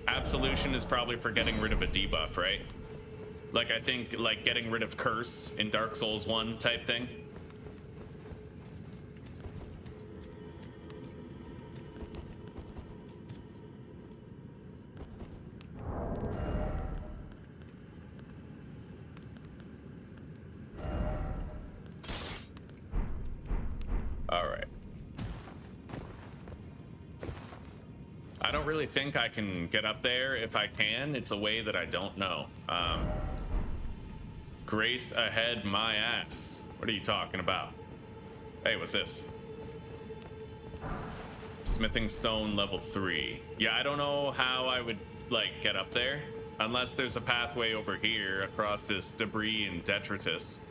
Absolution is probably for getting rid of a debuff, right? Like I think like getting rid of curse in Dark Souls 1 type thing. All right. I don't really think I can get up there. If I can, it's a way that I don't know. Grace ahead my ass. What are you talking about? Hey, what's this? Smithing stone level 3. Yeah, I don't know how I would like get up there unless there's a pathway over here across this debris and detritus.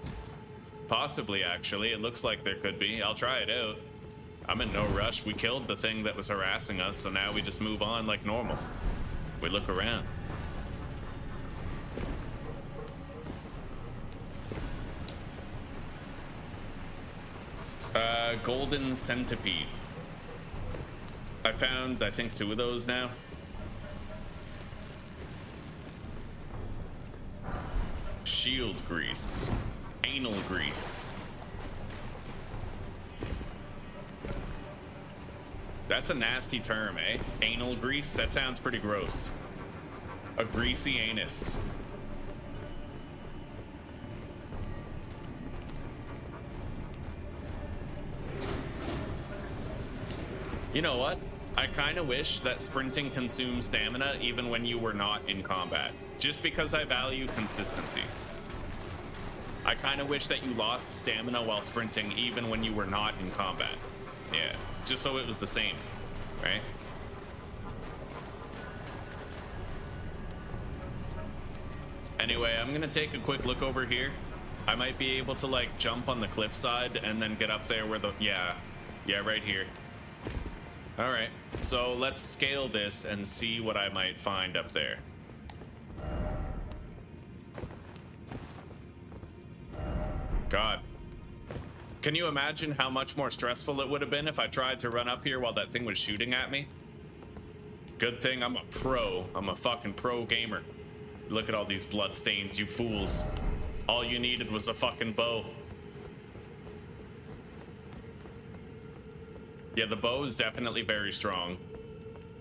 Possibly, actually. It looks like there could be. I'll try it out. I'm in no rush. We killed the thing that was harassing us, so now we just move on like normal. We look around. Golden centipede. I found, I think, 2 of those now. Shield grease. Anal grease. That's a nasty term, eh? Anal grease? That sounds pretty gross. A greasy anus. You know what? I kind of wish that sprinting consumed stamina even when you were not in combat, just because I value consistency. I kind of wish that you lost stamina while sprinting even when you were not in combat. Yeah, just so it was the same, right? Anyway, I'm gonna take a quick look over here. I might be able to like jump on the cliffside and then get up there where the, yeah, right here. All right, so let's scale this and see what I might find up there. God. Can you imagine how much more stressful it would have been if I tried to run up here while that thing was shooting at me? Good thing I'm a pro. I'm a fucking pro gamer. Look at all these blood stains, you fools. All you needed was a fucking bow. Yeah, the bow is definitely very strong.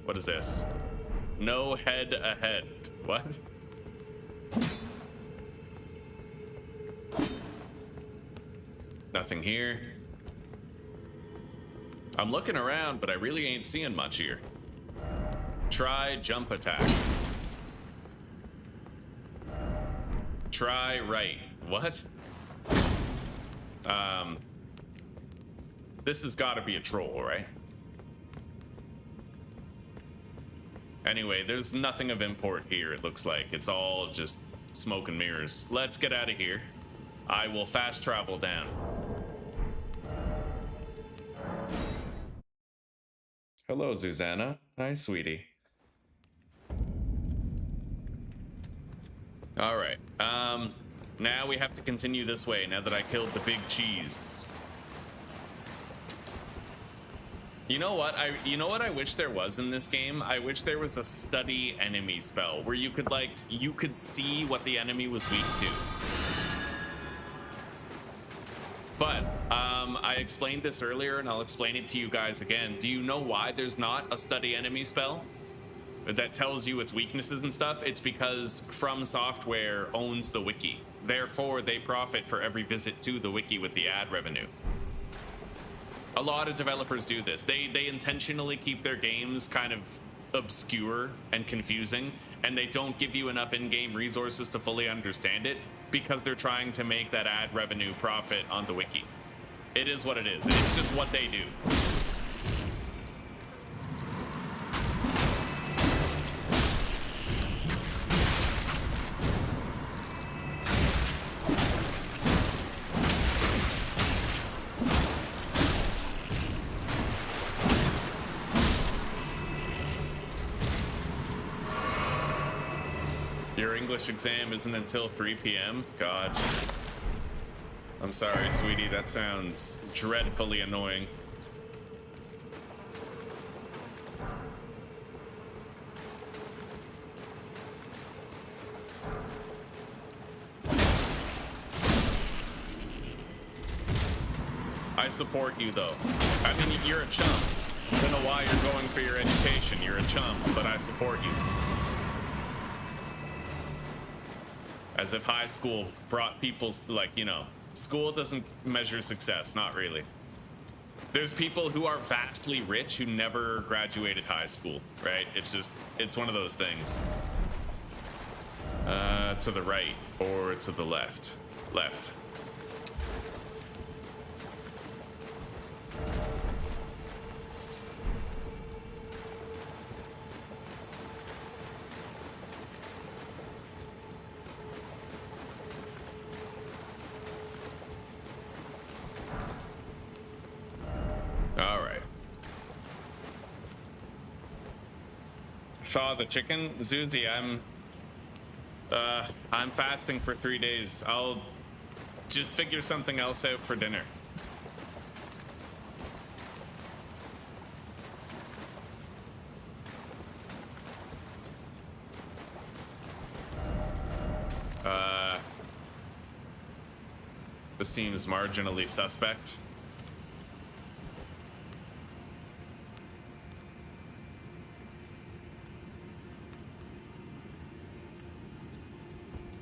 What is this? No head ahead. What? Nothing here. I'm looking around, but I really ain't seeing much here. Try jump attack. Try right. What? This has got to be a troll, right? Anyway, there's nothing of import here, it looks like. It's all just smoke and mirrors. Let's get out of here. I will fast travel down. Hello, Susanna. Hi, sweetie. All right. Now we have to continue this way now that I killed the big cheese. You know what I wish there was in this game? I wish there was a study enemy spell where you could see what the enemy was weak to. But I explained this earlier and I'll explain it to you guys again. Do you know why there's not a study enemy spell that tells you its weaknesses and stuff? It's because From Software owns the wiki. Therefore, they profit for every visit to the wiki with the ad revenue. A lot of developers do this. They intentionally keep their games kind of obscure and confusing, and they don't give you enough in-game resources to fully understand it because they're trying to make that ad revenue profit on the wiki. It is what it is. It's just what they do. Your English exam isn't until 3 p.m. God. I'm sorry, sweetie. That sounds dreadfully annoying. I support you, though. I mean, you're a chump. I don't know why you're going for your education. You're a chump, but I support you. As if high school brought people's, like, you know, school doesn't measure success. Not really. There's people who are vastly rich who never graduated high school, right? It's just, it's one of those things. To the right or to the left? Left. All right. Thaw the chicken, Zuzi. I'm fasting for 3 days. I'll just figure something else out for dinner. This seems marginally suspect.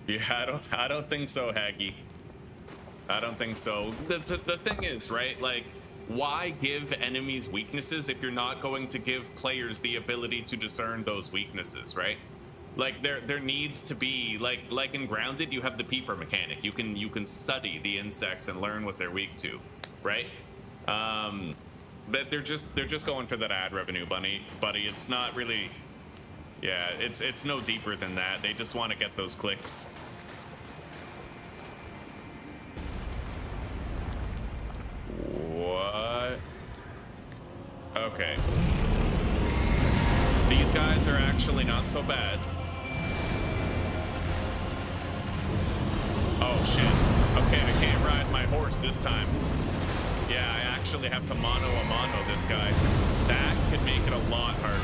Yeah, I don't think so, Haggy. I don't think so. The thing is, right? Like, why give enemies weaknesses if you're not going to give players the ability to discern those weaknesses, right? Like there needs to be like in Grounded, you have the peeper mechanic. You can study the insects and learn what they're weak to, right? But they're just going for that ad revenue, buddy. It's not really, yeah. It's no deeper than that. They just want to get those clicks. What? Okay. These guys are actually not so bad. Oh shit. Okay, I can't ride my horse this time. Yeah, I actually have to mano a mano this guy. That could make it a lot harder.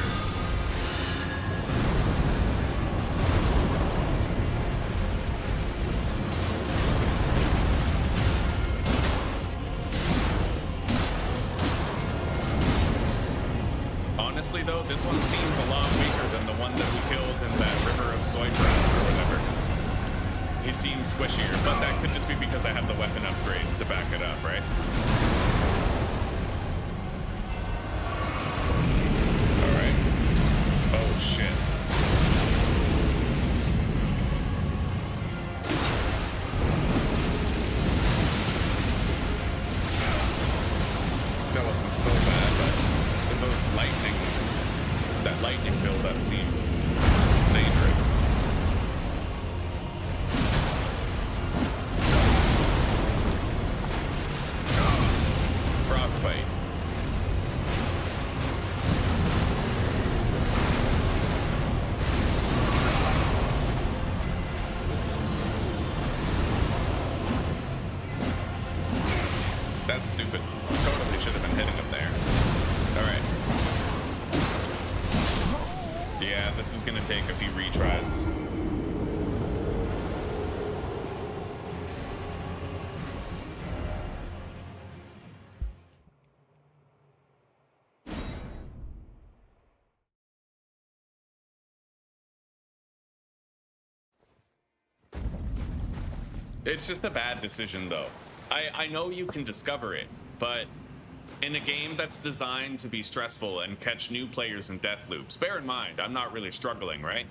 Honestly though, this one seems a lot weaker than the one that we killed in that river of soy brown or whatever. He seems squishier, but that could just be because I have the weapon upgrades to back it up, right? Alright. Oh shit. That wasn't so bad, but those that lightning buildup seems dangerous. Frostbite. That's stupid. Totally should have been hitting him there. Alright. Yeah, this is gonna take a few retries. It's just a bad decision, though. I know you can discover it, but in a game that's designed to be stressful and catch new players in death loops, bear in mind, I'm not really struggling, right?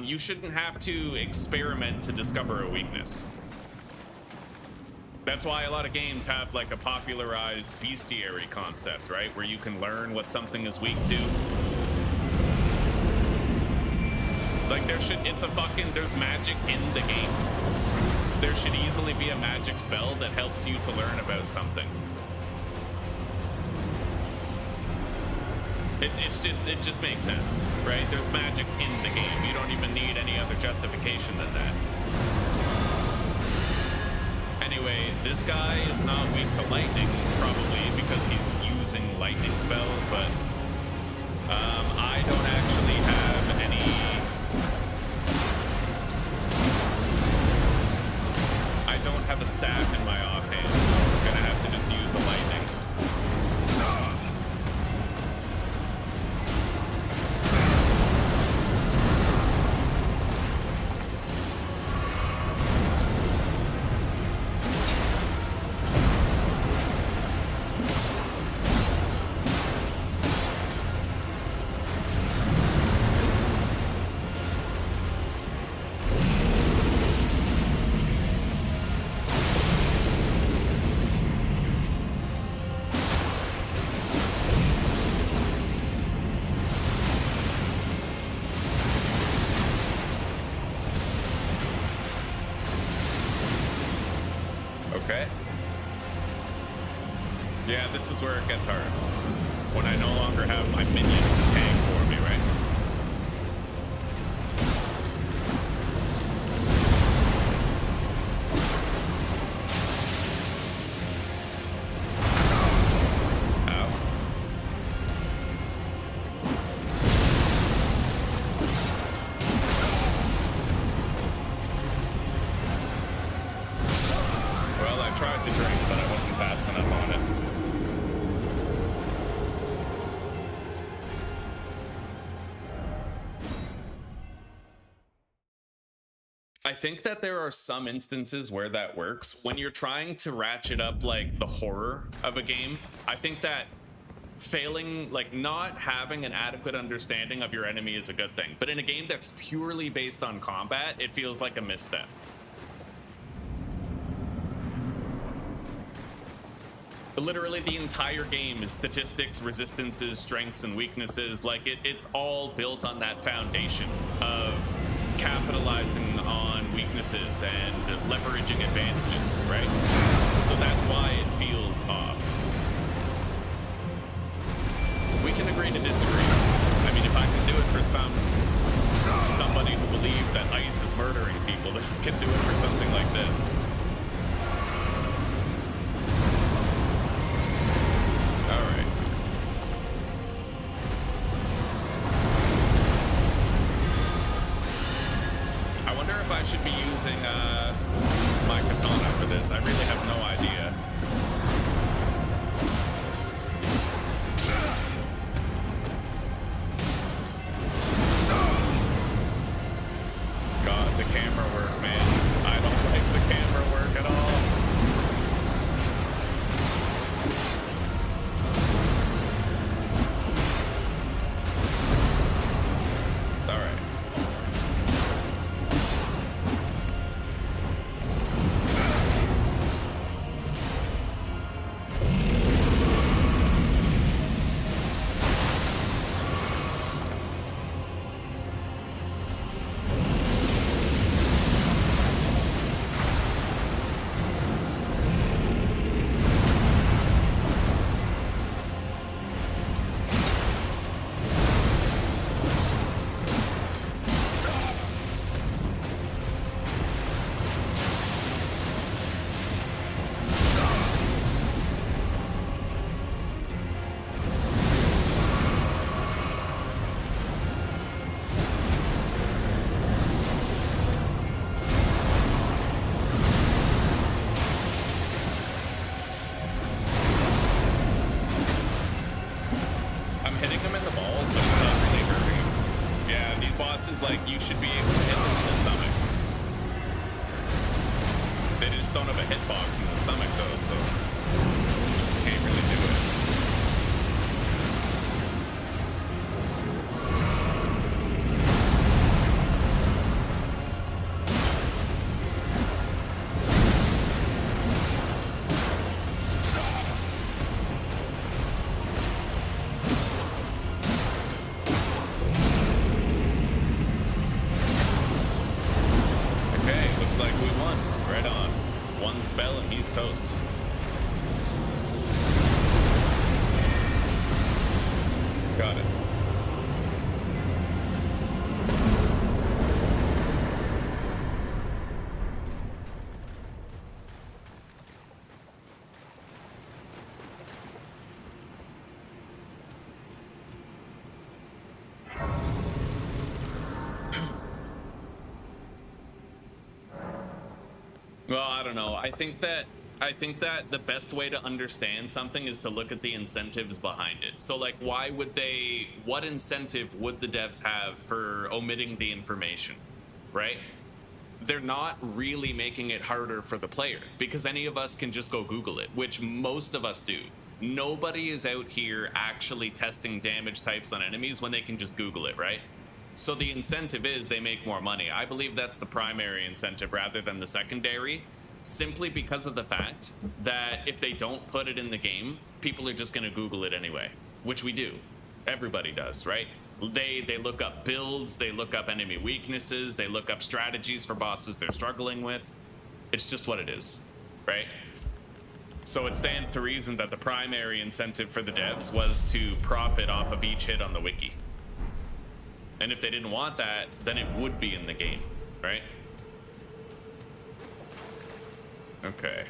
You shouldn't have to experiment to discover a weakness. That's why a lot of games have like a popularized bestiary concept, right? Where you can learn what something is weak to. Like there's magic in the game. There should easily be a magic spell that helps you to learn about something. It just makes sense, right? There's magic in the game. You don't even need any other justification than that. Anyway, this guy is not weak to lightning, probably because he's using lightning spells, but I don't actually have any. I don't have a staff in my offhand, so I'm gonna have to just use the lightning. This is where it gets hard. When I no longer have my minion to tank for me, right? I think that there are some instances where that works. When you're trying to ratchet up like the horror of a game, I think that failing, like not having an adequate understanding of your enemy is a good thing. But in a game that's purely based on combat, it feels like a misstep. Literally the entire game is statistics, resistances, strengths, and weaknesses. Like it's all built on that foundation of capitalizing on weaknesses and leveraging advantages, right? So that's why it feels off. We can agree to disagree. I mean, if I can do it for somebody who believed that ICE is murdering people, then I can do it for something like this. All right. I wonder if I should be using my katana for this. I really have no idea. God, the camera work, man. I don't like the camera work at all. All right. Toast. Got it. Well, I don't know. I think that the best way to understand something is to look at the incentives behind it. So like, what incentive would the devs have for omitting the information, right? They're not really making it harder for the player because any of us can just go Google it, which most of us do. Nobody is out here actually testing damage types on enemies when they can just Google it, right? So the incentive is they make more money. I believe that's the primary incentive rather than the secondary, simply because of the fact that if they don't put it in the game, people are just going to Google it anyway, which we do. Everybody does, right? They look up builds, they look up enemy weaknesses, they look up strategies for bosses they're struggling with. It's just what it is, right? So it stands to reason that the primary incentive for the devs was to profit off of each hit on the wiki. And if they didn't want that, then it would be in the game, right? Okay.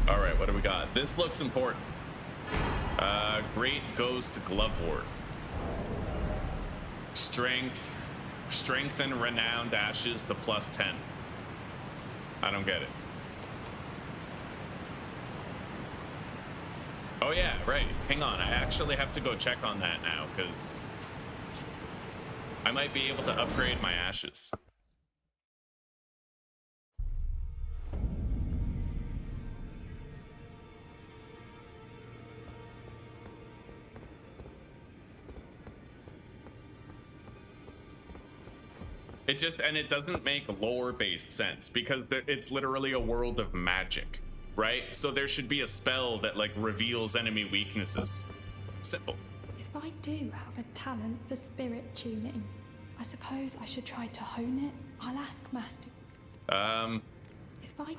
All right, what do we got? This looks important. Great Ghost Glove Ward. Strengthen renowned ashes to +10. I don't get it. Oh yeah, right. Hang on, I actually have to go check on that now, because I might be able to upgrade my ashes. It doesn't make lore-based sense, because it's literally a world of magic, right? So there should be a spell that like reveals enemy weaknesses. Simple. If I do have a talent for spirit tuning, I suppose I should try to hone it. I'll ask Master. I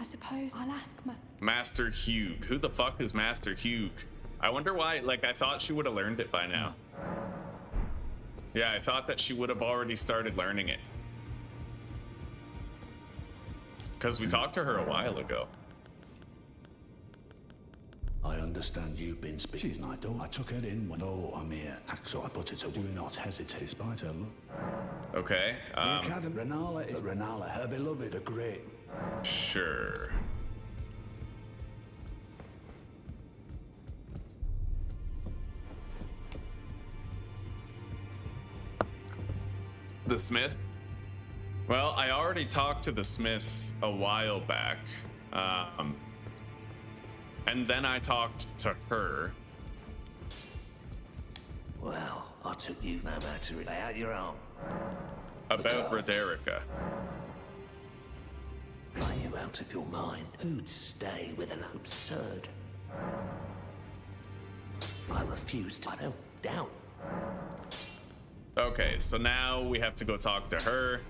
suppose I'll ask Master Hugh. Who the fuck is Master Hugh? I wonder why. Like, I thought she would have learned it by now. Yeah, I thought that she would have already started learning it. Because we talked to her a while ago. I understand you've been speaking. She's my daughter. I took her in when I'm here. So I put her to do not hesitate despite her look. Okay. The Academy. Renala, her beloved, are great. Sure. The Smith? Well, I already talked to the Smith a while back. And then I talked to her. Well, I took you no matter. Lay out your arm. About Roderica. Are you out of your mind? Who'd stay with an absurd? I refuse to. I don't doubt. Okay, so now we have to go talk to her.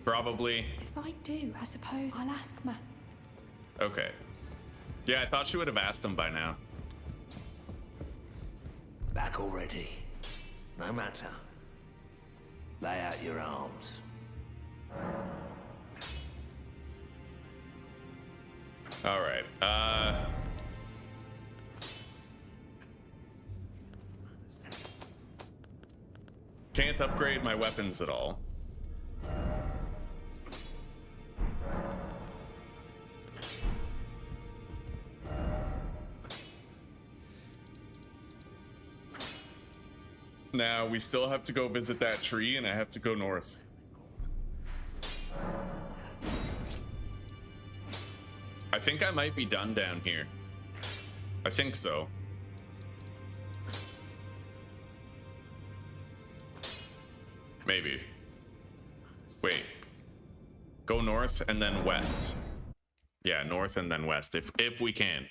Probably. If I do, I suppose I'll ask Matt. Okay. Yeah, I thought she would have asked him by now. Back already. No matter. Lay out your arms. All right. Can't upgrade my weapons at all. Now, we still have to go visit that tree, and I have to go north. I think I might be done down here. I think so. Maybe. Wait. Go north and then west. Yeah, north and then west, if we can.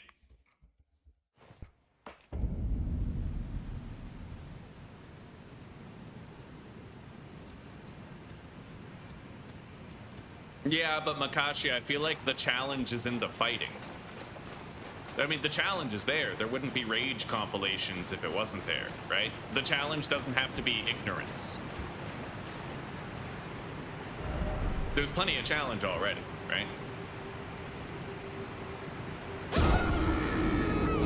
Yeah, but Makashi, I feel like the challenge is in the fighting. I mean, the challenge is there. There wouldn't be rage compilations if it wasn't there, right? The challenge doesn't have to be ignorance. There's plenty of challenge already, right?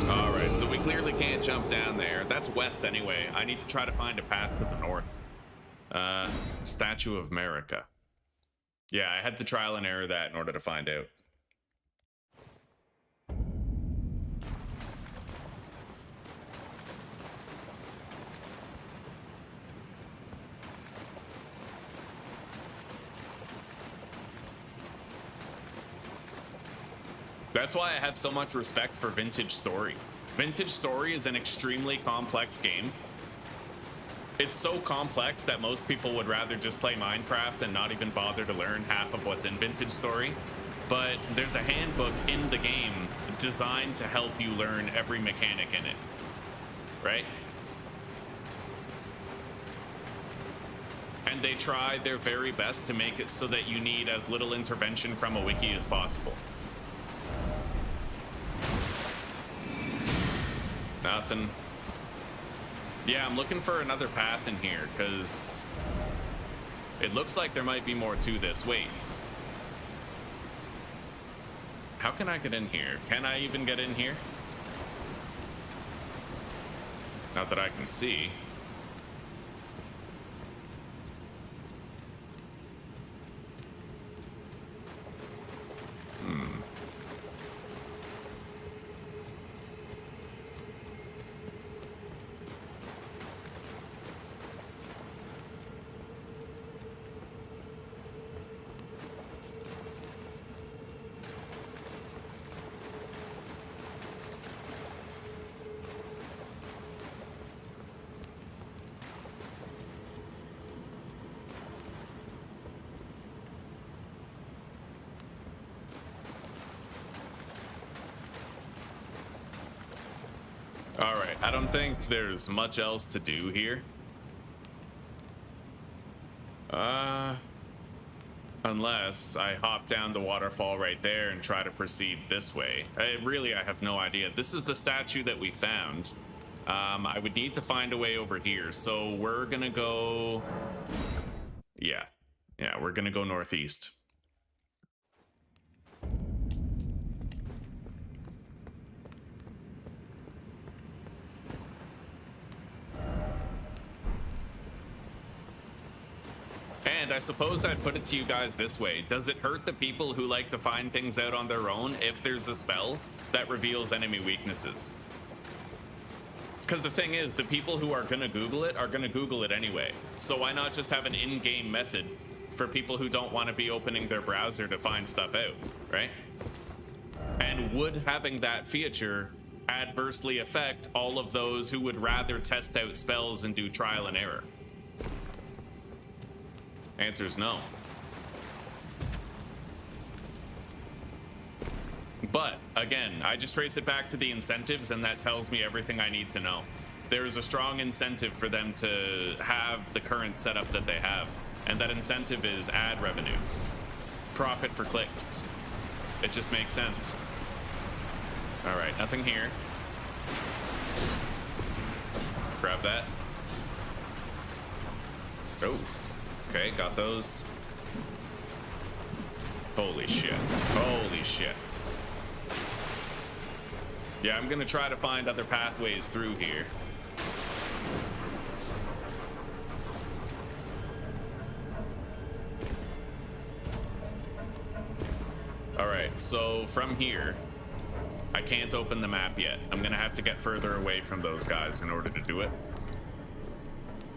All right, so we clearly can't jump down there. That's west anyway. I need to try to find a path to the north. Statue of America. Yeah, I had to trial and error that in order to find out. That's why I have so much respect for Vintage Story. Vintage Story is an extremely complex game. It's so complex that most people would rather just play Minecraft and not even bother to learn half of what's in Vintage Story. But there's a handbook in the game designed to help you learn every mechanic in it, right? And they try their very best to make it so that you need as little intervention from a wiki as possible. Nothing. Yeah, I'm looking for another path in here, because it looks like there might be more to this. Wait. How can I get in here? Can I even get in here? Not that I can see. All right, I don't think there's much else to do here. Unless I hop down the waterfall right there and try to proceed this way. Really, I have no idea. This is the statue that we found. I would need to find a way over here. So we're gonna go... Yeah, we're gonna go northeast. And I suppose I'd put it to you guys this way. Does it hurt the people who like to find things out on their own if there's a spell that reveals enemy weaknesses? Because the thing is, the people who are going to Google it are going to Google it anyway. So why not just have an in-game method for people who don't want to be opening their browser to find stuff out, right? And would having that feature adversely affect all of those who would rather test out spells and do trial and error? Answer is no. But again, I just trace it back to the incentives, and that tells me everything I need to know. There is a strong incentive for them to have the current setup that they have, and that incentive is ad revenue, profit for clicks. It just makes sense. All right, nothing here. Grab that. Oh. Okay, got those. Holy shit. Holy shit. Yeah, I'm gonna try to find other pathways through here. Alright, so from here, I can't open the map yet. I'm gonna have to get further away from those guys in order to do it.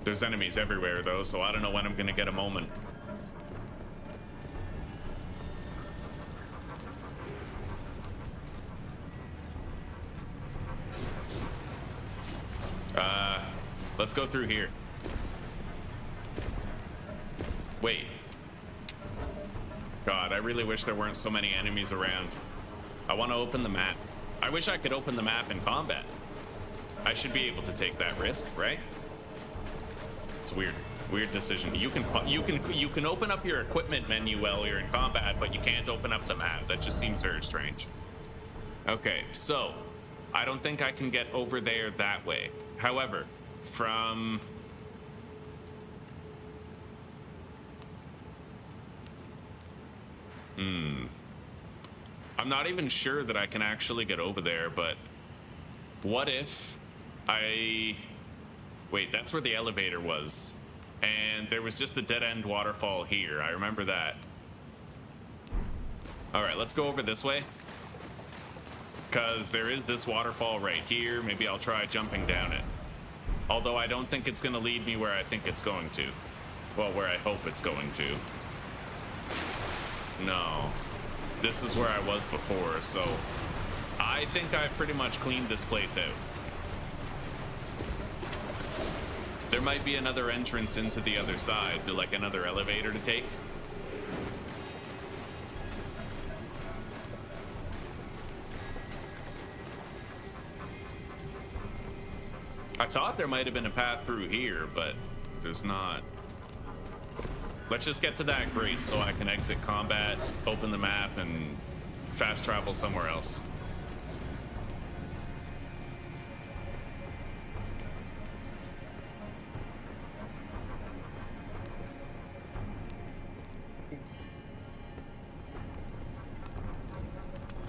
There's enemies everywhere, though, so I don't know when I'm gonna get a moment. Let's go through here. Wait. God, I really wish there weren't so many enemies around. I want to open the map. I wish I could open the map in combat. I should be able to take that risk, right? It's weird. Weird decision. You can open up your equipment menu while you're in combat, but you can't open up the map. That just seems very strange. Okay, so I don't think I can get over there that way. However, from I'm not even sure that I can actually get over there, but what if I... Wait, that's where the elevator was. And there was just a dead-end waterfall here. I remember that. All right, let's go over this way. Because there is this waterfall right here. Maybe I'll try jumping down it. Although I don't think it's going to lead me where I think it's going to. Well, where I hope it's going to. No. This is where I was before, so... I think I've pretty much cleaned this place out. There might be another entrance into the other side, like another elevator to take. I thought there might have been a path through here, but there's not. Let's just get to that grace so I can exit combat, open the map, and fast travel somewhere else.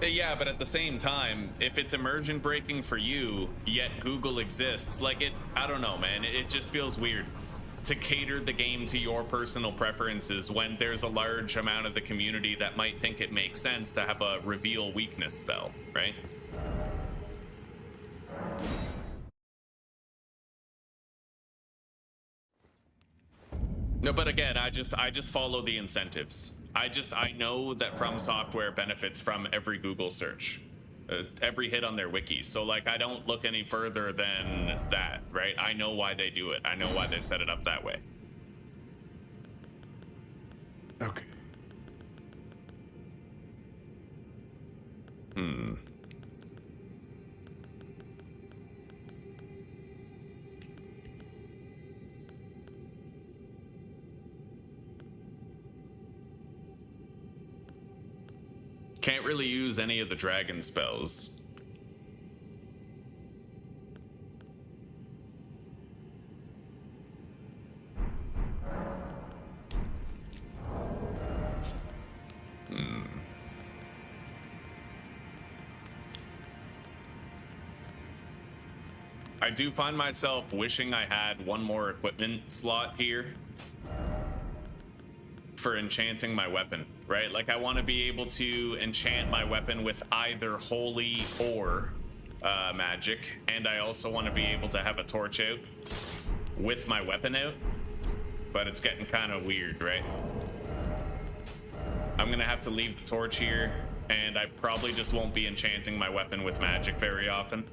Yeah, but at the same time, if it's immersion breaking for you, yet Google exists, like I don't know, man, it just feels weird to cater the game to your personal preferences when there's a large amount of the community that might think it makes sense to have a reveal weakness spell, right? No, but again, I just follow the incentives. I know that From Software benefits from every Google search, every hit on their wiki. So like, I don't look any further than that, right? I know why they do it. I know why they set it up that way. Okay. Can't really use any of the dragon spells. I do find myself wishing I had one more equipment slot here for enchanting my weapon, right? Like, I want to be able to enchant my weapon with either holy or magic, and I also want to be able to have a torch out with my weapon out, but it's getting kind of weird, right? I'm gonna have to leave the torch here, and I probably just won't be enchanting my weapon with magic very often.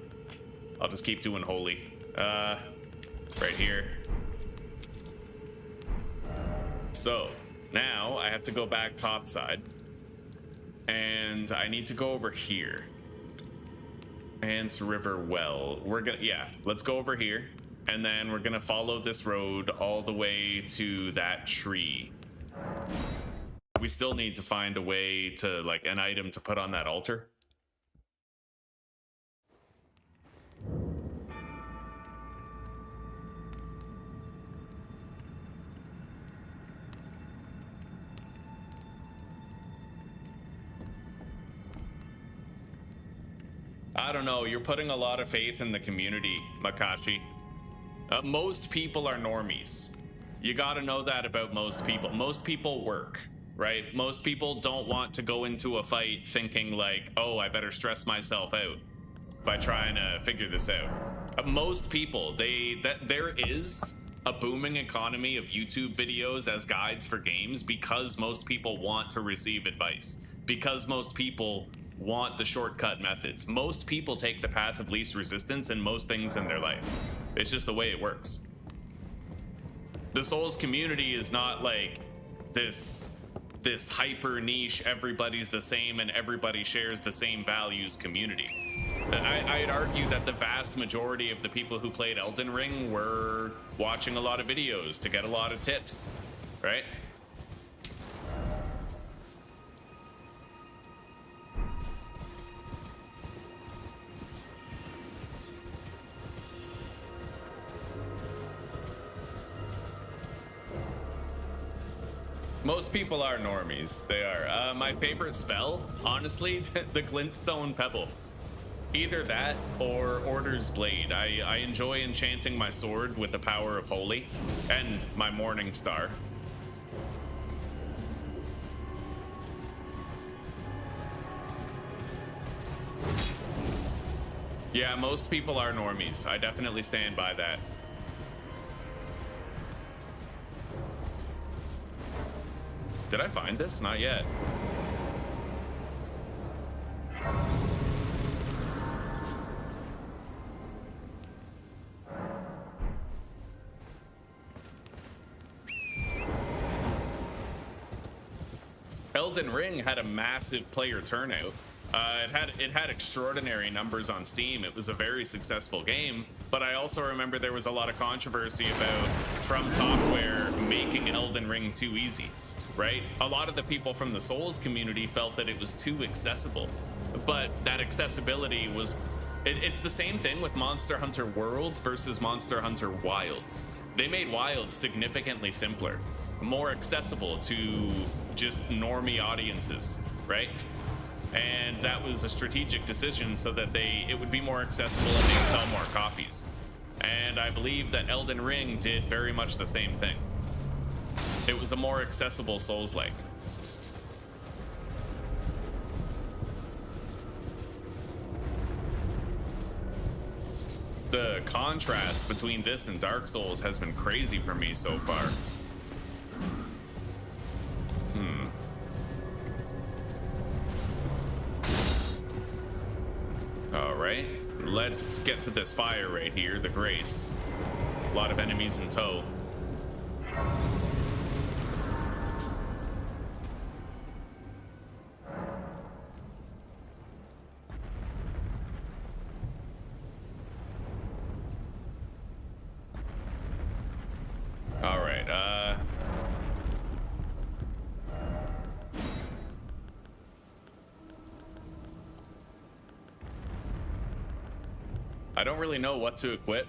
I'll just keep doing holy. Right here. So now I have to go back topside, and I need to go over here. Ants River Well. We're gonna, yeah, let's go over here, and then we're gonna follow this road all the way to that tree. We still need to find a way to, like, an item to put on that altar. I don't know, you're putting a lot of faith in the community, Makashi. Most people are normies. You gotta know that about most people. Most people work, right? Most people don't want to go into a fight thinking like, oh, I better stress myself out by trying to figure this out. Most people, there is a booming economy of YouTube videos as guides for games because most people want to receive advice, because most people want the shortcut methods. Most people take the path of least resistance in most things in their life. It's just the way it works. The Souls community is not like this hyper niche, everybody's the same and everybody shares the same values community. I'd argue that the vast majority of the people who played Elden Ring were watching a lot of videos to get a lot of tips, right? Most people are normies. They are. My favorite spell, honestly, the Glintstone Pebble. Either that or Order's Blade. I enjoy enchanting my sword with the power of Holy and my Morning Star. Yeah, most people are normies. I definitely stand by that. Did I find this? Not yet. Elden Ring had a massive player turnout. It had extraordinary numbers on Steam. It was a very successful game, but I also remember there was a lot of controversy about From Software making Elden Ring too easy. Right? A lot of the people from the Souls community felt that it was too accessible, but that accessibility was, it's the same thing with Monster Hunter Worlds versus Monster Hunter Wilds. They made Wilds significantly simpler, more accessible to just normie audiences, right? And that was a strategic decision so that it would be more accessible and they'd sell more copies. And I believe that Elden Ring did very much the same thing. It was a more accessible Souls-like. The contrast between this and Dark Souls has been crazy for me so far. All right, let's get to this fire right here, the Grace. A lot of enemies in tow. I don't really know what to equip.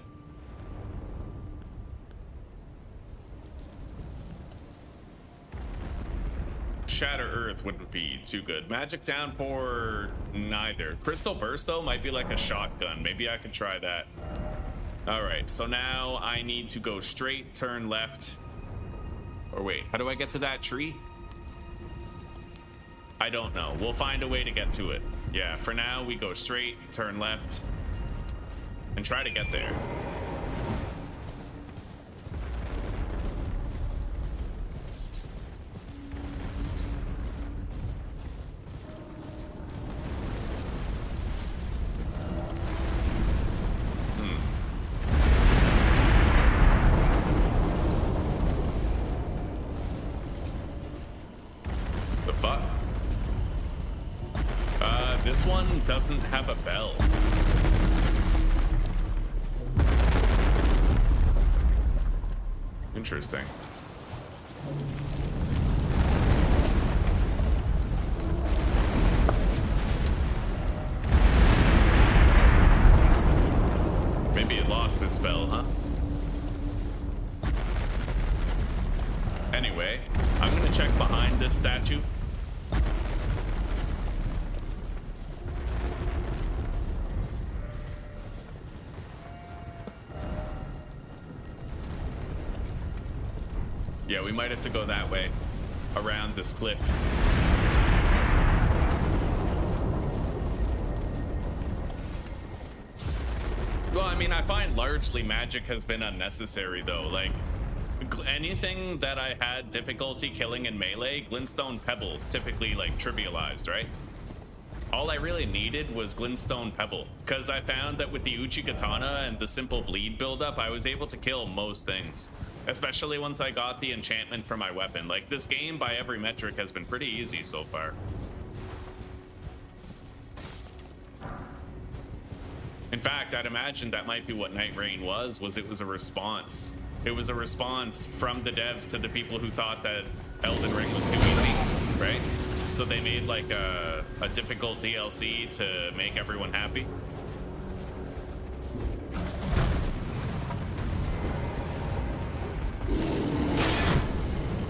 Shatter Earth wouldn't be too good. Magic Downpour, neither. Crystal Burst, though, might be like a shotgun. Maybe I could try that. All right, so now I need to go straight, turn left. Or wait, how do I get to that tree? I don't know. We'll find a way to get to it. Yeah, for now, we go straight, turn left, and try to get there. This one doesn't have a bell. Interesting. Maybe it lost its bell, huh? Anyway, I'm gonna check behind this statue. Yeah, we might have to go that way, around this cliff. Well, I mean, I find largely magic has been unnecessary, though. Like, anything that I had difficulty killing in melee, Glintstone Pebble typically, like, trivialized, right? All I really needed was Glintstone Pebble, because I found that with the Uchi Katana and the simple bleed buildup, I was able to kill most things. Especially once I got the enchantment for my weapon. Like, this game, by every metric, has been pretty easy so far. In fact, I'd imagine that might be what Night Rain was it was a response. It was a response from the devs to the people who thought that Elden Ring was too easy, right? So they made, like, a difficult DLC to make everyone happy.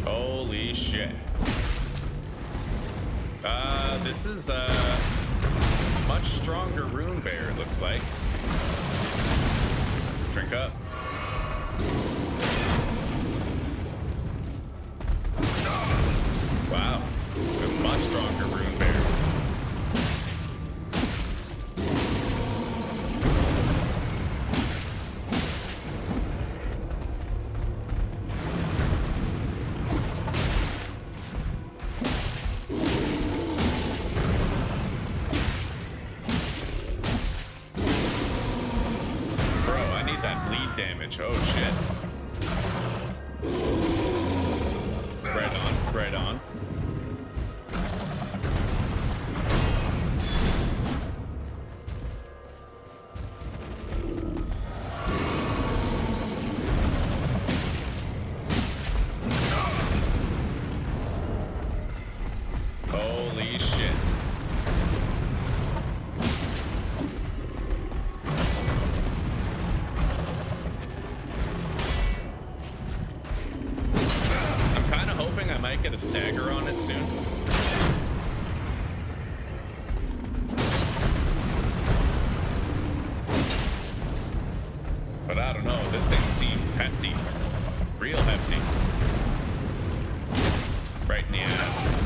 Holy shit. This is a much stronger rune bear, it looks like. Drink up. Wow, a much stronger rune bear. Oh shit. Right on, right on. Holy shit. Get a stagger on it soon. But I don't know, this thing seems hefty. Real hefty. Right in the ass.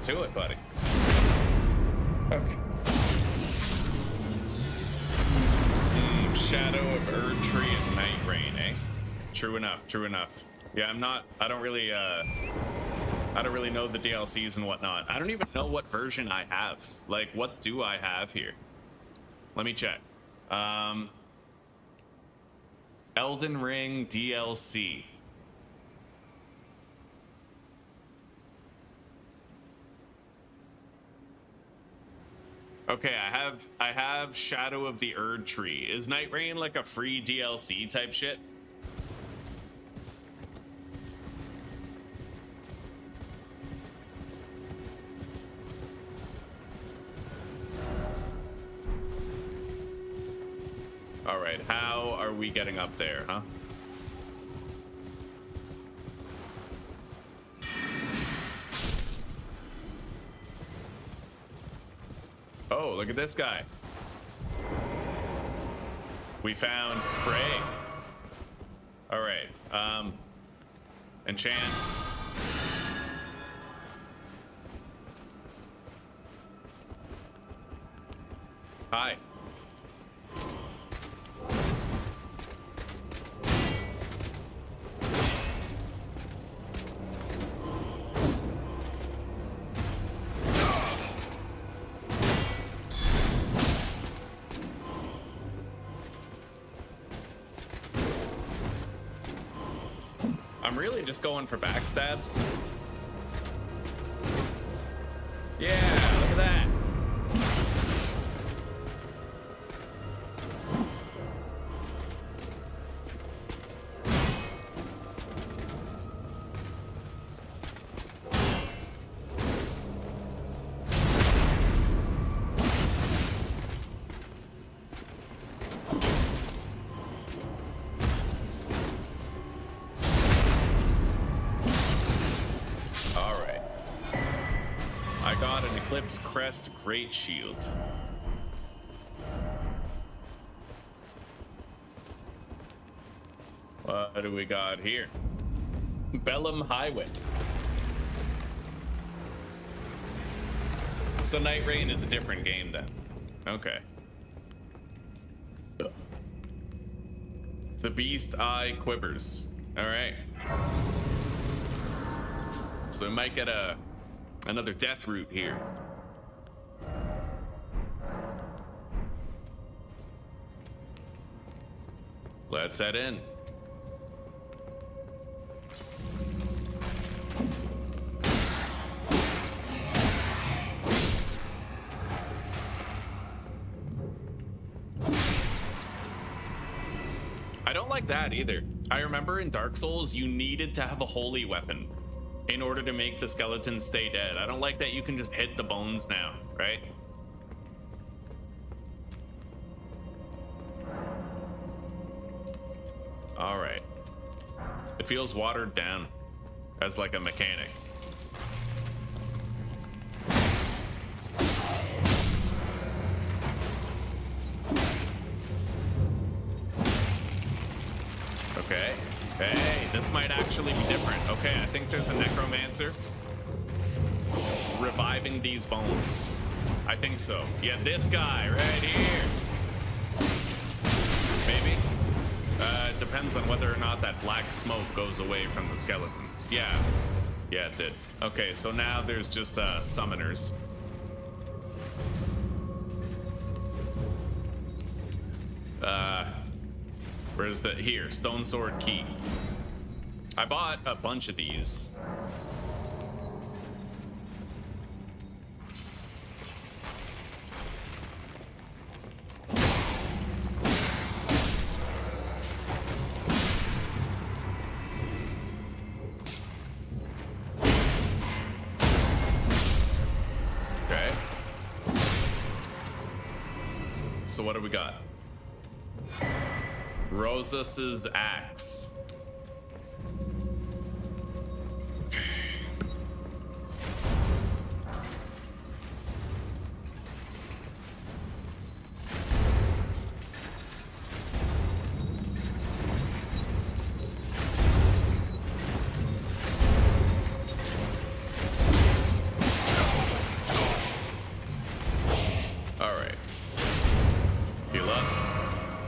To it, buddy. Okay. Shadow of Erdtree and Night Rain, eh? True enough, true enough. Yeah, I don't really know the DLCs and whatnot. I don't even know what version I have. Like, what do I have here? Let me check. Elden Ring DLC. Okay, I have Shadow of the Erd Tree. Is Night Rain like a free DLC type shit? All right, how are we getting up there, huh? Oh, look at this guy. We found prey. All right, enchant. Hi. I'm really just going for backstabs. Yeah, look at that. Crest Great Shield. What do we got here? Bellum Highway. So Night Rain is a different game then. Okay. The Beast Eye Quivers. All right. So we might get another death route here. Let's head in. I don't like that either. I remember in Dark Souls, you needed to have a holy weapon in order to make the skeleton stay dead. I don't like that you can just hit the bones now, right? All right. It feels watered down as like a mechanic. Okay. Hey, this might actually be different. Okay, I think there's a necromancer reviving these bones. I think so. Yeah, this guy right here. Maybe. It depends on whether or not that black smoke goes away from the skeletons. Yeah, it did. Okay, so now there's just summoners. Where's the, here, Stone Sword Key. I bought a bunch of these. So what do we got? Rosus's axe.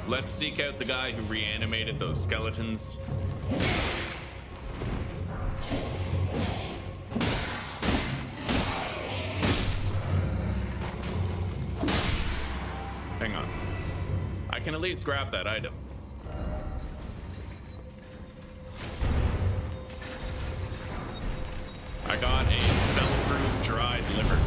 Let's seek out the guy who reanimated those skeletons. Hang on. I can at least grab that item. I got a spell-proof dried liver.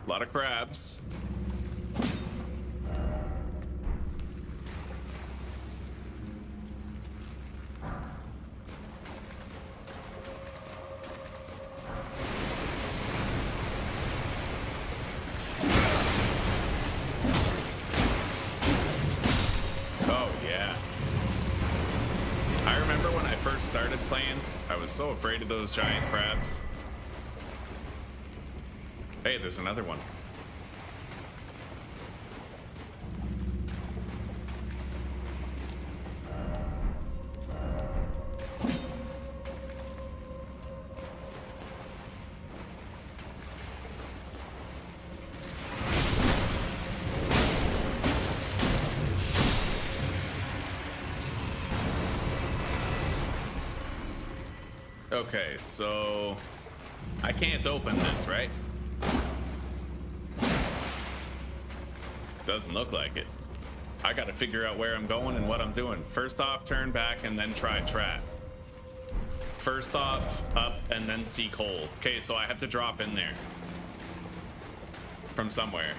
A lot of crabs. Oh, yeah. I remember when I first started playing, I was so afraid of those giant crabs. Hey, there's another one. Okay, so I can't open this, right? Doesn't look like it. I gotta figure out where I'm going and what I'm doing. First off, turn back and then try trap. First off, up and then seek hole. Okay, so I have to drop in there from somewhere.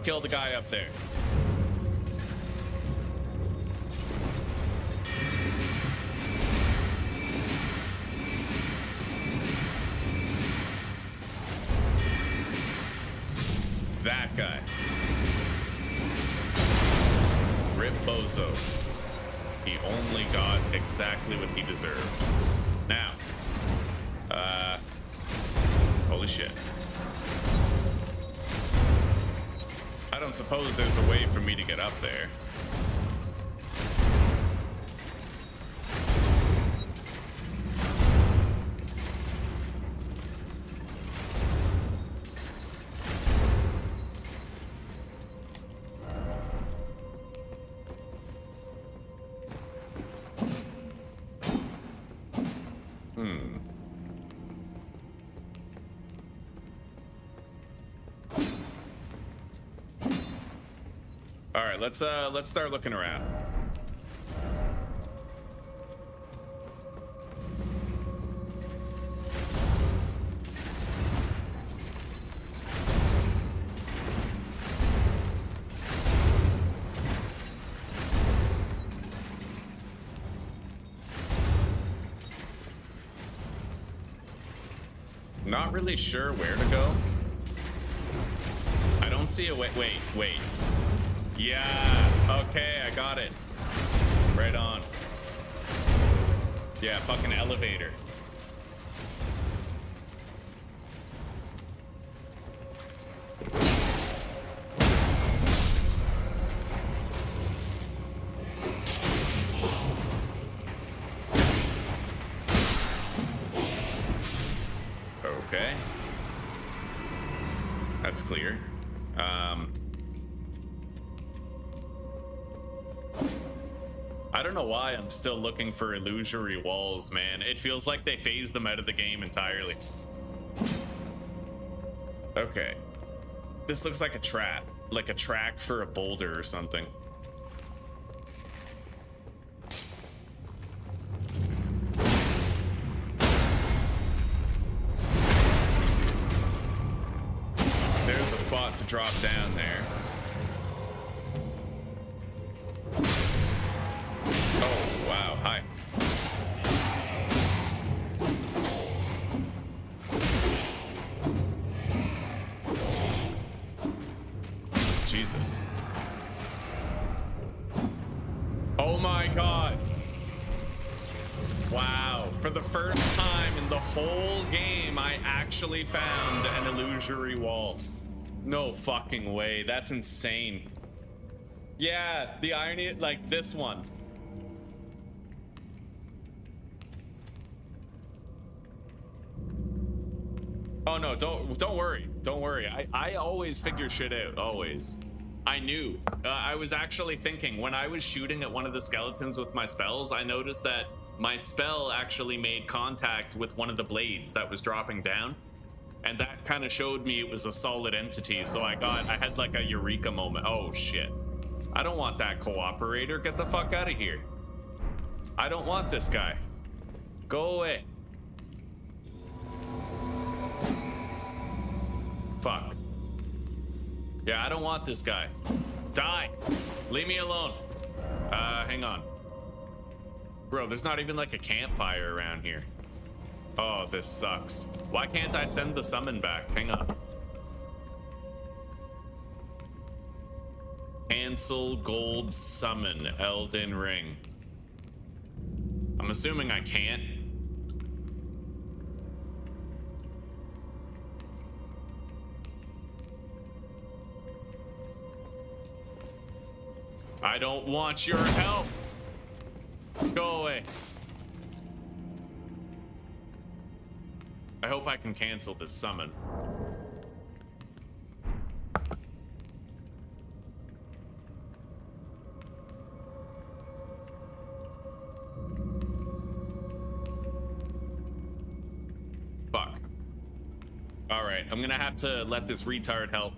Kill the guy up there. That guy. Rip Bozo. He only got exactly what he deserved. Now, holy shit. I don't suppose there's a way for me to get up there. Let's start looking around. Not really sure where to go. I don't see a way. Wait. Yeah, okay, I got it. Right on. Yeah, fucking elevator. Okay. That's clear. I don't know why I'm still looking for illusory walls, man. It feels like they phased them out of the game entirely. Okay. This looks like a trap, like a track for a boulder or something. There's the spot to drop down there. Oh, wow. Hi. Jesus. Oh my God. Wow. Wow, for the first time in the whole game, I actually found an illusory wall. No fucking way. That's insane. Yeah, the irony, like this one. Oh no, don't worry. Don't worry. I always figure shit out, always. I knew. I was actually thinking when I was shooting at one of the skeletons with my spells, I noticed that my spell actually made contact with one of the blades that was dropping down. And that kind of showed me it was a solid entity. So I had like a eureka moment. Oh shit. I don't want that cooperator. Get the fuck out of here. I don't want this guy. Go away. Fuck. Yeah, I don't want this guy. Die. Leave me alone. Hang on. Bro, there's not even like a campfire around here. Oh, this sucks. Why can't I send the summon back? Hang on. Cancel gold summon Elden Ring. I'm assuming I can't. I don't want your help. Go away. I hope I can cancel this summon. Fuck. All right, I'm gonna have to let this retard help.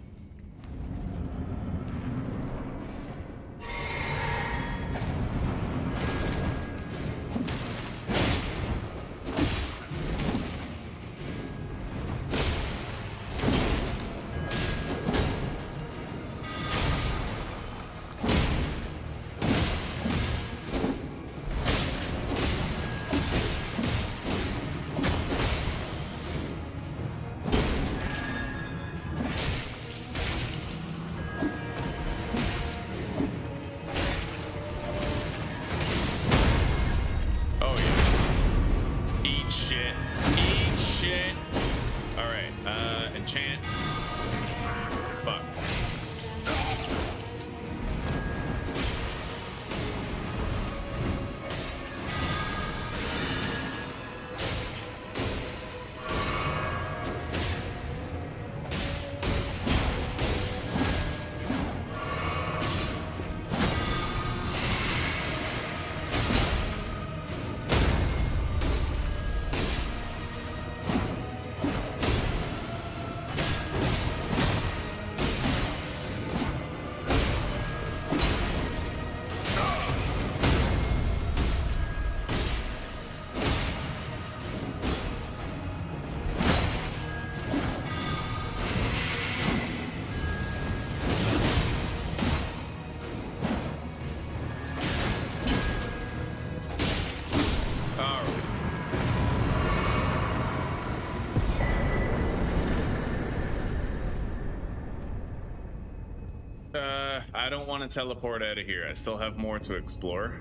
I don't want to teleport out of here. I still have more to explore.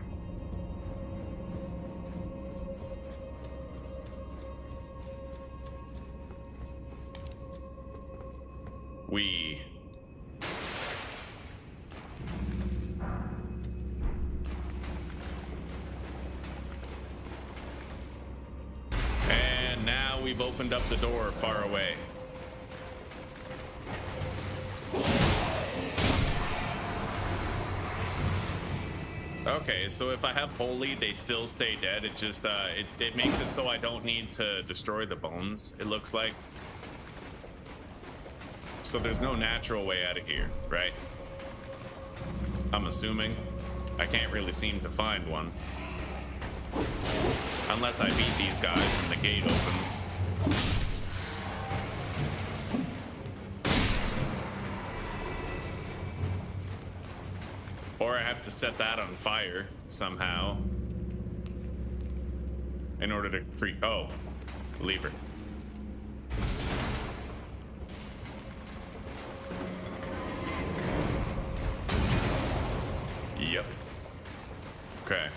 And now we've opened up the door far away. Okay, so if I have holy, they still stay dead. It just it makes it so I don't need to destroy the bones, it looks like. So there's no natural way out of here, right? I'm assuming. I can't really seem to find one. Unless I beat these guys and the gate opens. Or I have to set that on fire somehow in order to creep. Oh, lever. Yep. Okay.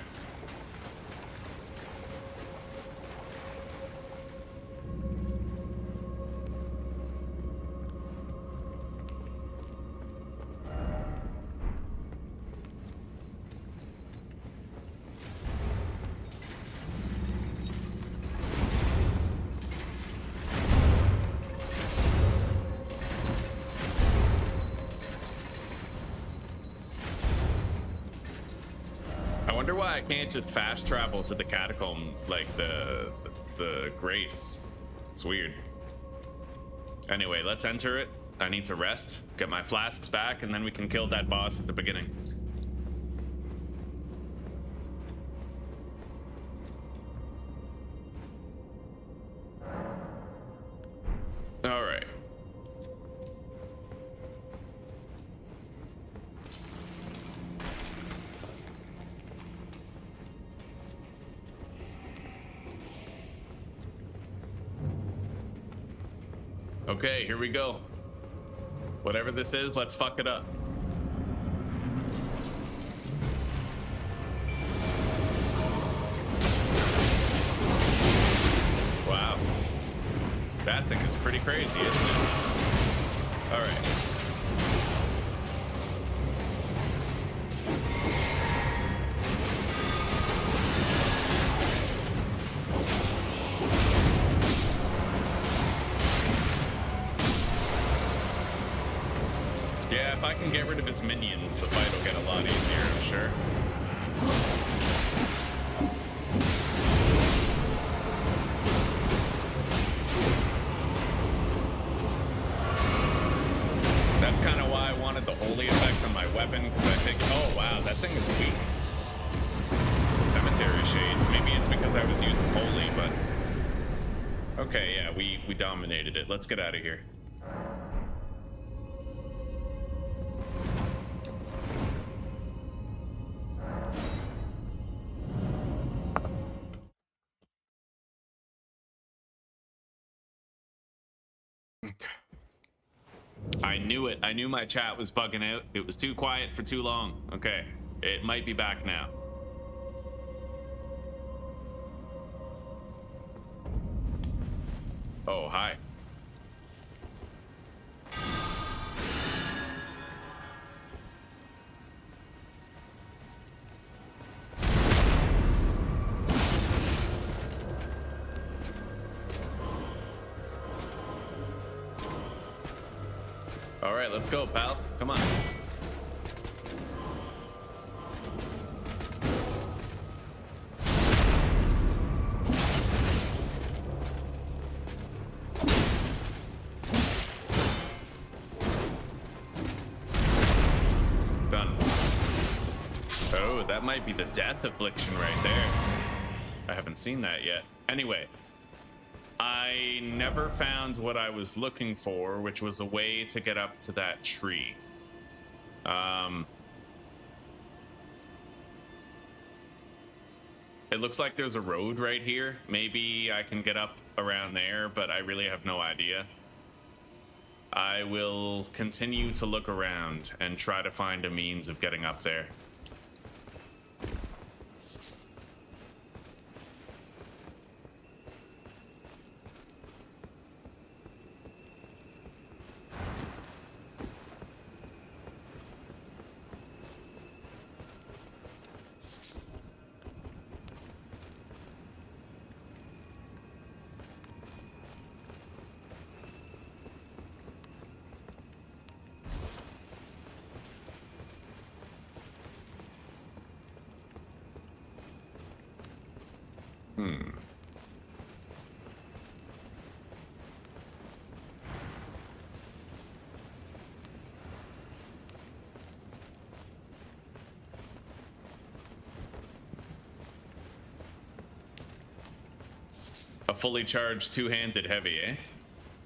wonder why I can't just fast travel to the catacomb like the Grace. It's weird. Anyway, let's enter it. I need to rest, get my flasks back, and then we can kill that boss at the beginning. All right. Okay, here we go. Whatever this is, let's fuck it up. Wow. That thing is pretty crazy, isn't it? All right. Yeah, if I can get rid of his minions, the fight will get a lot easier, I'm sure. That's kind of why I wanted the holy effect on my weapon, because I think, oh wow, that thing is weak. Cemetery Shade. Maybe it's because I was using holy, but... Okay, yeah, we dominated it. Let's get out of here. I knew it. I knew my chat was bugging out. It was too quiet for too long. Okay, it might be back now. Oh, hi. All right, let's go, pal. Come on. Done. Oh, that might be the death affliction right there. I haven't seen that yet. Anyway. I never found what I was looking for, which was a way to get up to that tree. It looks like there's a road right here. Maybe I can get up around there, but I really have no idea. I will continue to look around and try to find a means of getting up there. A fully charged two-handed heavy, eh?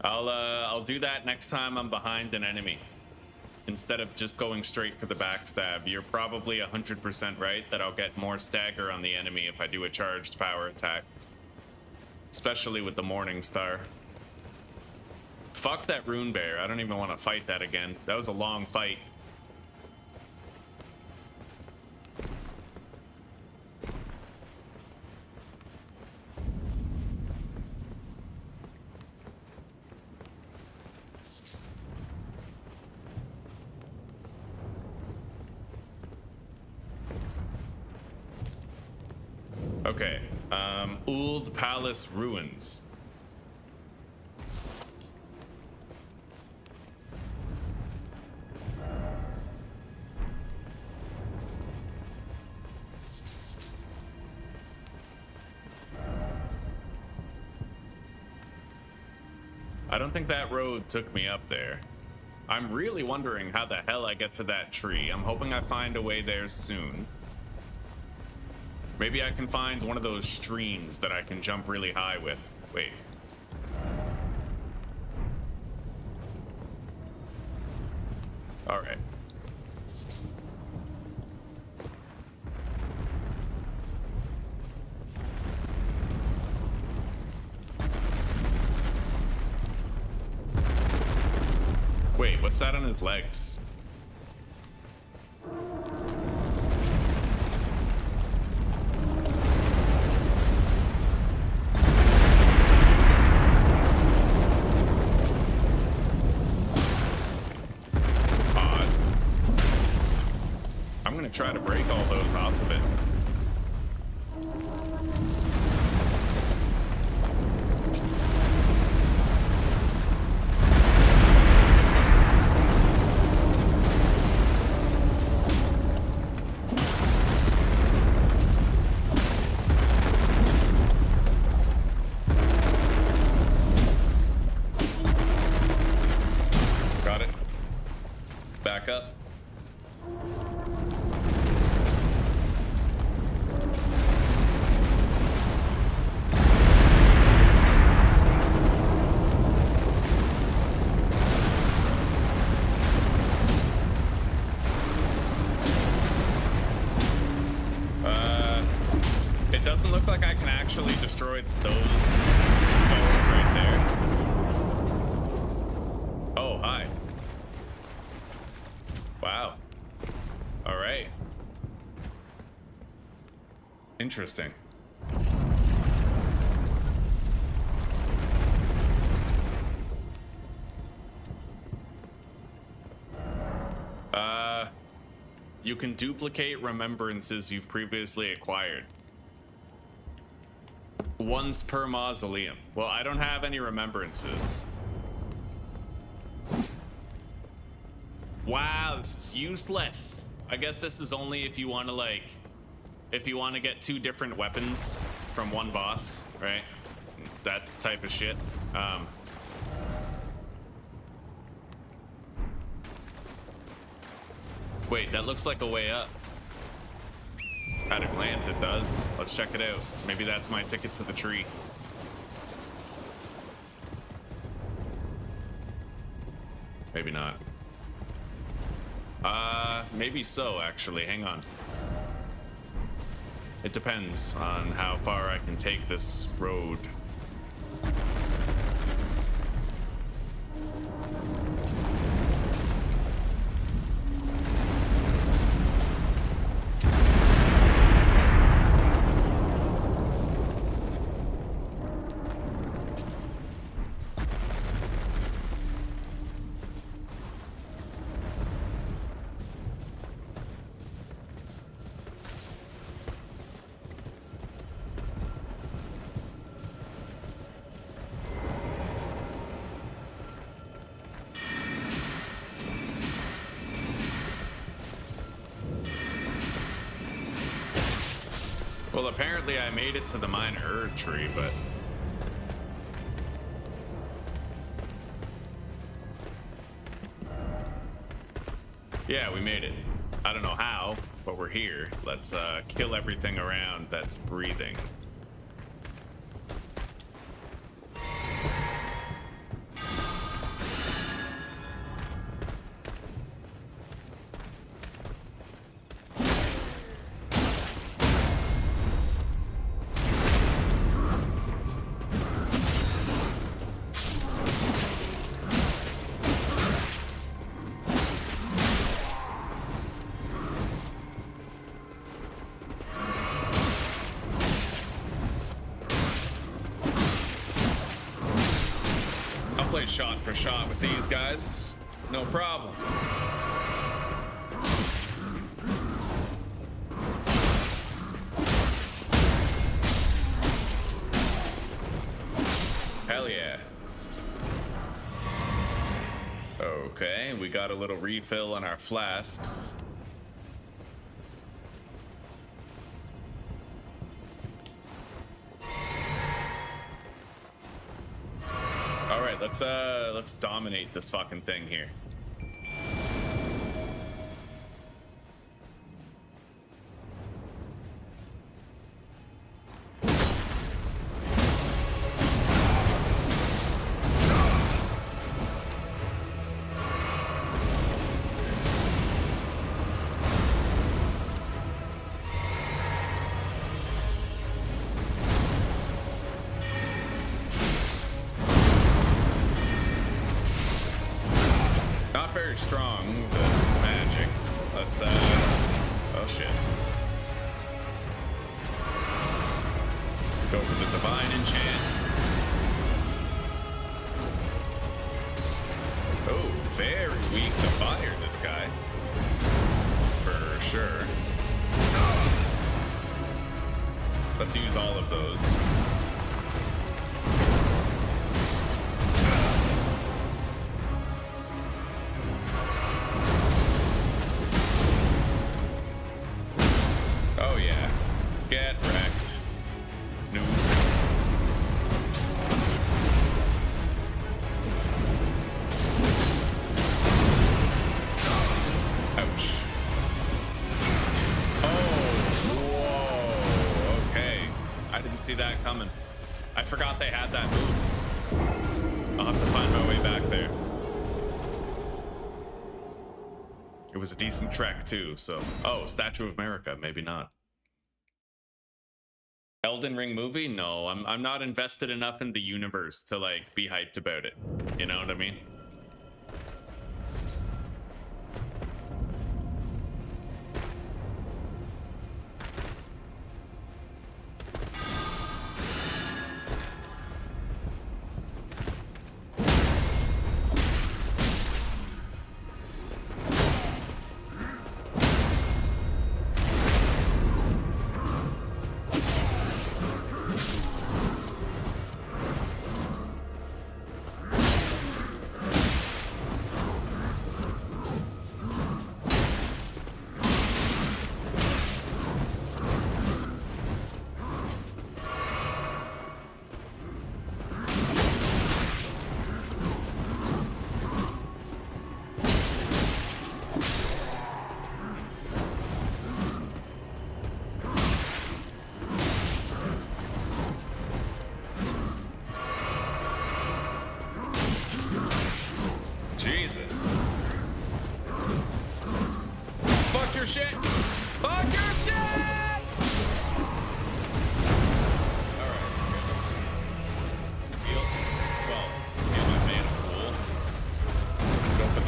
I'll do that next time I'm behind an enemy. Instead of just going straight for the backstab, you're probably 100% right that I'll get more stagger on the enemy if I do a charged power attack. Especially with the Morning Star. Fuck that Rune Bear. I don't even want to fight that again. That was a long fight. Okay, Old Palace Ruins. I don't think that road took me up there. I'm really wondering how the hell I get to that tree. I'm hoping I find a way there soon. Maybe I can find one of those streams that I can jump really high with. Wait. All right. Wait, what's that on his legs? Odd. I'm gonna try to break all those off of it. Back up. It doesn't look like I can actually destroy those skulls right there. Oh, hi. Wow. All right. Interesting. You can duplicate remembrances you've previously acquired. Once per mausoleum. Well, I don't have any remembrances. Wow, this is useless. I guess this is only if you want to, like, if you want to get 2 different weapons from one boss, right? That type of shit. Wait, that looks like a way up. At a glance, it does. Let's check it out. Maybe that's my ticket to the tree. Maybe not. Maybe so, actually. Hang on. It depends on how far I can take this road. Well, apparently I made it to the minor tree, but... yeah, we made it. I don't know how, but we're here. Let's kill everything around that's breathing. Shot for shot with these guys, no problem. Hell yeah. Okay, we got a little refill on our flasks. let's dominate this fucking thing here. Strong, the magic. Let's oh shit. Go for the divine enchant. Oh, very weak to fire, this guy. For sure. Let's use all of those. See that coming. I forgot they had that move. I'll have to find my way back there. It was a decent trek too, so... Oh, Statue of America, maybe not. Elden Ring movie? No, I'm not invested enough in the universe to like be hyped about it. You know what I mean?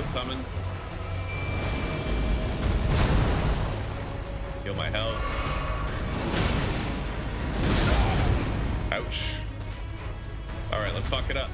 Summon. Heal my health. Ouch. Alright, let's fuck it up.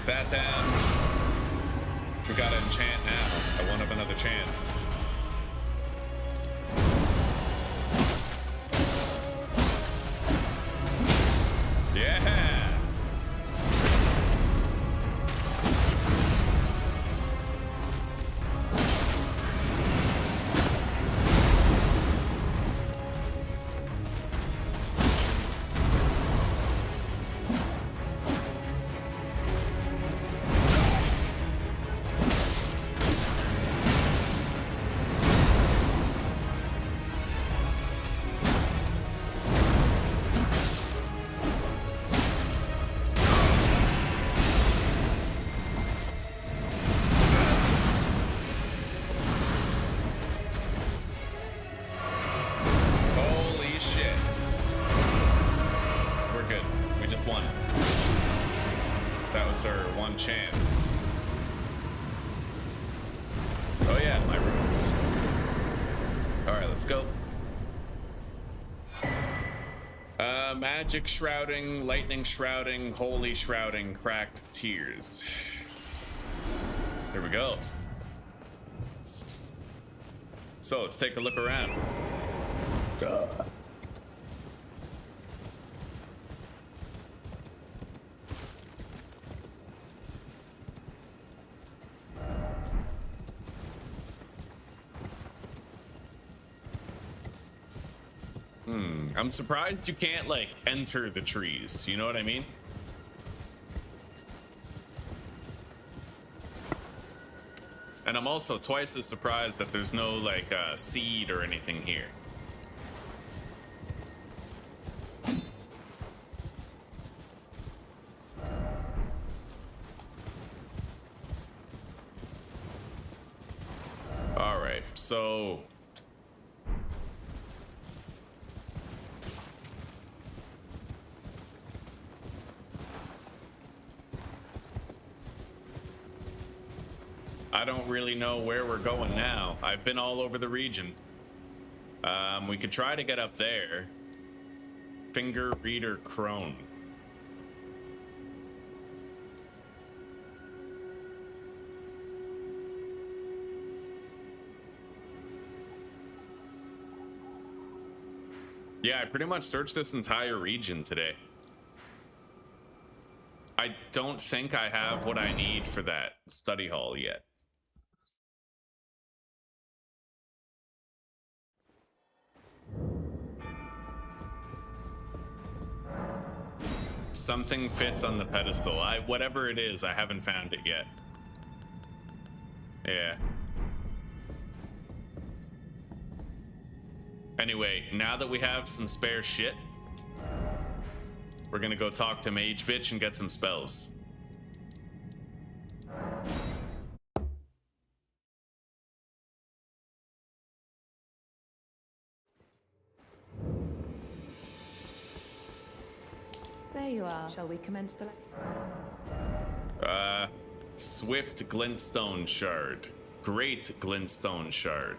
That down. We gotta enchant now. I won't have another chance. Yeah. Chance. Oh yeah, my runes. All right, let's go. Magic shrouding, lightning shrouding, holy shrouding, cracked tears. Here we go. So let's take a look around. I'm surprised you can't, like, enter the trees. You know what I mean? And I'm also twice as surprised that there's no, like, seed or anything here. All right, so... I don't really know where we're going now. I've been all over the region. We could try to get up there. Finger Reader Crone. Yeah, I pretty much searched this entire region today. I don't think I have what I need for that study hall yet. Something fits on the pedestal. Whatever it is, I haven't found it yet. Yeah. Anyway, now that we have some spare shit, we're gonna go talk to Mage Bitch and get some spells. There you are. Shall we commence the... Swift Glintstone Shard. Great Glintstone Shard.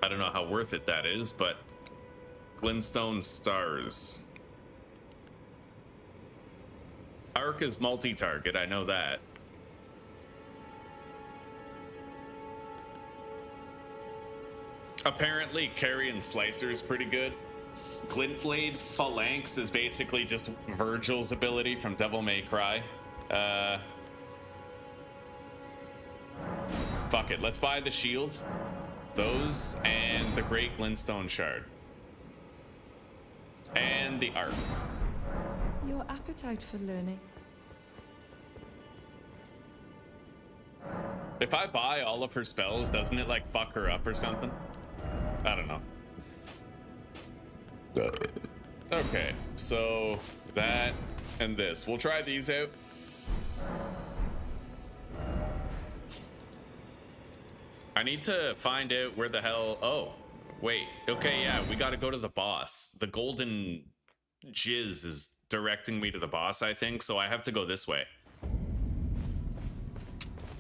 I don't know how worth it that is, but Glintstone Stars. Arc is multi-target, I know that. Apparently, Carrion Slicer is pretty good. Glintblade Phalanx is basically just Virgil's ability from Devil May Cry. Fuck it, let's buy the shield. Those and the Great Glintstone Shard. And the Arc. Your appetite for learning. If I buy all of her spells, doesn't it like fuck her up or something? I don't know. Okay, so that and this. We'll try these out. I need to find out where the hell... Oh, wait. Okay, yeah, we gotta go to the boss. The golden jizz is directing me to the boss, I think, so I have to go this way.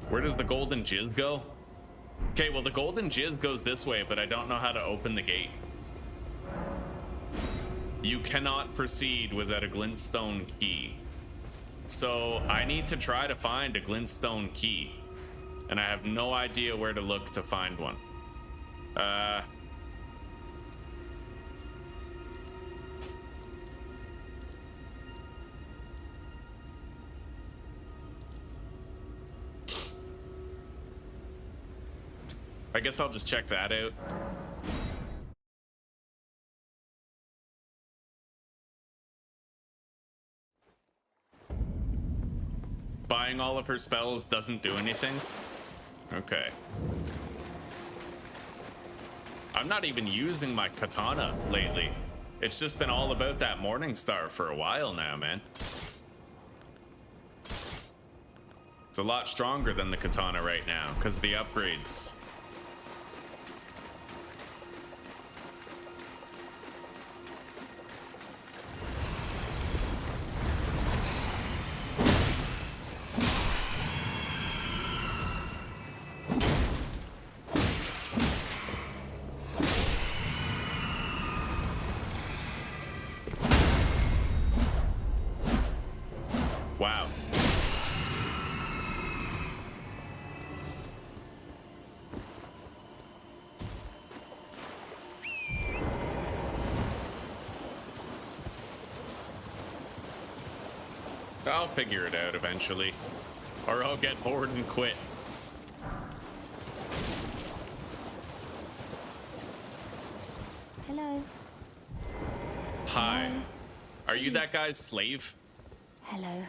Where does the golden jizz go? Okay, well, the golden jizz goes this way, but I don't know how to open the gate. You cannot proceed without a glintstone key. So I need to try to find a glintstone key. And I have no idea where to look to find one. I guess I'll just check that out. Buying all of her spells doesn't do anything? Okay. I'm not even using my katana lately. It's just been all about that Morningstar for a while now, man. It's a lot stronger than the katana right now because of the upgrades. Wow. I'll figure it out eventually, or I'll get bored and quit. Hello. Hi. Hello. Are you that Please. guy's slave? Hello.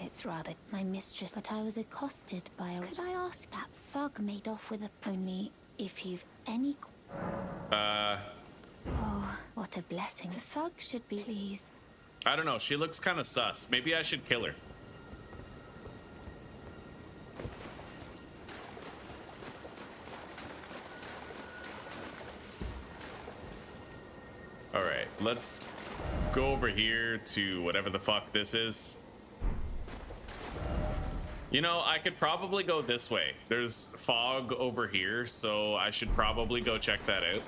It's rather my mistress, but I was accosted by a... Could I ask? That thug made off with a pony. If you've any... Oh, what a blessing. The thug should be... Please. I don't know. She looks kind of sus. Maybe I should kill her. All right, let's go over here to whatever the fuck this is. You know, I could probably go this way. There's fog over here, so I should probably go check that out.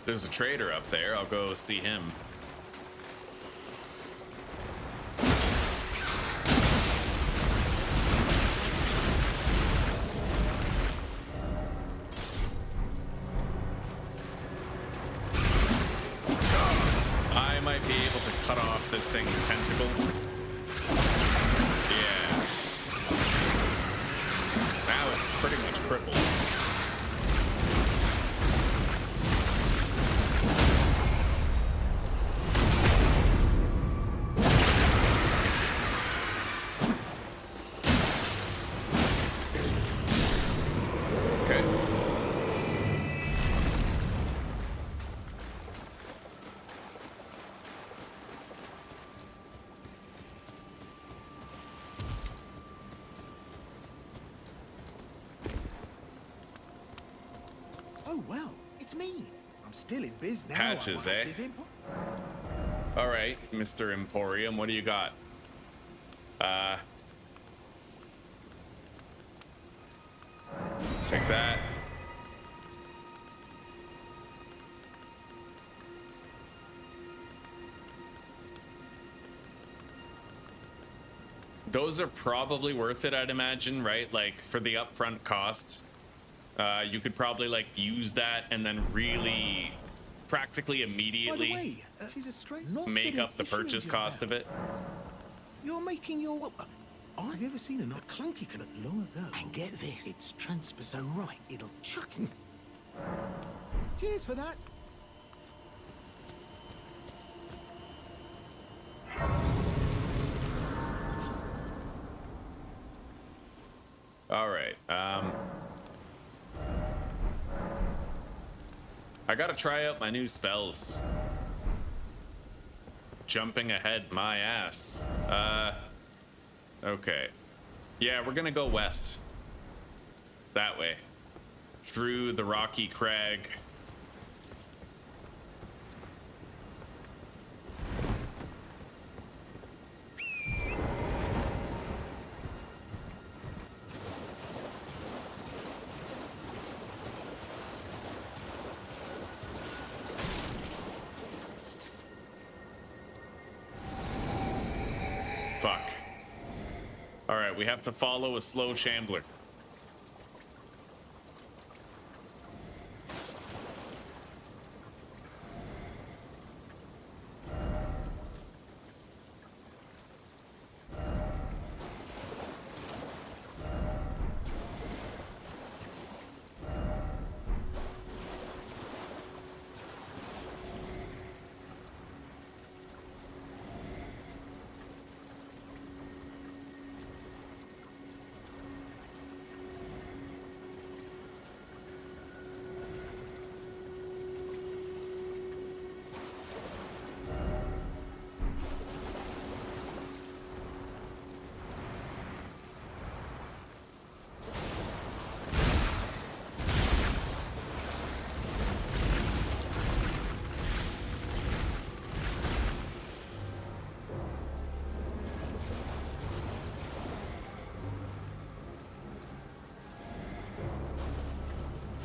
There's a trader up there. I'll go see him. I might be able to cut off this thing's tentacles. Yeah. Now it's pretty much crippled. Oh, well, it's me. I'm still in biz now. Patches, eh? All right, Mr. Emporium, what do you got? Take that. Those are probably worth it, I'd imagine, right? Like, for the upfront cost. You could probably like use that and then really practically immediately By the way, she's a straight make up the purchase cost of it. You're making your... Have you ever seen a clunky can long ago? And get this, it's transfer so right, it'll chuck him. Cheers for that. All right. I gotta try out my new spells. Jumping ahead my ass. Okay. Yeah, we're gonna go west. That way. Through the rocky crag. Fuck. All right, we have to follow a slow shambler.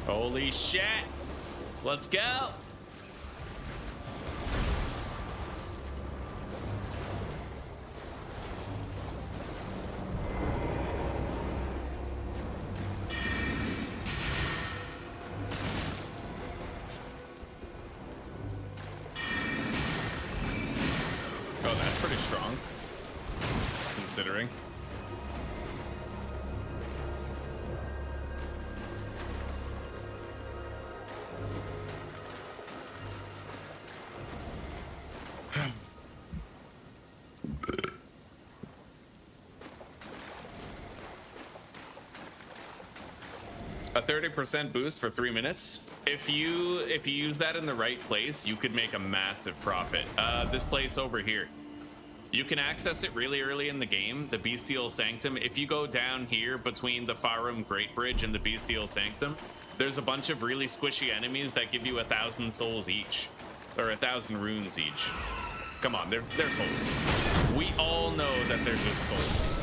Holy shit. Let's go. Oh, that's pretty strong, considering. A 30% boost for 3 minutes. If you use that in the right place, you could make a massive profit. This place over here, you can access it really early in the game, the Bestial Sanctum. If you go down here between the Farum Great Bridge and the Bestial Sanctum, there's a bunch of really squishy enemies that give you 1,000 souls each, or 1,000 runes each. Come on, they're souls. We all know that they're just souls.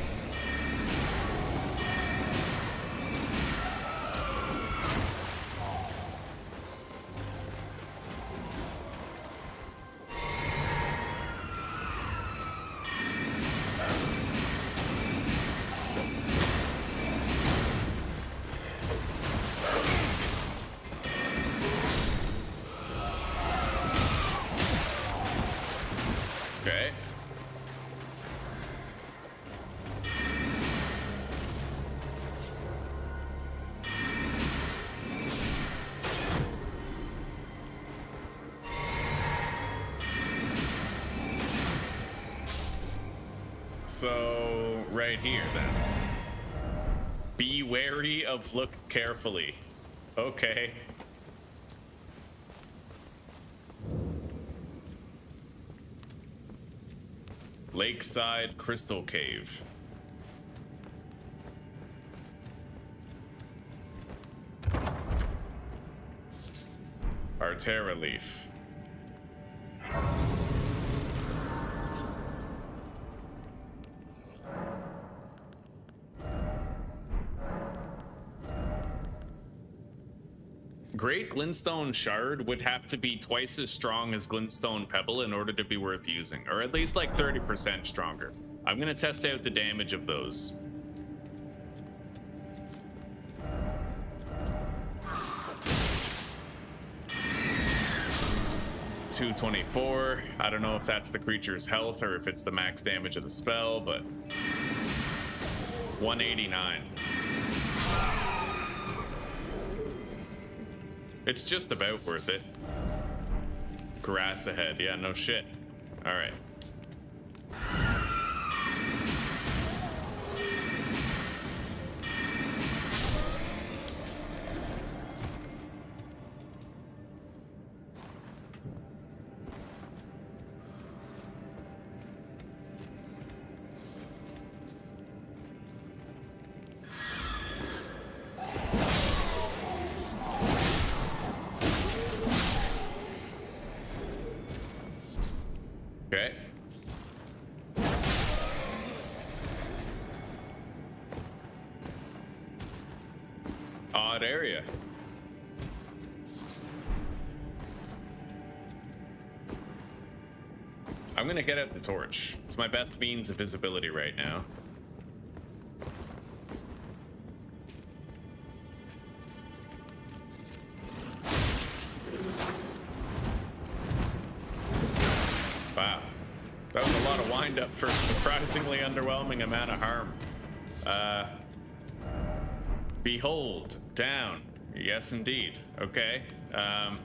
Okay. So, right here then. Be wary of look carefully. Okay. Lakeside Crystal Cave. Artera Leaf. Great Glintstone Shard would have to be twice as strong as Glintstone Pebble in order to be worth using, or at least like 30% stronger. I'm gonna test out the damage of those. $224. I don't know if that's the creature's health or if it's the max damage of the spell, but $189. It's just about worth it. Grass ahead. Yeah, no shit. All right. Okay. Odd area. I'm gonna get out the torch. It's my best means of visibility right now. Wow. That was a lot of wind-up for a surprisingly underwhelming amount of harm. Behold, down. Yes, indeed. Okay. I'm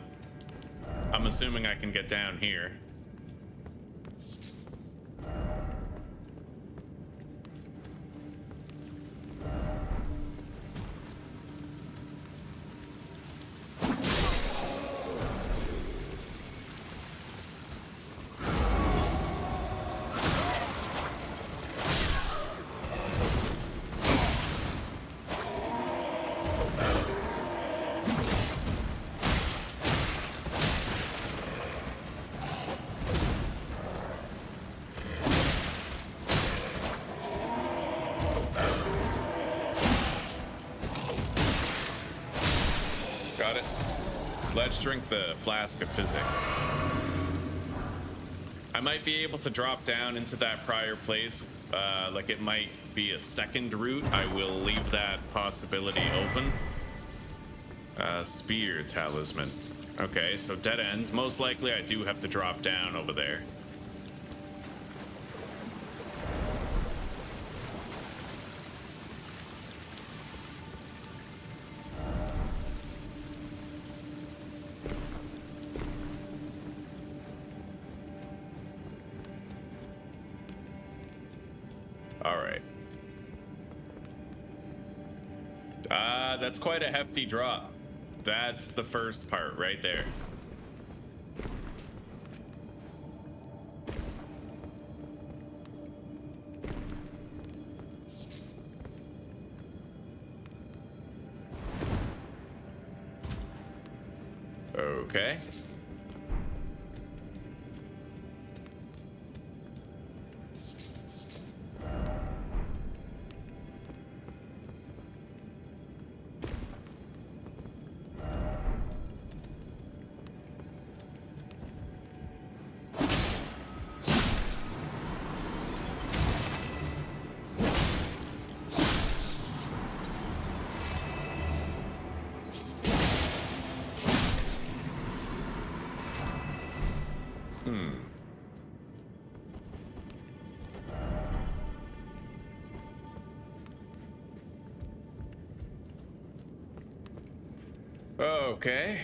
assuming I can get down here. Let's drink the flask of physic. I might be able to drop down into that prior place. Like it might be a second route. I will leave that possibility open. Spear talisman. Okay, so dead end. Most likely I do have to drop down over there. That's quite a hefty drop. That's the first part right there. Okay. Okay.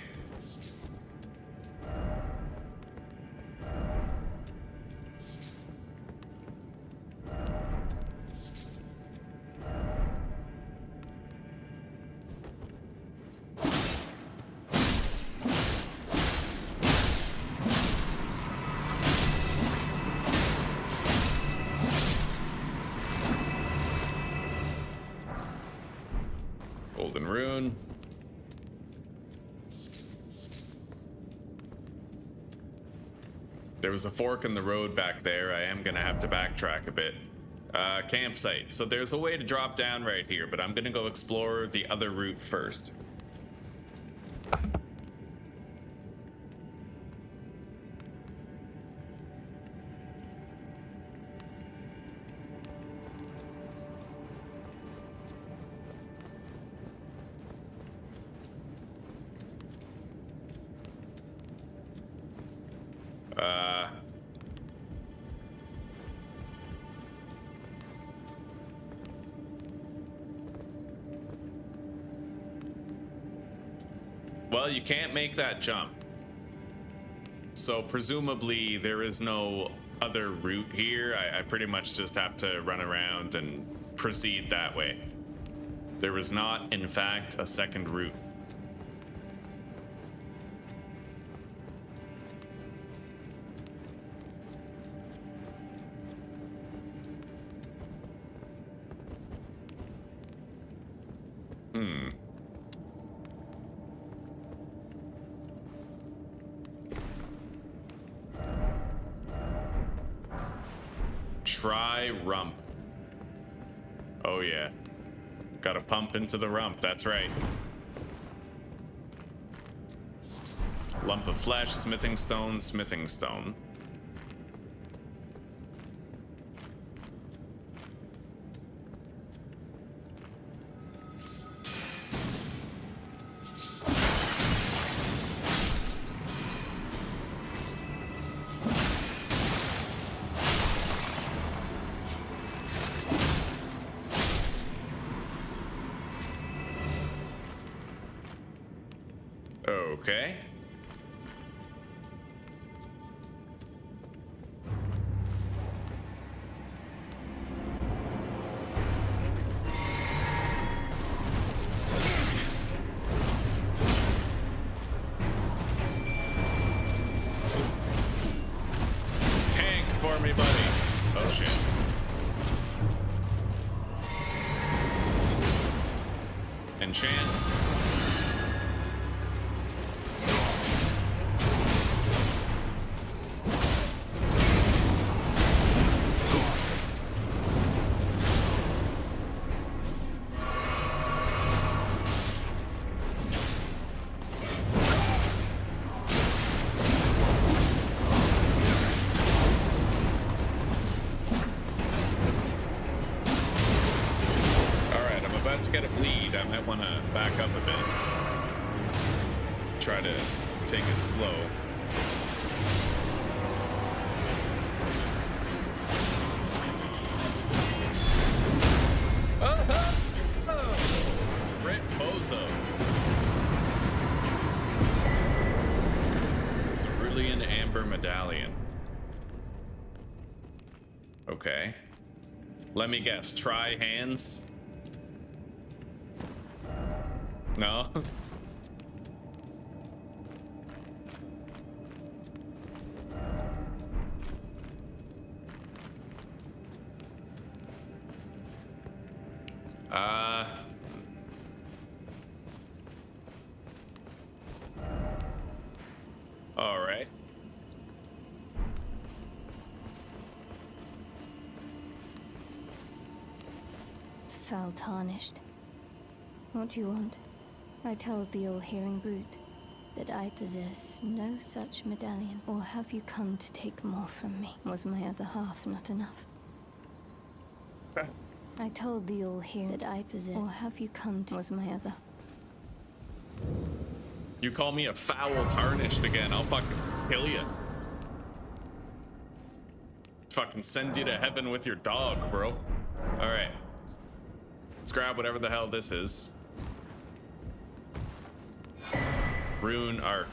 Golden rune. There was a fork in the road back there. I am gonna have to backtrack a bit. Campsite. So there's a way to drop down right here, but I'm gonna go explore the other route first. Well, you can't make that jump. So presumably there is no other route here. I pretty much just have to run around and proceed that way. There was not, in fact, a second route. Try rump. Oh yeah. Gotta pump into the rump, that's right. Lump of flesh, smithing stone, smithing stone. Okay. Tank for me, buddy. Oh shit. Enchant. Might want to back up a bit. Try to take it slow. Rip Bozo. Cerulean Amber Medallion. Okay. Let me guess. Try hands? No? All right. Foul tarnished. What do you want? I told the all-hearing brute that I possess no such medallion. Or have you come to take more from me? Was my other half not enough? I told the all-hearing that I possess. Or have you come to... Was my other... You call me a foul tarnished again, I'll fucking kill you. Fucking send you to heaven with your dog, bro. All right. Let's grab whatever the hell this is. Rune Arc.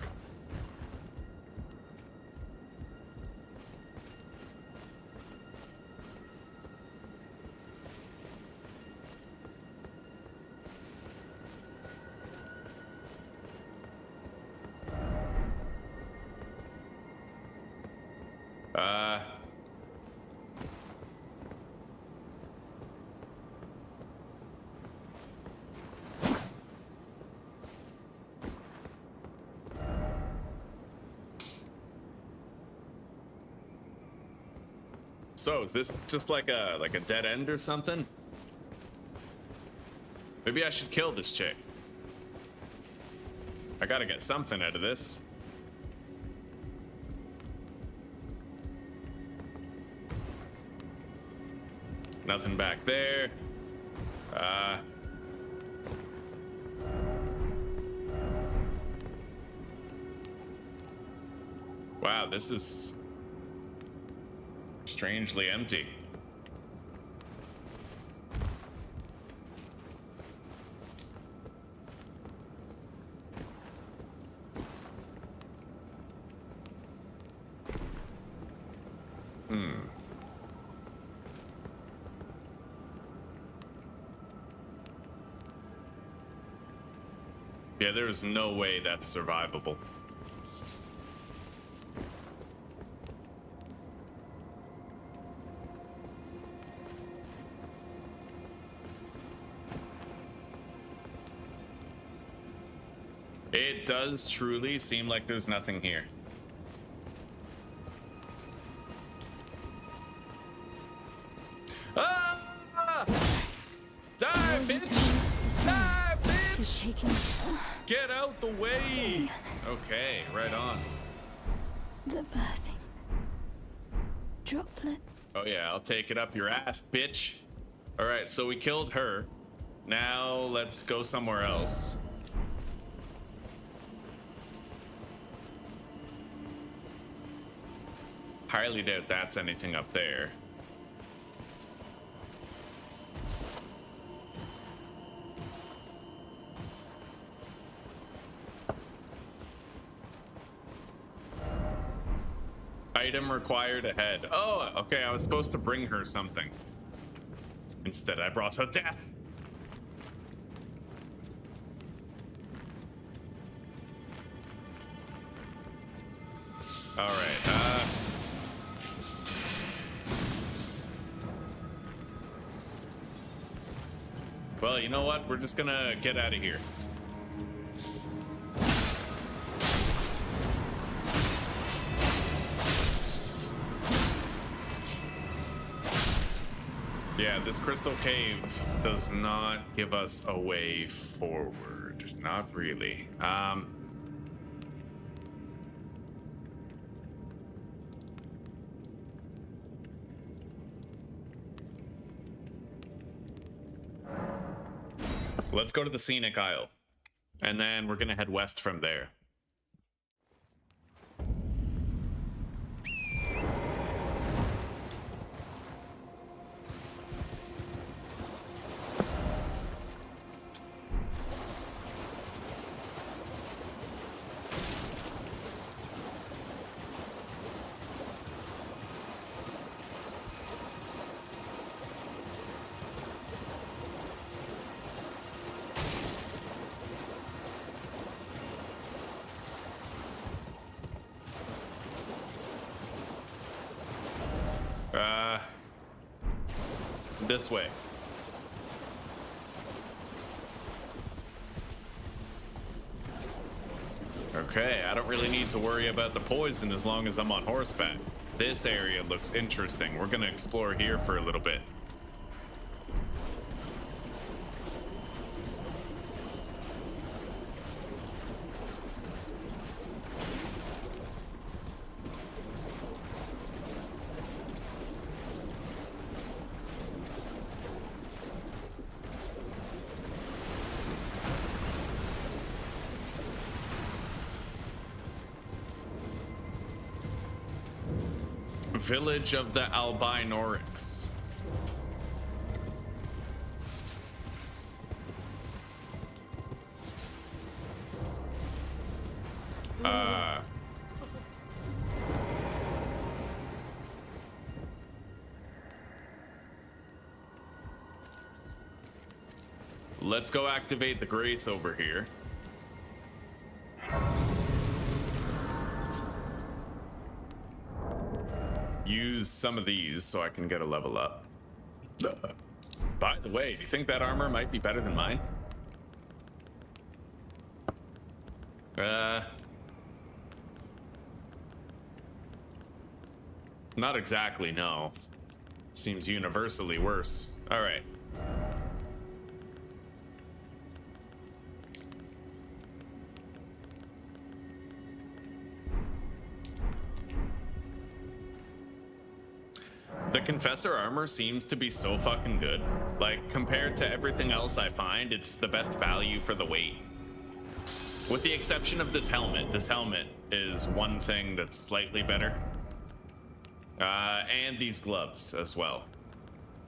So is this just like a dead end or something? Maybe I should kill this chick. I gotta get something out of this. Nothing back there. Wow, this is strangely empty. Yeah, there's no way that's survivable. It does truly seem like there's nothing here. Ah! Die, bitch! Die, bitch! Get out the way! Okay, right on. The birthing droplet. Oh yeah, I'll take it up your ass, bitch. All right, so we killed her. Now let's go somewhere else. Highly doubt that's anything up there. Item required ahead. Oh, okay, I was supposed to bring her something. Instead, I brought her death. All right, well, you know what? We're just gonna get out of here. Yeah, this crystal cave does not give us a way forward. Not really. Let's go to the Scenic Isle. And then we're gonna head west from there. This way. Okay, I don't really need to worry about the poison as long as I'm on horseback. This area looks interesting. We're gonna explore here for a little bit. Village of the Albinorics. Let's go activate the grace over here. Use some of these so I can get a level up. By the way, do you think that armor might be better than mine? Not exactly, no. Seems universally worse. All right. The Confessor armor seems to be so fucking good. Like, compared to everything else I find, it's the best value for the weight. With the exception of this helmet. This helmet is one thing that's slightly better. And these gloves as well.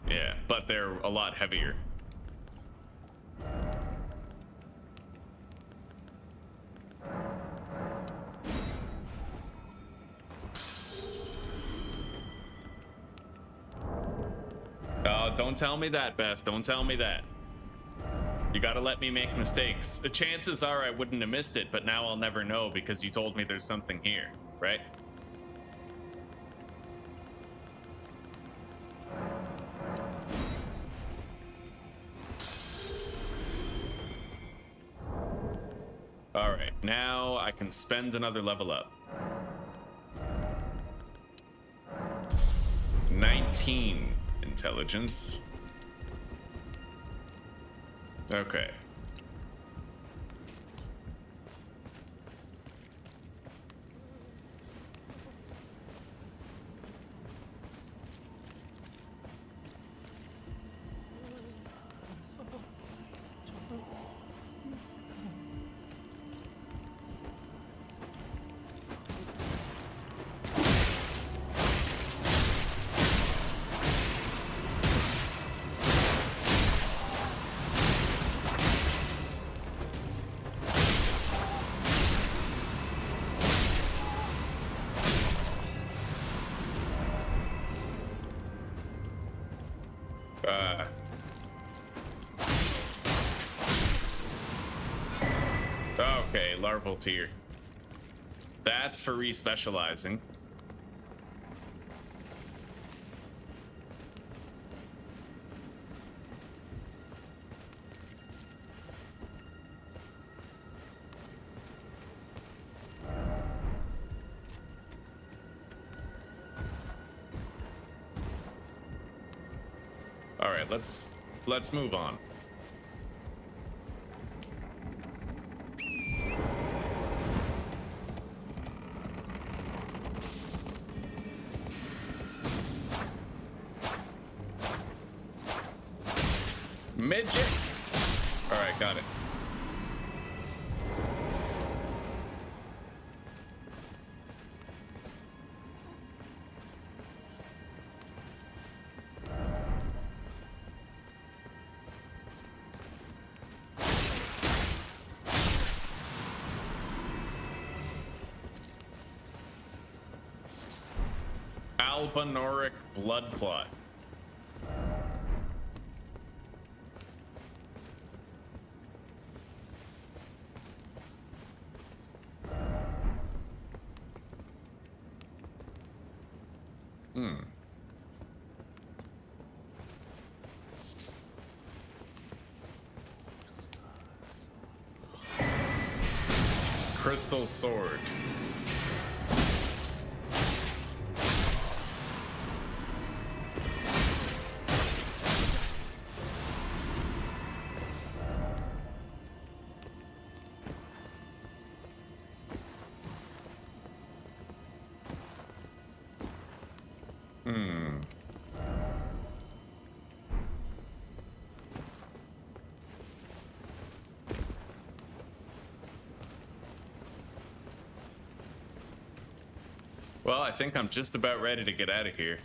Yeah, but they're a lot heavier. Don't tell me that, Beth. Don't tell me that. You gotta let me make mistakes. The chances are I wouldn't have missed it, but now I'll never know because you told me there's something here, right? All right, now I can spend another level up. 19 intelligence. Okay. Okay, larval tier. That's for respecializing. All right, let's move on. Midget. All right, Got it. Albinoric blood clot. Crystal sword. Well, I think I'm just about ready to get out of here.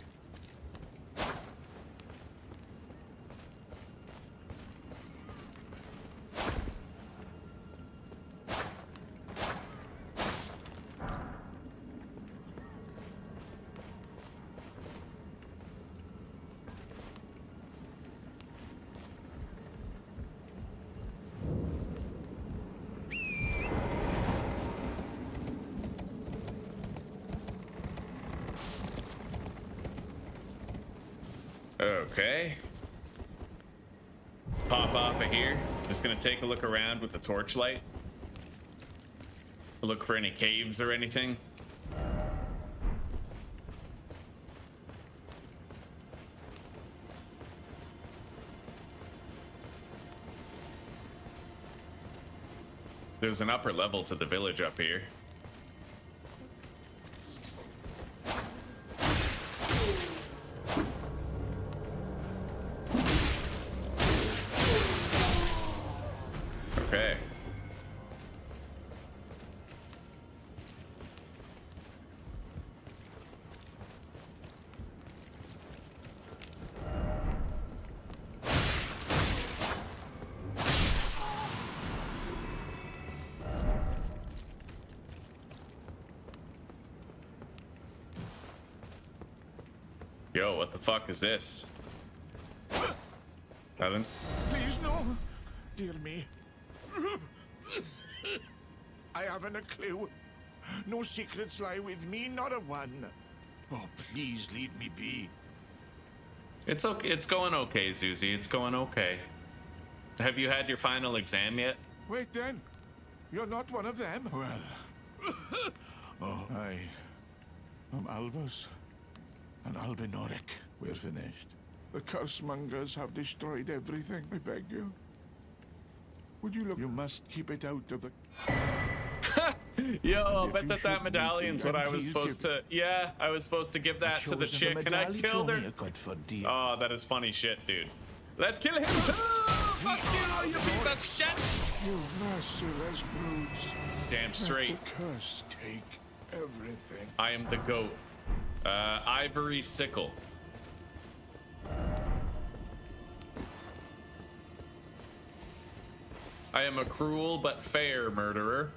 Okay. Pop off of here. Just gonna take a look around with the torchlight. Look for any caves or anything. There's an upper level to the village up here. Okay. Yo, what the fuck is this? Nothing? Please, no. Dear me. I haven't a clue. No secrets lie with me, not a one. Oh, please leave me be. It's okay. It's going okay, Zuzi. It's going okay. Have you had your final exam yet? Wait then. You're not one of them? Well. Oh, I'm Albus. And Albinoric. We're finished. The cursemongers have destroyed everything. I beg you. Would you look? You must keep it out of the... Yo, I bet that medallion's what I was supposed to... Yeah, I was supposed to give that to the chick and I killed her. Oh, that is funny shit, dude. Let's kill him too! Fuck you, you piece of shit! You merciless brutes. Damn straight. Let the curse take everything. I am the goat. Ivory sickle. I am a cruel but fair murderer.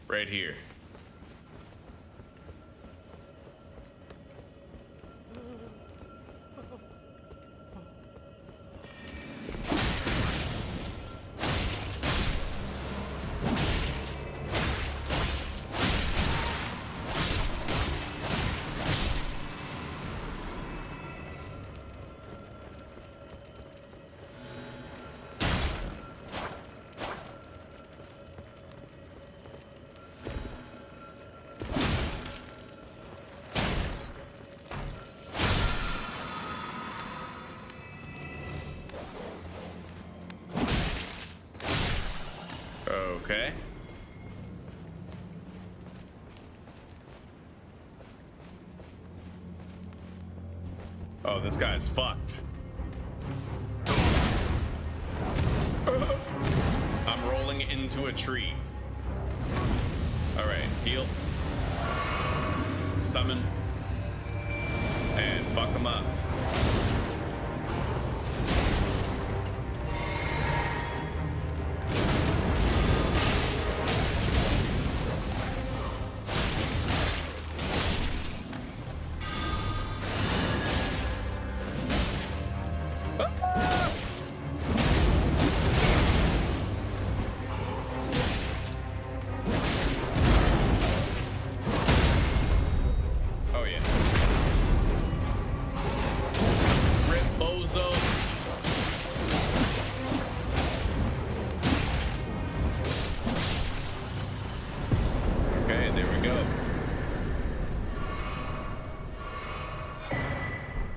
Right here. Okay. Oh, this guy's fucked. I'm rolling into a tree. All right, heal. Summon. And fuck him up.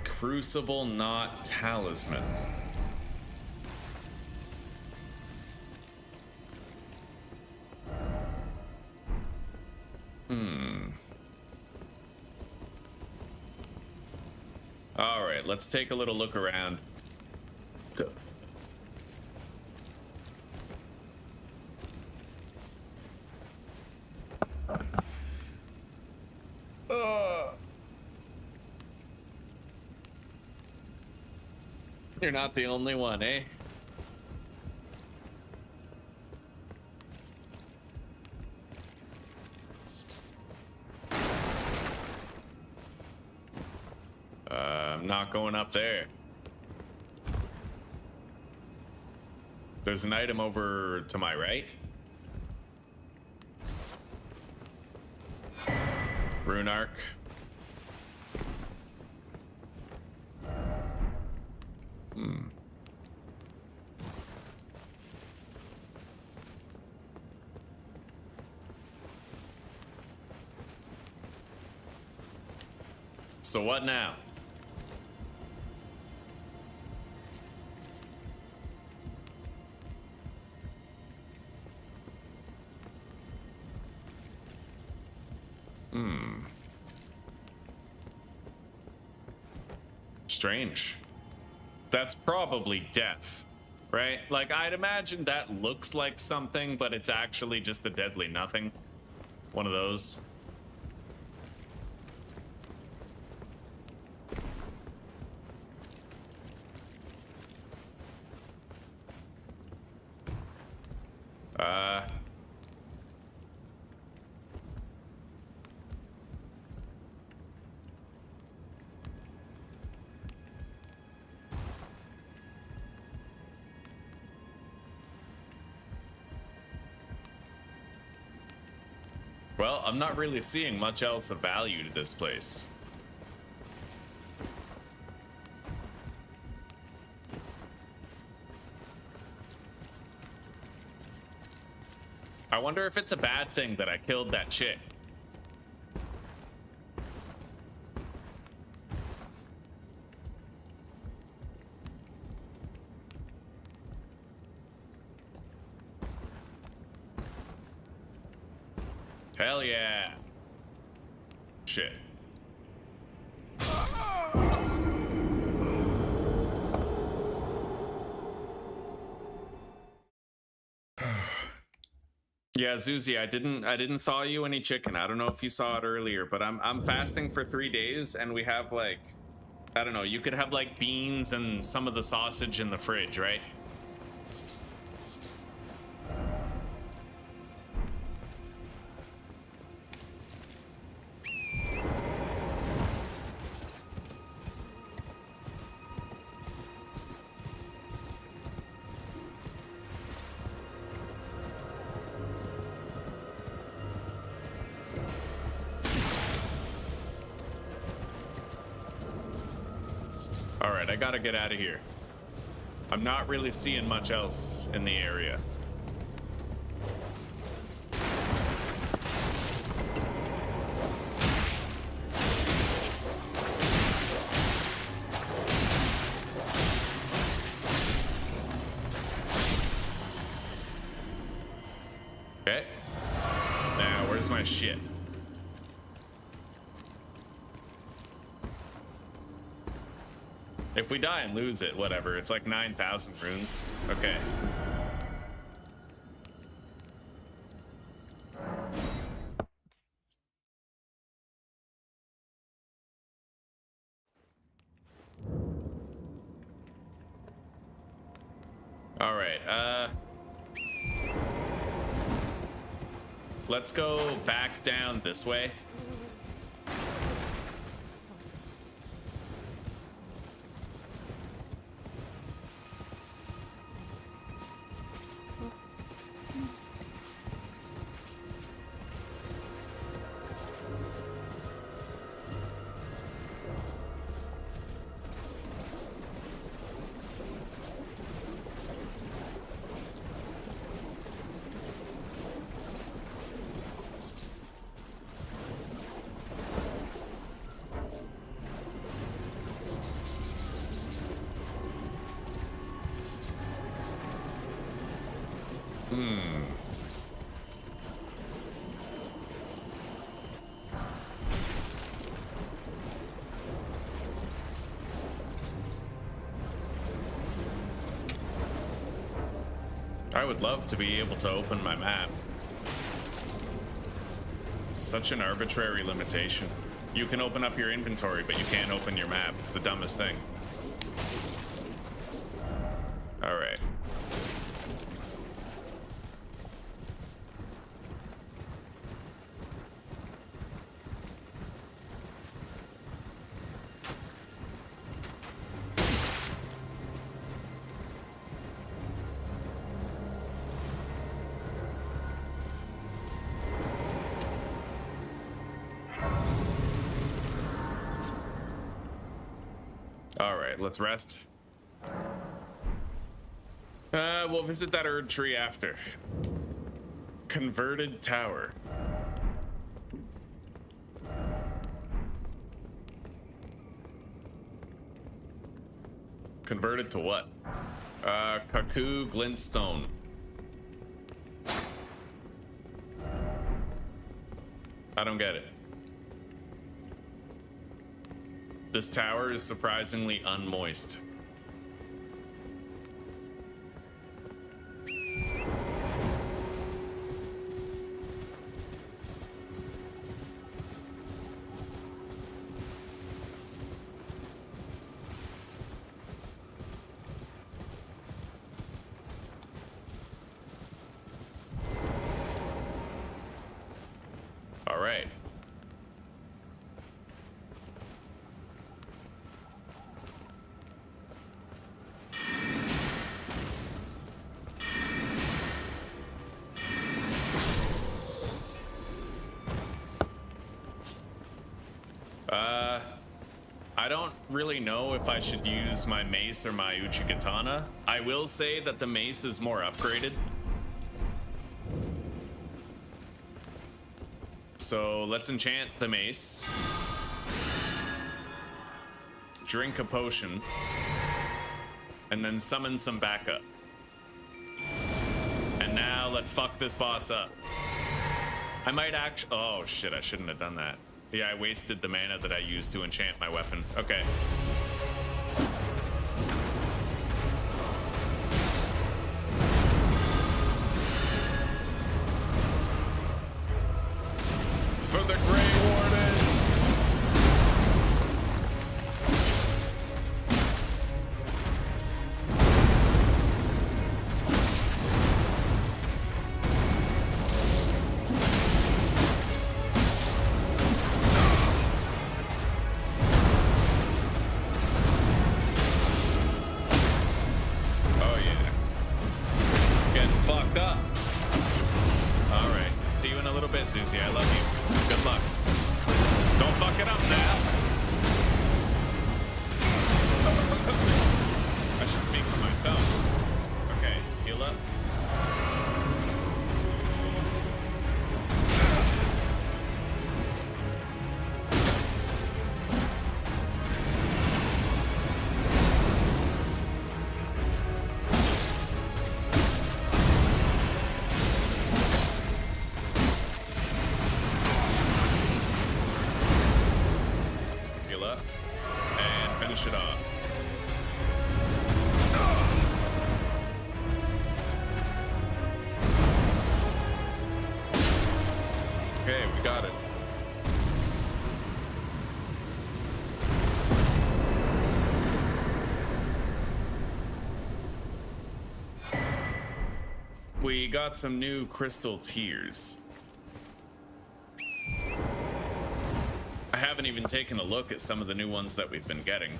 Crucible, not talisman. All right, let's take a little look around. You're not the only one, eh? I'm not going up there. There's an item over to my right. Rune Arc. So what now? Strange. That's probably death, right? Like, I'd imagine that looks like something, but it's actually just a deadly nothing. One of those. Well, I'm not really seeing much else of value to this place. I wonder if it's a bad thing that I killed that chick. Hell yeah. Shit. Oops. Yeah, Zuzi, I didn't thaw you any chicken. I don't know if you saw it earlier, but I'm fasting for 3 days, and we have, like, I don't know, you could have like beans and some of the sausage in the fridge, right? I gotta get out of here. I'm not really seeing much else in the area. Okay. Now, where's my shit? If we die and lose it, whatever. It's like 9,000 runes. Okay. All right, let's go back down this way. I would love to be able to open my map. It's such an arbitrary limitation. You can open up your inventory, but you can't open your map. It's the dumbest thing. All right. Let's rest. We'll visit that Erd tree after. Converted tower. Converted to what? Kaku glintstone. I don't get it. This tower is surprisingly unmoist. All right. I don't really know if I should use my mace or my Uchigatana. I will say that the mace is more upgraded. So let's enchant the mace. Drink a potion. And then summon some backup. And now let's fuck this boss up. I might actually... Oh shit, I shouldn't have done that. Yeah, I wasted the mana that I used to enchant my weapon. Okay. For the Grey Wardens! Susie, I love you. Good luck. Don't fuck it up now. I should speak for myself. Okay, heal up. It off. we got some new crystal tears. I haven't even taken a look at some of the new ones that we've been getting.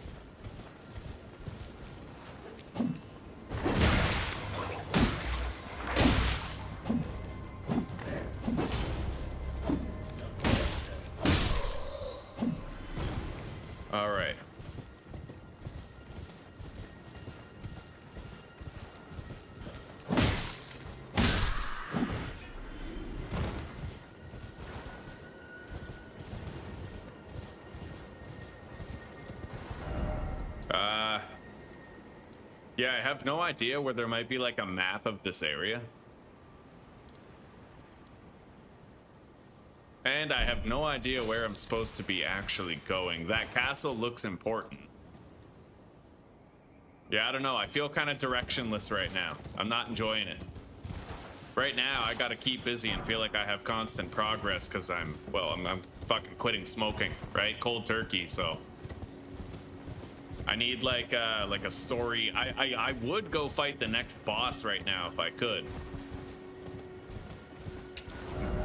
All right. Yeah, I have no idea where there might be like a map of this area. And I have no idea where I'm supposed to be actually going. That castle looks important. Yeah, I don't know. I feel kind of directionless right now. I'm not enjoying it. Right now, I gotta keep busy and feel like I have constant progress because I'm fucking quitting smoking, right? Cold turkey, so. I need like a story. I would go fight the next boss right now if I could.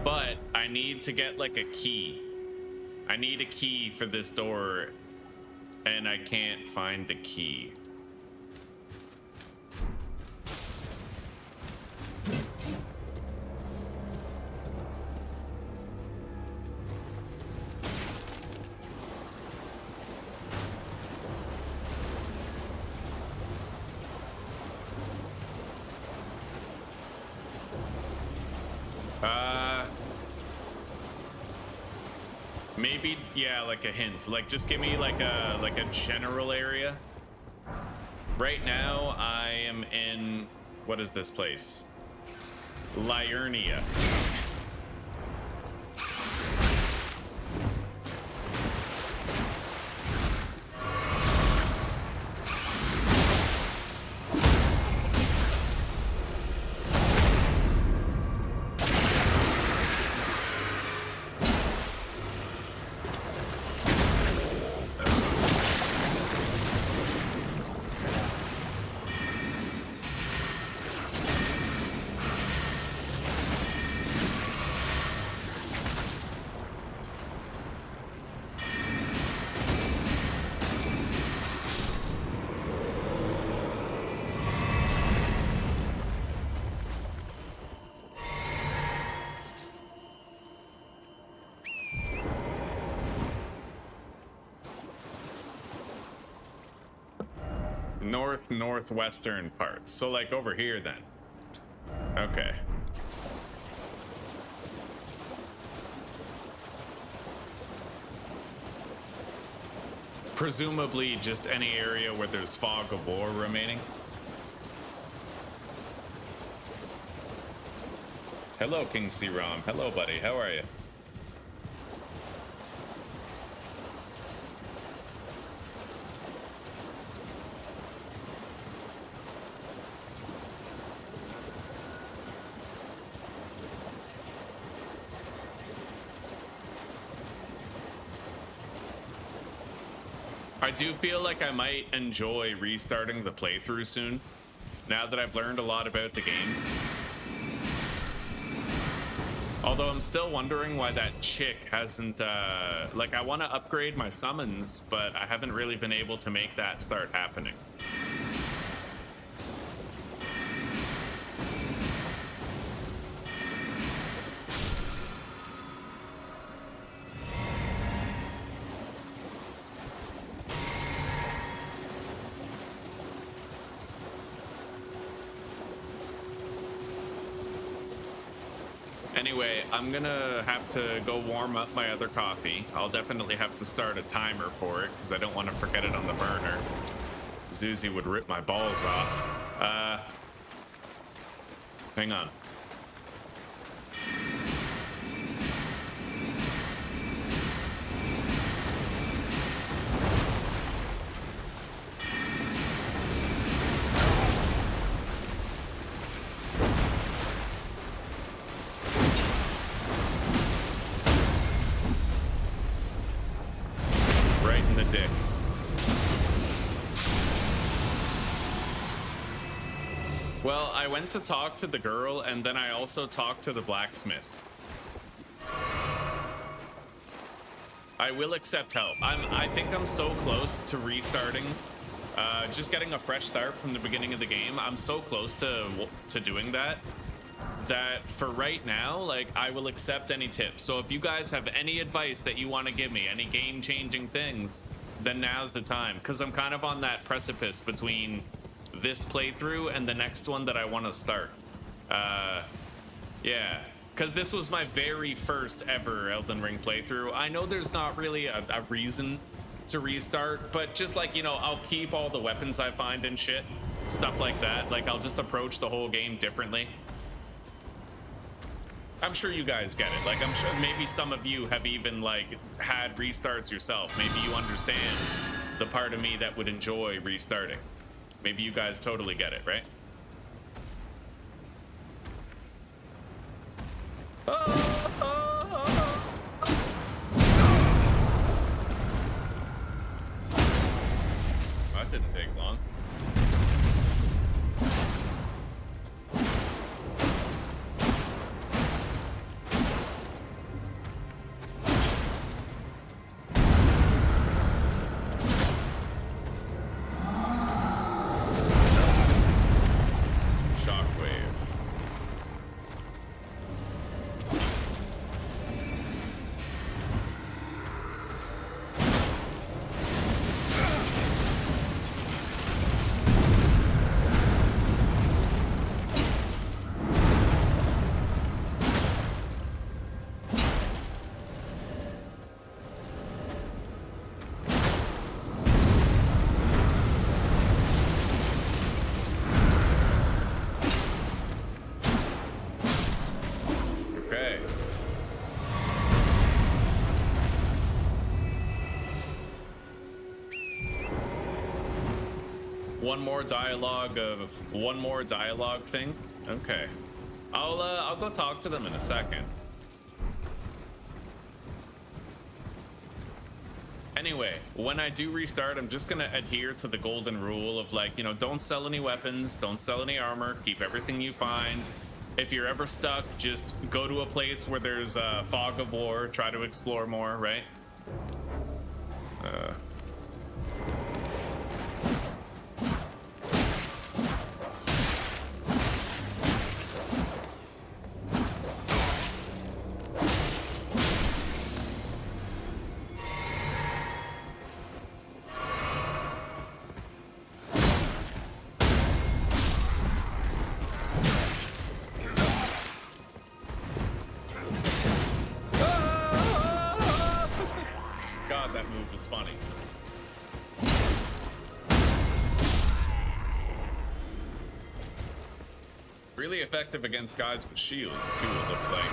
But I need to get like a key. I need a key for this door and I can't find the key. Maybe, yeah, like a hint. Like, just give me like a general area. Right now, I am in, what is this place? Liurnia. Northwestern parts. So like over here then. Okay. Presumably just any area where there's fog of war remaining. Hello, King C-Rom. Hello, buddy. How are you? I do feel like I might enjoy restarting the playthrough soon, now that I've learned a lot about the game. Although I'm still wondering why that chick hasn't, like I want to upgrade my summons, but I haven't really been able to make that start happening. Anyway, I'm gonna have to go warm up my other coffee. I'll definitely have to start a timer for it because I don't want to forget it on the burner. Zuzi would rip my balls off. Hang on. Well, I went to talk to the girl, and then I also talked to the blacksmith. I will accept help. I think I'm so close to restarting, just getting a fresh start from the beginning of the game. I'm so close to doing that for right now, like, I will accept any tips. So if you guys have any advice that you want to give me, any game-changing things, then now's the time, because I'm kind of on that precipice between this playthrough and the next one that I want to start. Yeah, because this was my very first ever Elden Ring playthrough. I know there's not really a reason to restart, but just like, you know, I'll keep all the weapons I find and shit, stuff like that. Like, I'll just approach the whole game differently. I'm sure you guys get it. Like, I'm sure maybe some of you have even, like, had restarts yourself. Maybe you understand the part of me that would enjoy restarting. Maybe you guys totally get it, right? That didn't take long. One more dialogue thing. Okay, I'll go talk to them in a second. Anyway, when I do restart, I'm just gonna adhere to the golden rule of, like, you know, don't sell any weapons, don't sell any armor, keep everything you find. If you're ever stuck, just go to a place where there's a fog of war, try to explore more, right? Really effective against guys with shields too, it looks like.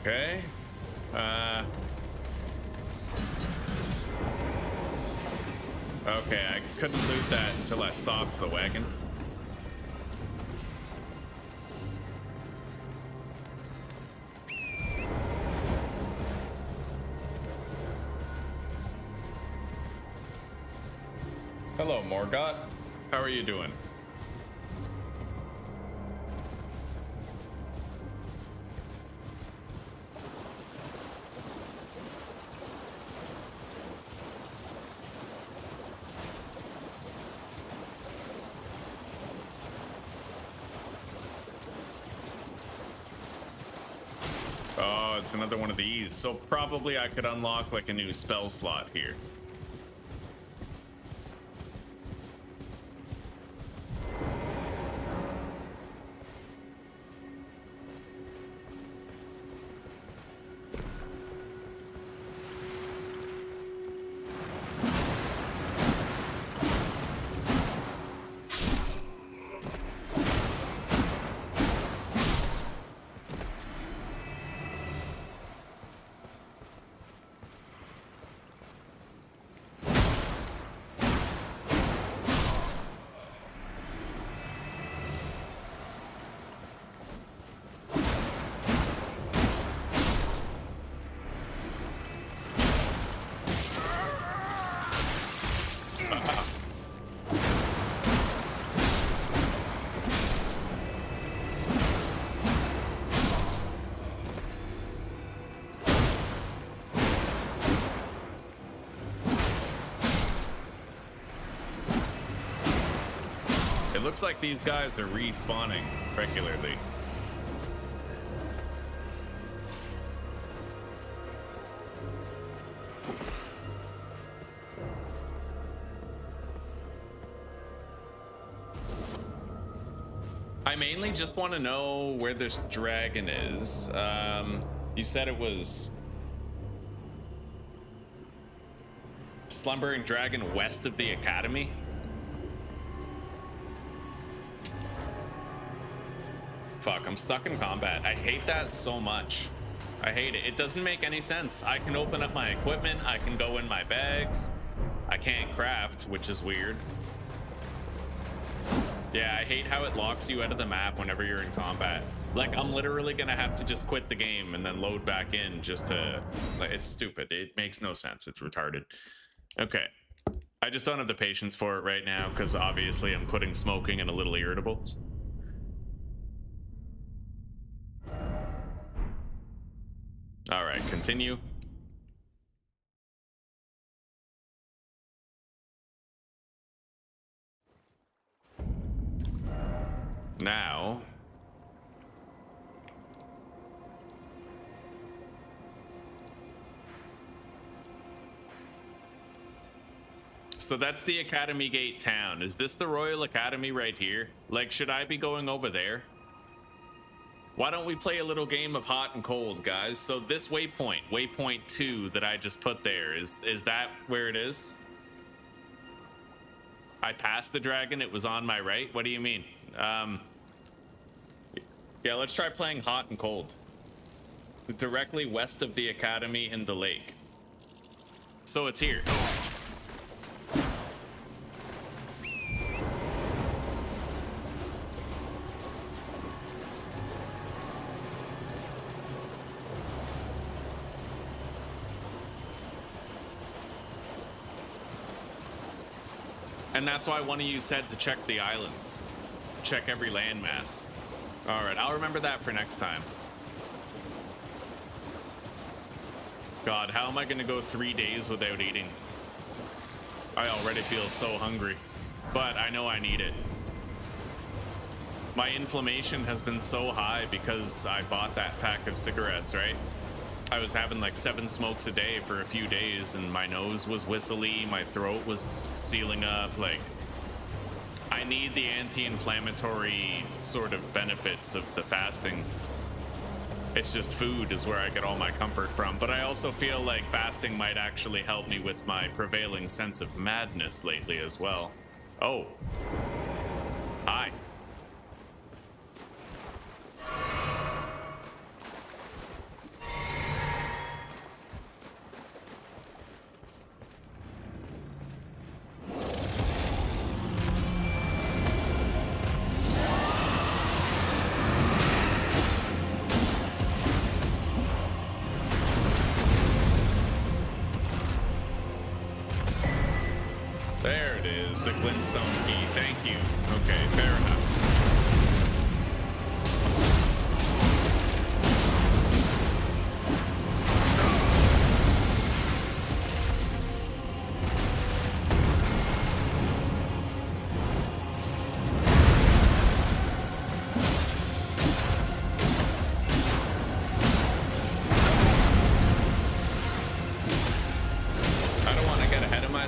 Okay. Okay, I couldn't loot that until I stopped the wagon. Hello, Morgott. How are you doing? It's another one of these, so probably I could unlock like a new spell slot here. It looks like these guys are respawning regularly. I mainly just want to know where this dragon is. You said it was slumbering dragon west of the academy. Fuck, I'm stuck in combat. I hate that so much. I hate it. It doesn't make any sense. I can open up my equipment. I can go in my bags. I can't craft, which is weird. Yeah, I hate how it locks you out of the map whenever you're in combat. Like, I'm literally gonna have to just quit the game and then load back in just to... Like, it's stupid. It makes no sense. It's retarded. Okay. I just don't have the patience for it right now because obviously I'm quitting smoking and a little irritable. All right, continue. Now, so that's the Academy Gate town. Is this the Royal Academy right here? Like, should I be going over there? Why don't we play a little game of hot and cold, guys? So this waypoint, waypoint 2 that I just put there, is that where it is? I passed the dragon, it was on my right. What do you mean? Yeah, let's try playing hot and cold. Directly west of the academy in the lake. So it's here. And that's why one of you said to check the islands. Check every landmass. All right, I'll remember that for next time. God, how am I gonna go 3 days without eating? I already feel so hungry, but I know I need it. My inflammation has been so high because I bought that pack of cigarettes, right? I was having like 7 smokes a day for a few days and my nose was whistly, my throat was sealing up. Like, I need the anti-inflammatory sort of benefits of the fasting. It's just food is where I get all my comfort from, but I also feel like fasting might actually help me with my prevailing sense of madness lately as well. Oh. Hi.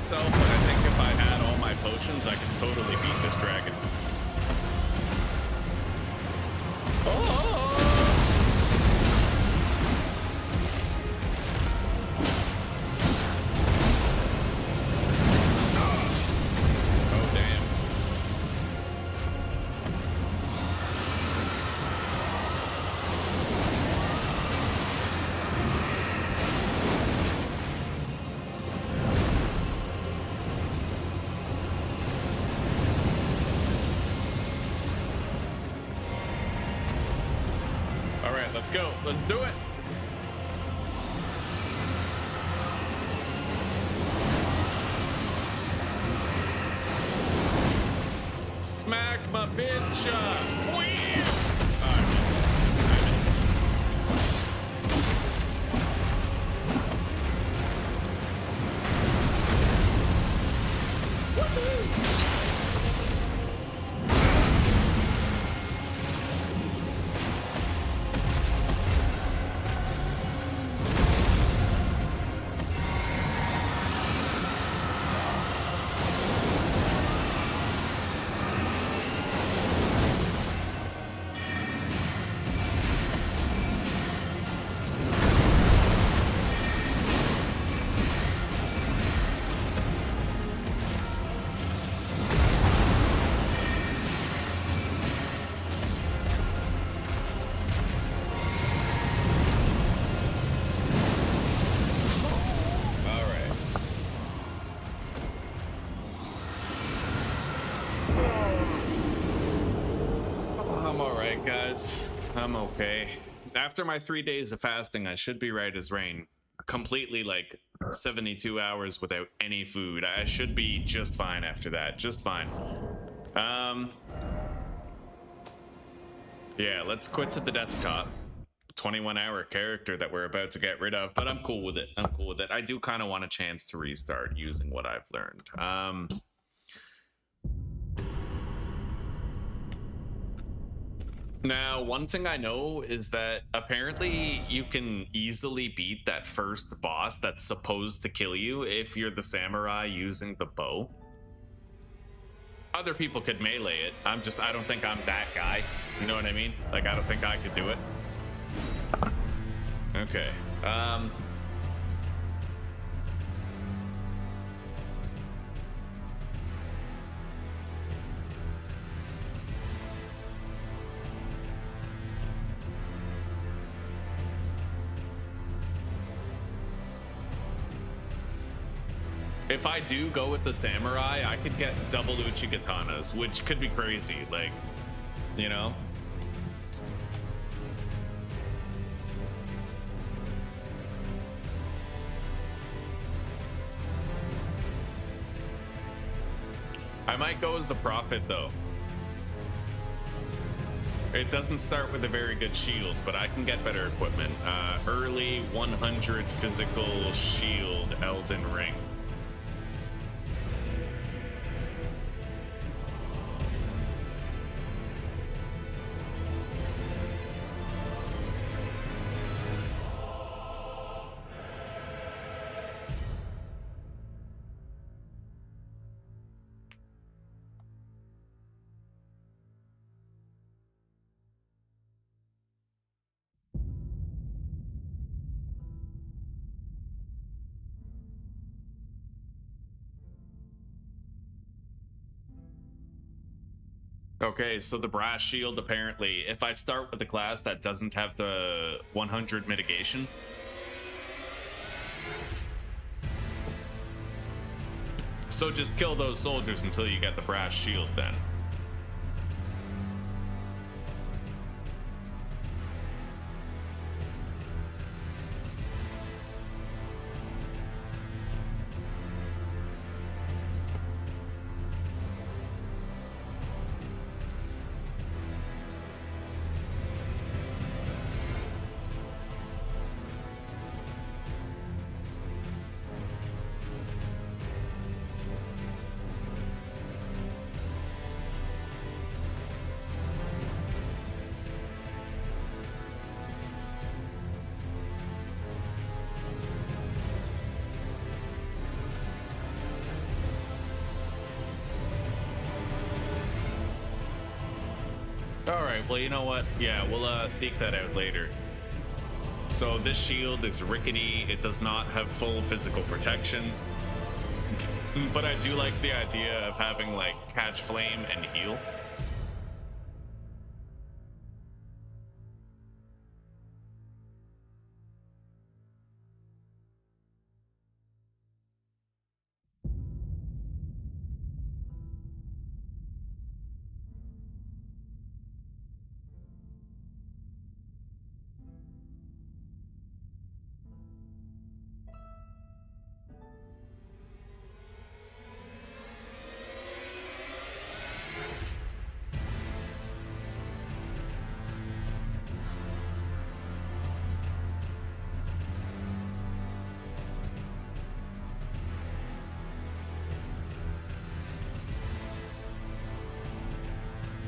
But I think if I had all my potions, I could totally beat this dragon. Oh! Oh, damn. Let's go. Let's do it. magma, bitch! Whee! Oh, I missed. Guys, I'm okay. After my 3 days of fasting, I should be right as rain. Completely, like, 72 hours without any food. I should be just fine after that. Just fine. Yeah, let's quit to the desktop. 21-hour character that we're about to get rid of, but I'm cool with it. I'm cool with it. I do kind of want a chance to restart using what I've learned. Now, one thing I know is that apparently you can easily beat that first boss that's supposed to kill you if you're the samurai using the bow. Other people could melee it. I don't think I'm that guy. You know what I mean? Like, I don't think I could do it. Okay. If I do go with the samurai, I could get double uchi katanas, which could be crazy, like, you know? I might go as the prophet, though. It doesn't start with a very good shield, but I can get better equipment. Early 100 physical shield Elden Ring. Okay, so the brass shield, apparently, if I start with a class that doesn't have the 100 mitigation, so just kill those soldiers until you get the brass shield then. Alright, well, you know what? Yeah, we'll seek that out later. So this shield is rickety. It does not have full physical protection. But I do like the idea of having, like, catch flame and heal.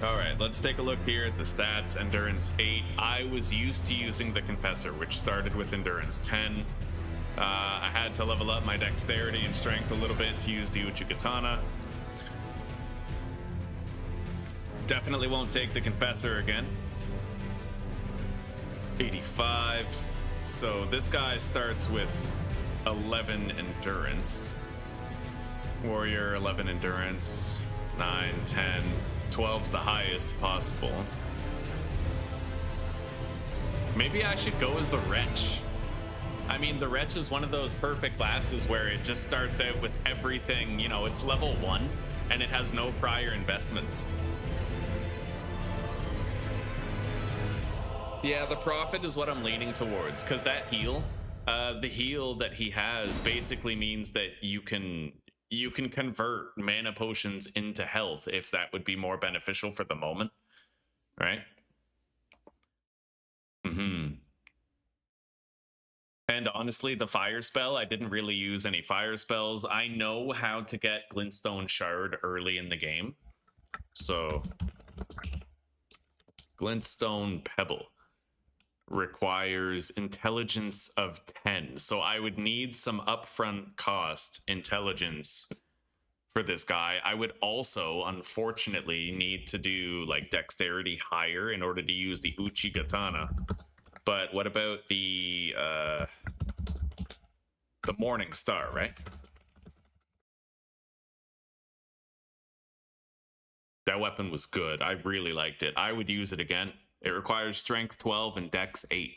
All right, let's take a look here at the stats. Endurance 8. I was used to using the Confessor, which started with Endurance 10. I had to level up my dexterity and strength a little bit to use the Uchigatana. Definitely won't take the Confessor again. 85. So this guy starts with 11 endurance. Warrior, 11 endurance. 9, 10, 12's the highest possible. Maybe I should go as the Wretch. I mean, the Wretch is one of those perfect classes where it just starts out with everything, you know, it's level 1 and it has no prior investments. Yeah, the Prophet is what I'm leaning towards, because that heal, the heal that he has basically means that you can convert mana potions into health if that would be more beneficial for the moment, right? And honestly, the fire spell, I didn't really use any fire spells. I know how to get Glintstone Shard early in the game. So, Glintstone Pebble requires intelligence of 10. So I would need some upfront cost intelligence for this guy. I would also, unfortunately, need to do like dexterity higher in order to use the Uchigatana. But what about the Morning Star, right? That weapon was good. I really liked it. I would use it again. It requires strength 12 and dex 8.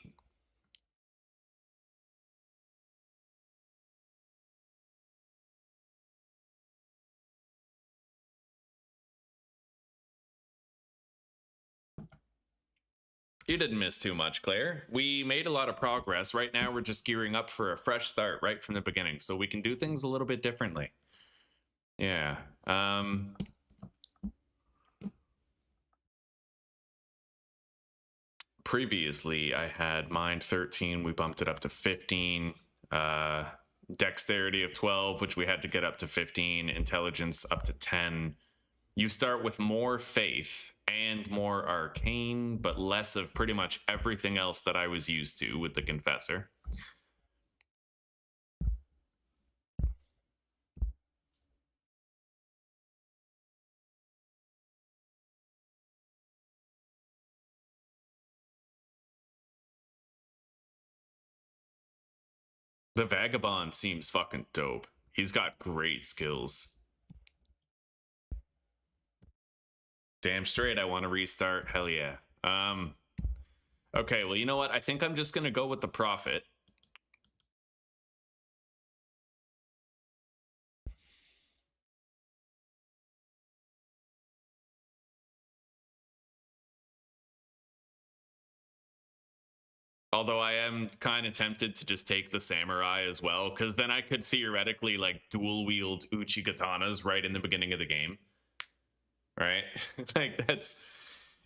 You didn't miss too much, Claire. We made a lot of progress. Right now, we're just gearing up for a fresh start right from the beginning, so we can do things a little bit differently. Yeah. Previously, I had Mind 13. We bumped it up to 15. Dexterity of 12, which we had to get up to 15. Intelligence up to 10. You start with more faith and more arcane, but less of pretty much everything else that I was used to with the Confessor. The Vagabond seems fucking dope. He's got great skills. Damn straight, I want to restart. Hell yeah. Okay, well, you know what? I think I'm just going to go with the Prophet. Although I am kind of tempted to just take the Samurai as well, because then I could theoretically, like, dual-wield Uchigatanas right in the beginning of the game. Right? Like, that's...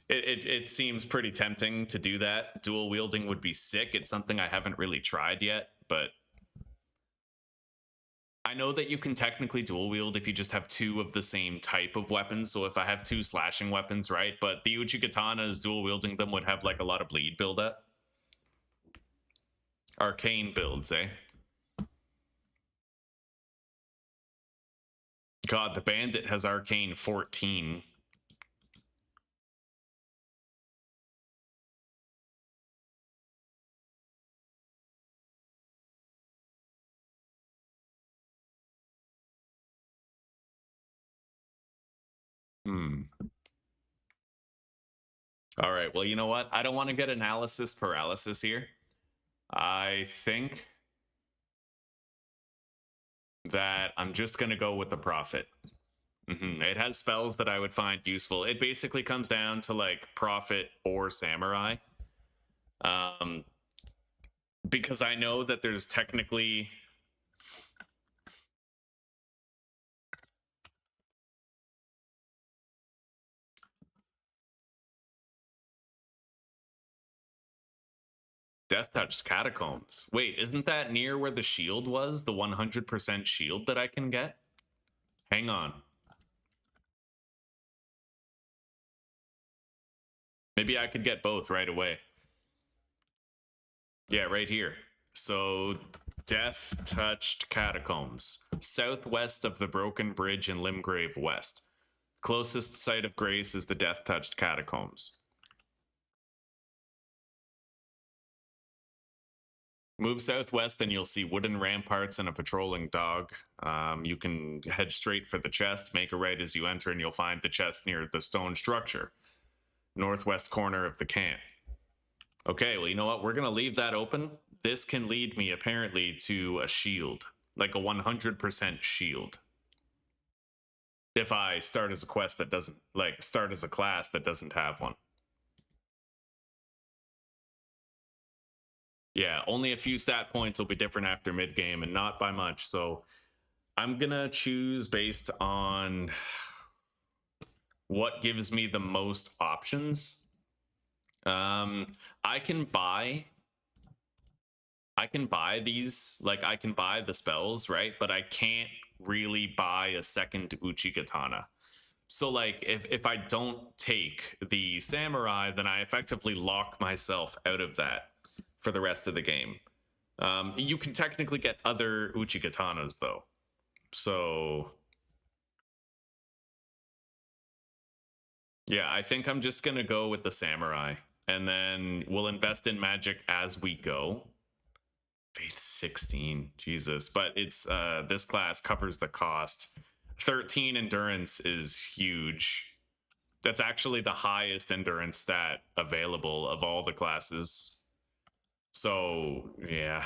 It seems pretty tempting to do that. Dual wielding would be sick. It's something I haven't really tried yet, but I know that you can technically dual wield if you just have two of the same type of weapons. So if I have two slashing weapons, right? But the Uchigatanas, dual wielding them would have like a lot of bleed buildup. Arcane builds, eh? God, the Bandit has Arcane 14. All right, well, you know what? I don't want to get analysis paralysis here. I think that I'm just going to go with the Prophet. It has spells that I would find useful. It basically comes down to like Prophet or Samurai. Because I know that there's technically... Death Touched Catacombs. Wait, isn't that near where the shield was? The 100% shield that I can get? Hang on. Maybe I could get both right away. Yeah, right here. So, death-touched catacombs. Southwest of the Broken Bridge in Limgrave West. Closest site of grace is the death-touched catacombs. Move southwest and you'll see wooden ramparts and a patrolling dog. You can head straight for the chest, make a right as you enter, and you'll find the chest near the stone structure. Northwest corner of the camp. Okay, well, you know what? We're going to leave that open. This can lead me, apparently, to a shield. Like a 100% shield. If I start as a quest that doesn't, like, start as a class that doesn't have one. Yeah, only a few stat points will be different after mid-game, and not by much, so I'm gonna choose based on what gives me the most options. I can buy these, like I can buy the spells, right? But I can't really buy a second Uchigatana. So like if I don't take the samurai, then I effectively lock myself out of that for the rest of the game. You can technically get other Uchigatanas though. So yeah, I think I'm just gonna go with the samurai, and then we'll invest in magic as we go. Faith 16, Jesus. But it's this class covers the cost. 13 endurance is huge. That's actually the highest endurance stat available of all the classes. So yeah.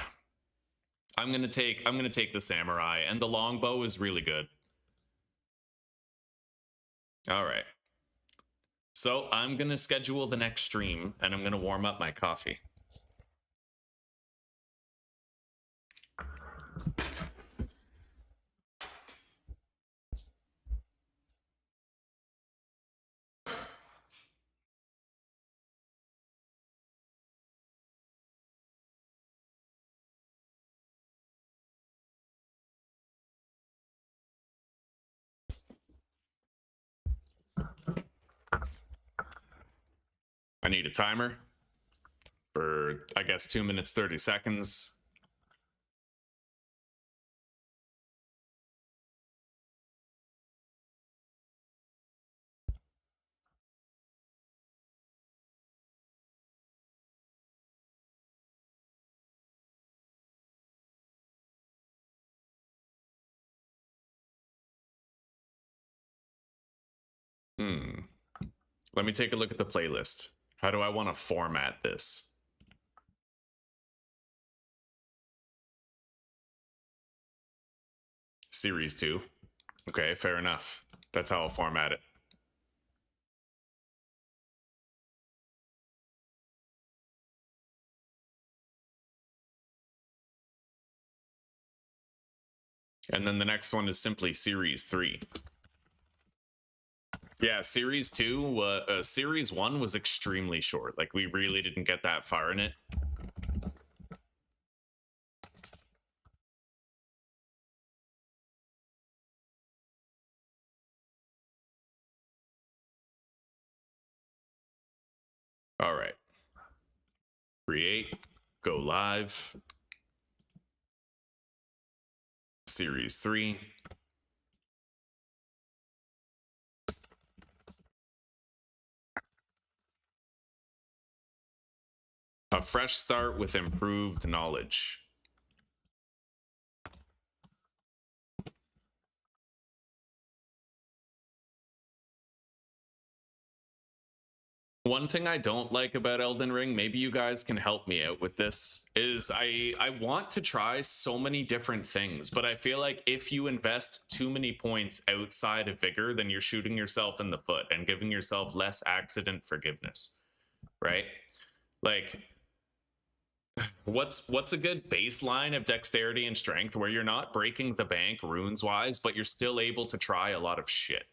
I'm gonna take the samurai, and the longbow is really good. Alright. So I'm gonna schedule the next stream, and I'm gonna warm up my coffee. I need a timer for, I guess, 2 minutes, 30 seconds. Let me take a look at the playlist. How do I want to format this? Series 2. Okay, fair enough. That's how I'll format it. And then the next one is simply Series 3. Yeah, Series 2, Series 1 was extremely short. Like, we really didn't get that far in it. All right. Create, go live. Series 3. A fresh start with improved knowledge. One thing I don't like about Elden Ring, maybe you guys can help me out with this, is I want to try so many different things, but I feel like if you invest too many points outside of vigor, then you're shooting yourself in the foot and giving yourself less accident forgiveness, right? Like, what's a good baseline of dexterity and strength where you're not breaking the bank runes wise, but you're still able to try a lot of shit?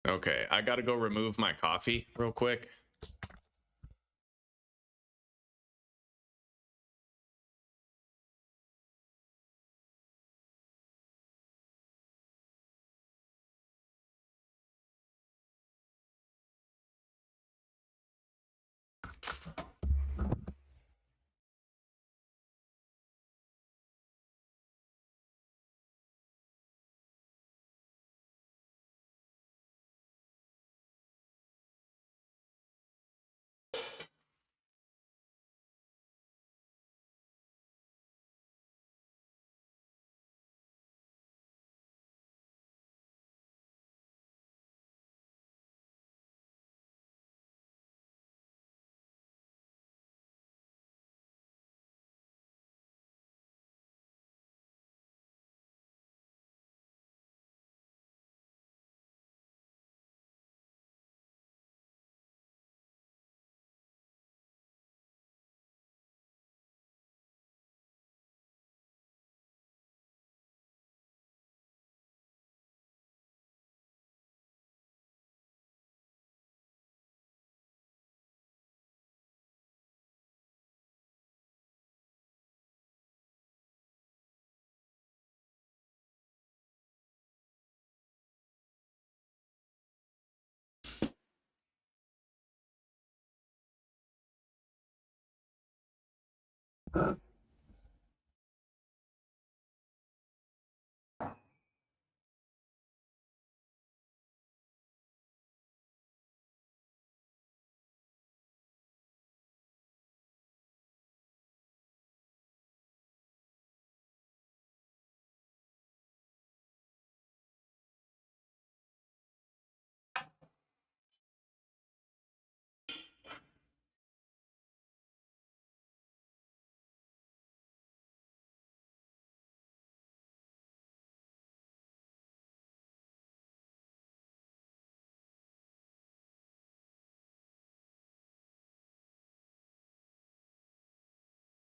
Okay, I gotta go remove my coffee real quick.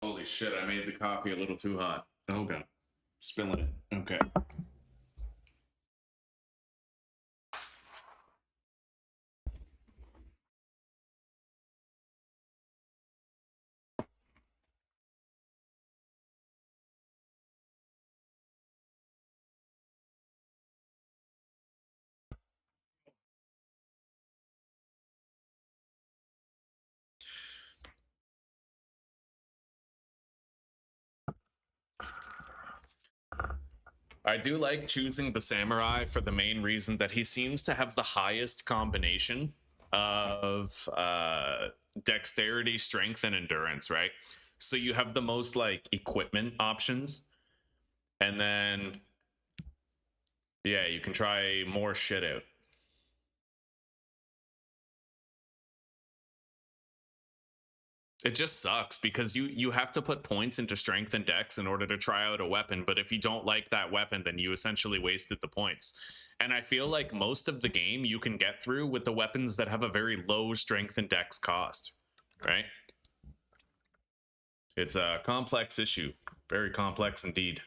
Holy shit, I made the coffee a little too hot. Oh god. Spilling it. Okay. I do like choosing the samurai for the main reason that he seems to have the highest combination of dexterity, strength, and endurance, right? So you have the most like equipment options, and then yeah, you can try more shit out. It just sucks because you have to put points into strength and dex in order to try out a weapon, but if you don't like that weapon, then you essentially wasted the points. And I feel like most of the game you can get through with the weapons that have a very low strength and dex cost, right? It's a complex issue, very complex indeed.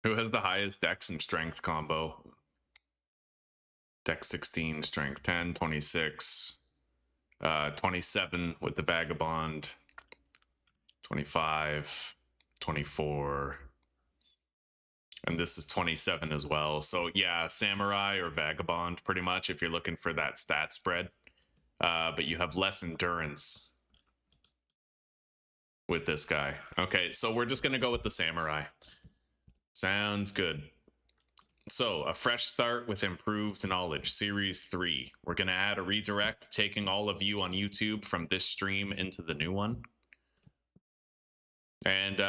Who has the highest dex and strength combo? Dex 16, strength 10, 26, 27 with the vagabond, 25, 24, and this is 27 as well. So yeah, samurai or vagabond pretty much if you're looking for that stat spread. But you have less endurance with this guy. Okay, so we're just gonna go with the samurai. Sounds good. So, a fresh start with improved knowledge, series 3. We're going to add a redirect, taking all of you on YouTube from this stream into the new one. And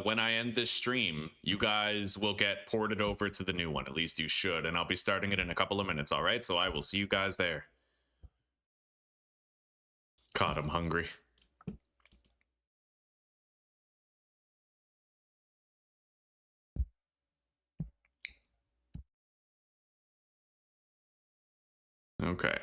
when I end this stream, you guys will get ported over to the new one. At least you should. And I'll be starting it in a couple of minutes, all right? So I will see you guys there. Caught him hungry. Okay.